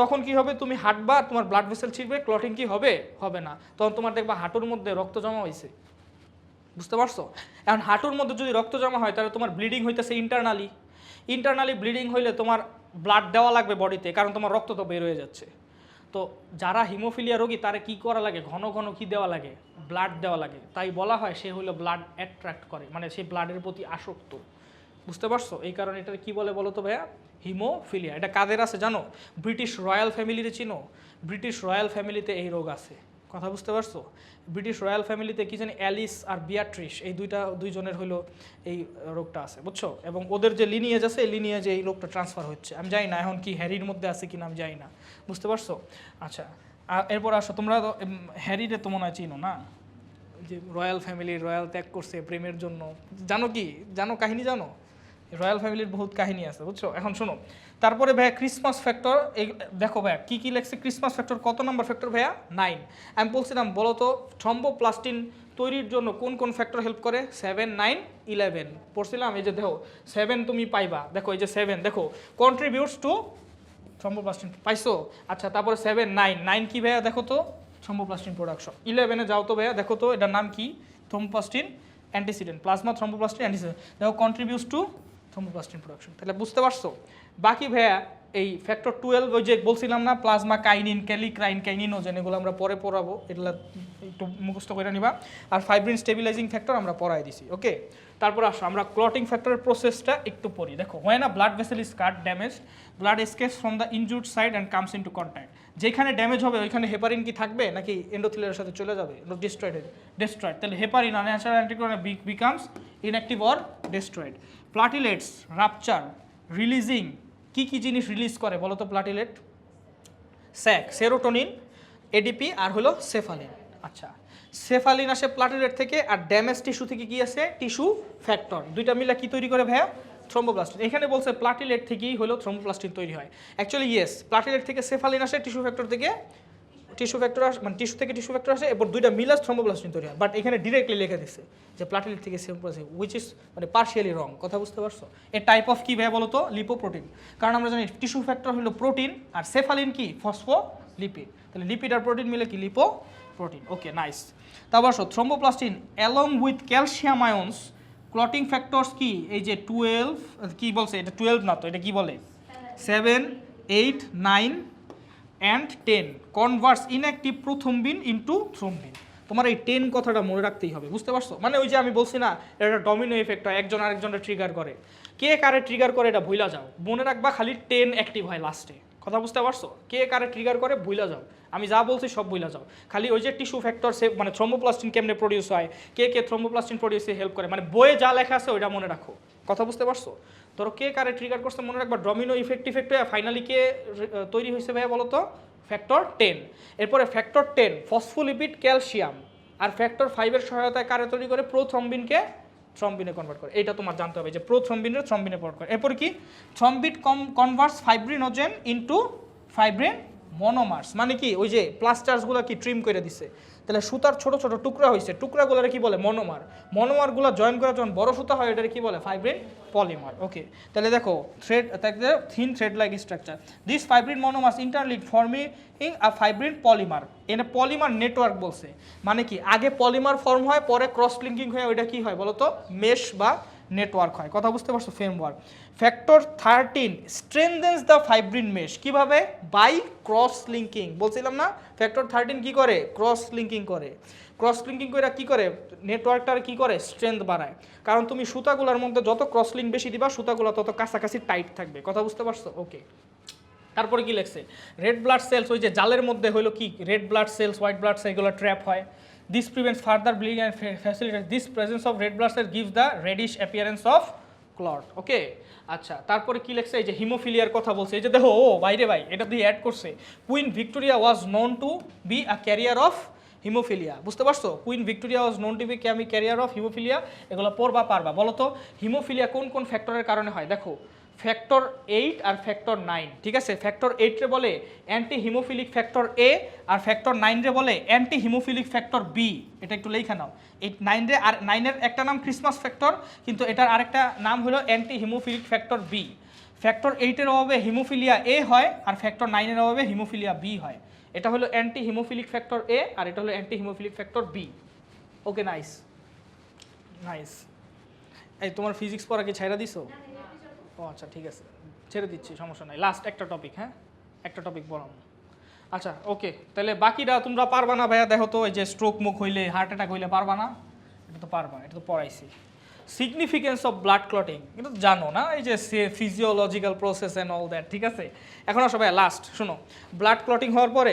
তখন কি হবে? তুমি হাঁটবা, তোমার ব্লাড ভেসেল ছিঁড়বে, ক্লটিং কি হবে? হবে না। তখন তোমার দেখবা হাঁটুর মধ্যে রক্ত জমা হয়েছে। বুঝতে পারছো? এখন হাঁটুর মধ্যে যদি রক্ত জমা হয় তাহলে তোমার ব্লিডিং হইতেছে ইন্টারনালি ব্লিডিং হইলে তোমার ব্লাড দেওয়া লাগবে বডিতে, কারণ তোমার রক্ত তো বের হয়ে যাচ্ছে। তো যারা হিমোফিলিয়া রোগী তারা কি করা লাগে? ঘন ঘন কি দেওয়া লাগে? ব্লাড দেওয়া লাগে। তাই বলা হয় সে হলো ব্লাড অ্যাট্রাক্ট করে, মানে সে ব্লাডের প্রতি আসক্ত। বুঝতে পারছো? এই কারণে এটা কি বলে বলো তো ভাইয়া? হিমোফিলিয়া। এটা কাদের আছে জানো? ব্রিটিশ রয়্যাল ফ্যামিলিতে চিনো? ব্রিটিশ রয়্যাল ফ্যামিলিতে এই রোগ আছে। কথা বুঝতে পারছো? ব্রিটিশ রয়্যাল ফ্যামিলিতে কি জানি অ্যালিস আর বিয়াট্রিস, এই দুইজনের হলো এই রোগটা আছে, বুঝছো? এবং ওদের যে লিনিয়েজ আছে, এই লিনিয়েজে এই রোগটা ট্রান্সফার হচ্ছে। আমি জানি না এখন কি হ্যারির মধ্যে আছে কিনা, আমি জানি না। বুঝতে পারছো? আচ্ছা, এরপর আসো তোমরা হ্যারিরে তো মনে হয় চিনো না? যে রয়্যাল ফ্যামিলি রয়্যাল ত্যাগ করছে প্রেমের জন্য, জানো কি, জানো কাহিনী জানো, রয়্যাল ফ্যামিলির বহুত কাহিনী আছে বুঝছো। এখন শোনো, তারপরে ভাইয়া ক্রিসমাস ফ্যাক্টর, এই দেখো ভাইয়া কী কী লেখছে ক্রিসমাস ফ্যাক্টর, কত নাম্বার ফ্যাক্টর ভাইয়া 9। আমি বলছিলাম বলো তো থ্রম্বোপ্লাস্টিন তৈরির জন্য কোন কোন ফ্যাক্টর হেল্প করে, 7, 9, 11 পড়ছিলাম। এই যে দেখো 7 তুমি পাইবা, দেখো এই যে 7 দেখো কন্ট্রিবিউটস টু থ্রম্বোপ্লাস্টিন, পাইছো? আচ্ছা তারপরে 7, 9, 9 কি ভাইয়া দেখো তো, থ্রম্বোপ্লাস্টিন প্রোডাকশন। 11-এ যাও তো ভাইয়া, দেখো তো এটার নাম কি, thromboplastin antecedent, plasma thromboplastin antecedent, দেখো কন্ট্রিবিউটস টু থ্রম্বোপ্লাস্টিন প্রোডাকশন। তাহলে বুঝতে পারছো? বাকি ভাইয়া এই ফ্যাক্টর 12 ওই যে বলছিলাম না, প্লাজমা কাইনিন, ক্যালিক্রাইন, কাইনিনোজেন, এগুলো আমরা পরে পড়াবো, এগুলো একটু মুখস্থ করে নিবা। আর ফাইব্রিন স্টেবিলাইজিং ফ্যাক্টর আমরা পড়াই দিছি, ওকে। তারপর আসো আমরা ক্লটিং ফ্যাক্টরের প্রসেসটা একটু পড়ি। দেখো when a blood vessel is cut damage, blood escapes from the injured side and comes into contact. যেখানে ড্যামেজ হবে ওইখানে হেপারিন কি থাকবে নাকি এন্ডোথেলিয়ালের সাথে চলে যাবে, ডিস্ট্রয়েড। তাহলে heparin unnatural anticoagulant becomes inactive or destroyed. Platelets rupture releasing, কি কি জিনিস রিলিজ করে বলো তো প্লাটিলেট? স্যাক, সেরোটোনিন, এডিপি আর হলো সেফালিন। আচ্ছা সেফালিন আসে প্লাটিলেট থেকে, আর ড্যামেজ টিস্যু থেকে কি আসে, টিস্যু ফ্যাক্টর। দুইটা মিলে কি তৈরি করে ভাইয়া, থ্রম্বোপ্লাস্টিন। এখানে বলছে প্লাটিলেট থেকেই হলো থ্রম্বোপ্লাস্টিন তৈরি হয়। অ্যাকচুয়ালি ইয়েস, প্লাটিলেট থেকে সেফালিন আসে, টিস্যু ফ্যাক্টর থেকে টিস্যু ফ্যাক্টর আসে, মানে টিস্যু থেকে টিস্যু ফ্যাক্টর আসে, এরপর দুইটা মিলে থ্রম্বোপ্লাস্টিন তৈরি হয়। বাট এখানে ডিরেক্টলি লিখে দিচ্ছে যে প্লাটিলেট থেকে সেফালিন, উইচ ইজ মানে পার্শিয়ালি রং। কথা বুঝতে পারছো? এ টাইপ অফ কি ভাইয়া বলো তো, লিপোপ্রোটিন। কারণ আমরা জানি টিস্যু ফ্যাক্টর হলো প্রোটিন আর সেফালিন কি ফসফোলিপিড, তাহলে লিপিড আর প্রোটিন মিলে কি লিপোপ্রোটিন। Okay nice. তারপর আসো thromboplastin along with calcium আয়ন্স clotting factors কি, এই যে 12 কি বলছে, এটা 12 না তো, এটা কি বলে 7, 8, 9 and 10 converts inactive prothrombin into thrombin. তোমার এই 10 কথাটা মনে রাখতেই হবে, বুঝতে পারছো? মানে ওই যে আমি বলছি না, এটা ডমিনো এফেক্ট হয়, একজন আরেকজনের ট্রিগার করে, কে কারে ট্রিগার করে এটা ভুলা যাও, মনে রাখবা খালি 10 অ্যাক্টিভ হয় লাস্টে। কথা বুঝতে পারছো? কে কারে ট্রিগার করে ভুলা যাও, আমি যা বলছি সব ভুলা যাও, খালি ওই যে টিস্যু ফ্যাক্টর মানে থ্রম্বোপ্লাস্টিন কেমনে প্রডিউস হয়, কে কে থ্রম্বোপ্লাস্টিন প্রডিউসে হেল্প করে, মানে বইয়ে যা লেখা আছে ওইটা মনে রাখো। কথা বুঝতে পারছো? ধরো কে কারে ট্রিগার করছে মনে রাখবা, ডমিনো ইফেক্ট হয়ে ফাইনালি কে তৈরি হয়েছে ভাইয়া বলো তো, ফ্যাক্টর 10। এরপরে ফ্যাক্টর 10 ফসফোলিপিড ক্যালসিয়াম, আর ফ্যাক্টর 5-এর সহায়তায় কারে তৈরি করে, প্রোথ্রম্বিনকে থ্রম্বিনে কনভার্ট করে। এটা তোমার জানতে হবে যে প্রোথ্রম্বিনের থ্রম্বিনে কনভার্ট করে। এরপর কি, thrombin converts fibrinogen into fibrin monomers, মানে কি ওই যে প্লাস্টার্সগুলো কি ট্রিম করে দিছে, তাহলে সুতার ছোট ছোট টুকরা হয়েছে, টুকরাগুলোরে কি বলে মনোমার, মনোমারগুলো জয়েন করে যখন বড় সুতা হয় এটারে কি বলে ফাইব্রিন পলিমার। ওকে তাহলে দেখো thread, thin thread like structure, this fibrin monomers interlink forming a fibrin polymer. এনে পলিমার নেটওয়ার্ক বলছে, মানে কি আগে পলিমার ফর্ম হয়, পরে ক্রস লিঙ্কিং হয়ে ওইটা কি হয় বলো তো, মেশ বা নেটওয়ার্ক হয়। কথা বুঝতে পারছো? Framework. Factor 13 strengthens the fibrin mesh, কিভাবে, বাই ক্রস লিঙ্কিং। বলছিলাম না ফ্যাক্টর 13 কি করে, ক্রস লিঙ্কিং করে। ক্রস লিঙ্কিং করে কি করে, নেটওয়ার্কটার কি করে, স্ট্রেংথ বাড়ায়। কারণ তুমি সুতাগুলোর মধ্যে যত ক্রস লিঙ্ক বেশি দিবা, সুতাগুলো তত কাছাকাছি টাইট থাকবে। কথা বুঝতে পারছো? ওকে তারপরে কি লেখছে, রেড ব্লাড সেলস, ওই যে জালের মধ্যে হলো কি, red blood cells white blood cell এগুলো ট্র্যাপ হয়। This prevents further bleeding and facilitate this presence of red blood cell gives the reddish appearance of clot. Okay আচ্ছা তারপরে কি লেখছে, এই যে হিমোফিলিয়ার কথা বলছে, এই যে দেখো ও বাইরে ভাই এটা দিয়ে অ্যাড করছে, queen Victoria was known to be a carrier of haemophilia. বুঝতে পারছো? Queen Victoria was known to be carrier of haemophilia. এগুলো পড়বা পারবা। বলো তো হিমোফিলিয়া কোন কোন ফ্যাক্টরের কারণে হয়, দেখো ফ্যাক্টর 8 আর ফ্যাক্টর 9, ঠিক আছে? ফ্যাক্টর 8 রে বলে anti haemophilic factor A, R factor 9 রে বলে অ্যান্টি হিমোফিলিক ফ্যাক্টর বি। এটা একটু লেখা নাও, এই 9 রে, আর 9-এর একটা নাম ক্রিসমাস ফ্যাক্টর, কিন্তু এটার আরেকটা নাম হলো anti haemophilic factor B. Factor 8-এর অভাবে হিমোফিলিয়া এ হয়, আর ফ্যাক্টর 9-এর অভাবে হিমোফিলিয়া বি হয়। এটা হলো অ্যান্টি হিমোফিলিক ফ্যাক্টর এ, আর এটা হলো anti haemophilic factor B. Okay nice nice. এই তোমার ফিজিক্স পড়া কি ছাইরা দিছো? ও আচ্ছা ঠিক আছে, ছেড়ে দিচ্ছি, সমস্যা নাই। লাস্ট একটা টপিক, হ্যাঁ একটা টপিক পড়াবো। আচ্ছা ওকে তাহলে বাকিটা তোমরা পারবা না ভাইয়া, দেখো তো এই যে স্ট্রোক মুখ হইলে, হার্ট অ্যাটাক হইলে পারবা না, এটা তো পারবা, এটা তো পড়াইছি। সিগনিফিকেন্স অফ ব্লাড ক্লটিং, এটা তো জানো না, এই যে physiological process and all that, ঠিক আছে? এখন আসো ভাইয়া লাস্ট শোনো, ব্লাড ক্লটিং হওয়ার পরে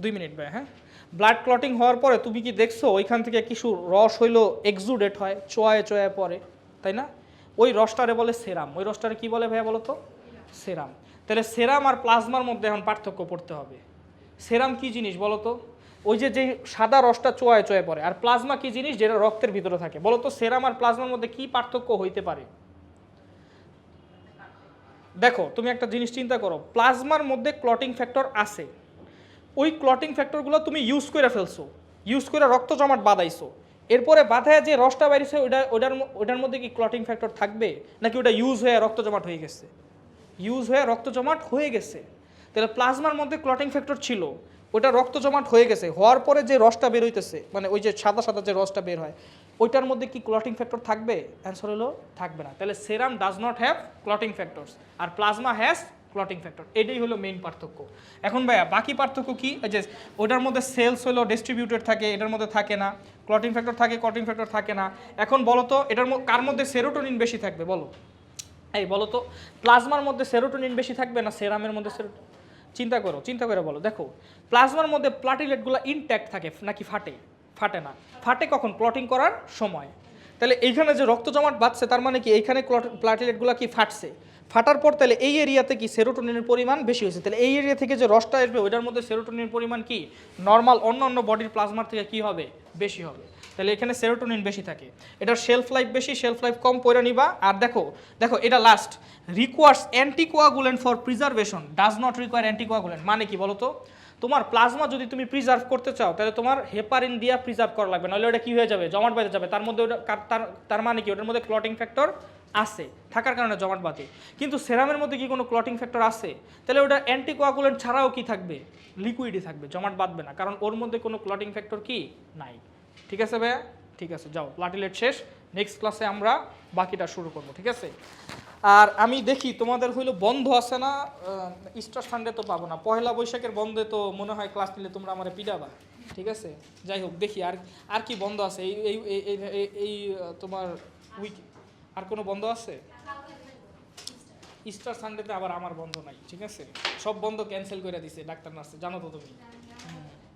2 মিনিট ভাই, হ্যাঁ ব্লাড ক্লটিং হওয়ার পরে তুমি কি দেখছো ওইখান থেকে কিছু রস হইলো এক্সুডেট হয়, চোয়ায় চোয়ায় পড়ে, তাই না? ওই রসটারে বলে সেরাম। ওই রসটারে কি বলে ভাইয়া বলো তো, সেরাম। তাহলে সেরাম আর প্লাজমার মধ্যে এখন পার্থক্য পড়তে হবে। সেরাম কি জিনিস বলো তো? ওই যে যে সাদা রসটা চোয়ায় চোয়ায় পড়ে। আর প্লাজমা কি জিনিস, যেটা রক্তের ভিতরে থাকে। বলো তো সেরাম আর প্লাজমার মধ্যে কি পার্থক্য হইতে পারে? দেখো তুমি একটা জিনিস চিন্তা করো, প্লাজমার মধ্যে ক্লটিং ফ্যাক্টর আছে, ওই ক্লটিং ফ্যাক্টরগুলো তুমি ইউজ করে ফেলছো, ইউজ করে রক্ত জমাট বাঁধাইছো, এরপরে বাঁধায় যে রসটা বেরিয়েছে ওটার মধ্যে কি ক্লটিং ফ্যাক্টর থাকবে, নাকি ওটা ইউজ হয়ে রক্ত জমাট হয়ে গেছে? ইউজ হয়ে রক্ত জমাট হয়ে গেছে। তাহলে প্লাজমার মধ্যে ক্লটিং ফ্যাক্টর ছিল, ওটা রক্ত জমাট হয়ে গেছে, হওয়ার পরে যে রসটা বের হইতেছে, মানে ওই যে সাদা সাদা যে রসটা বের হয়, ওইটার মধ্যে কি ক্লটিং ফ্যাক্টর থাকবে? অ্যান্সার হলো থাকবে না। তাহলে serum does not have clotting factors, আর প্লাজমা হ্যাজ ক্লটিং ফ্যাক্টর। এটাই হলো মেইন পার্থক্য। এখন ভাইয়া বাকি পার্থক্য কি? যে ওটার মধ্যে সেলস হলো ডিস্ট্রিবিউটেড থাকে, এটার মধ্যে থাকে না। ক্লটিং ফ্যাক্টর থাকে, ক্লটিং ফ্যাক্টর থাকে না। এখন বলো তো এটার কার মধ্যে সেরোটোনিন বেশি থাকবে বলো? এই বলো তো, প্লাজমার মধ্যে সেরোটোনিন বেশি থাকবে না সেরামের মধ্যে চিন্তা করো, চিন্তা করে বলো। দেখো প্লাজমার মধ্যে প্লাটিলেটগুলো ইনট্যাক্ট থাকে নাকি ফাটে? ফাটে না। ফাটে কখন? ক্লটিং করার সময়। তাহলে এইখানে যে রক্ত জমাট বাঁধছে তার মানে কি এইখানে প্লাটিলেটগুলো কি ফাটছে, ফাটার পর তাহলে এই এরিয়াতে কি সেরোটোনিনের পরিমাণ বেশি হয়েছে। তাহলে এই এরিয়া থেকে যে রসটা আসবে ওইটার মধ্যে সেরোটোনিনের পরিমাণ কি নর্মাল অন্য অন্য বডির প্লাজমার থেকে কি হবে? বেশি হবে। তাহলে এখানে সেরোটোনিন বেশি থাকে, এটার শেলফ লাইফ বেশি, শেলফ লাইফ কম পড়ে নিবা। আর দেখো দেখো এটা last, requires anticoagulant for preservation, does not require anticoagulant. মানে কি বলো তো, তোমার প্লাজমা যদি তুমি প্রিজার্ভ করতে চাও তাহলে তোমার হেপারিন দিয়া প্রিজার্ভ করা লাগবে, নাহলে ওটা কি হয়ে যাবে? জমাট বেঁধে যাবে। তার মধ্যে ওটা তার মানে কি ওটার মধ্যে ক্লটিং ফ্যাক্টর আছে, থাকার কারণে জমাট বাঁধে। কিন্তু সেরামের মধ্যে কি কোনো ক্লটিং ফ্যাক্টর আছে? তাহলে ওটা অ্যান্টিকোয়াগুলেন্ট ছাড়াও কি থাকবে? লিকুইডই থাকবে, জমাট বাঁধবে না, কারণ ওর মধ্যে কোনো ক্লটিং ফ্যাক্টর কি নাই। ঠিক আছে ভাইয়া? ঠিক আছে, যাও প্লাটিলেট শেষ। নেক্সট ক্লাসে আমরা বাকিটা শুরু করবো, ঠিক আছে? আর আমি দেখি তোমাদের হইলো বন্ধ আছে না, ইস্টার সানডে তো পাবো না, পয়লা বৈশাখের বন্ধে তো মনে হয় ক্লাস নিলে তোমরা আমার পিটাবা, ঠিক আছে? যাই হোক দেখি আর আর কি বন্ধ আছে এই এই এই এই- এই তোমার উইক, আর কোনো বন্ধ আছে? ইস্টার সানডেতে আবার আমার বন্ধ নাই, ঠিক আছে? সব বন্ধ ক্যান্সেল করে দিছে ডাক্তার নার্সে, জানো তো তুমি।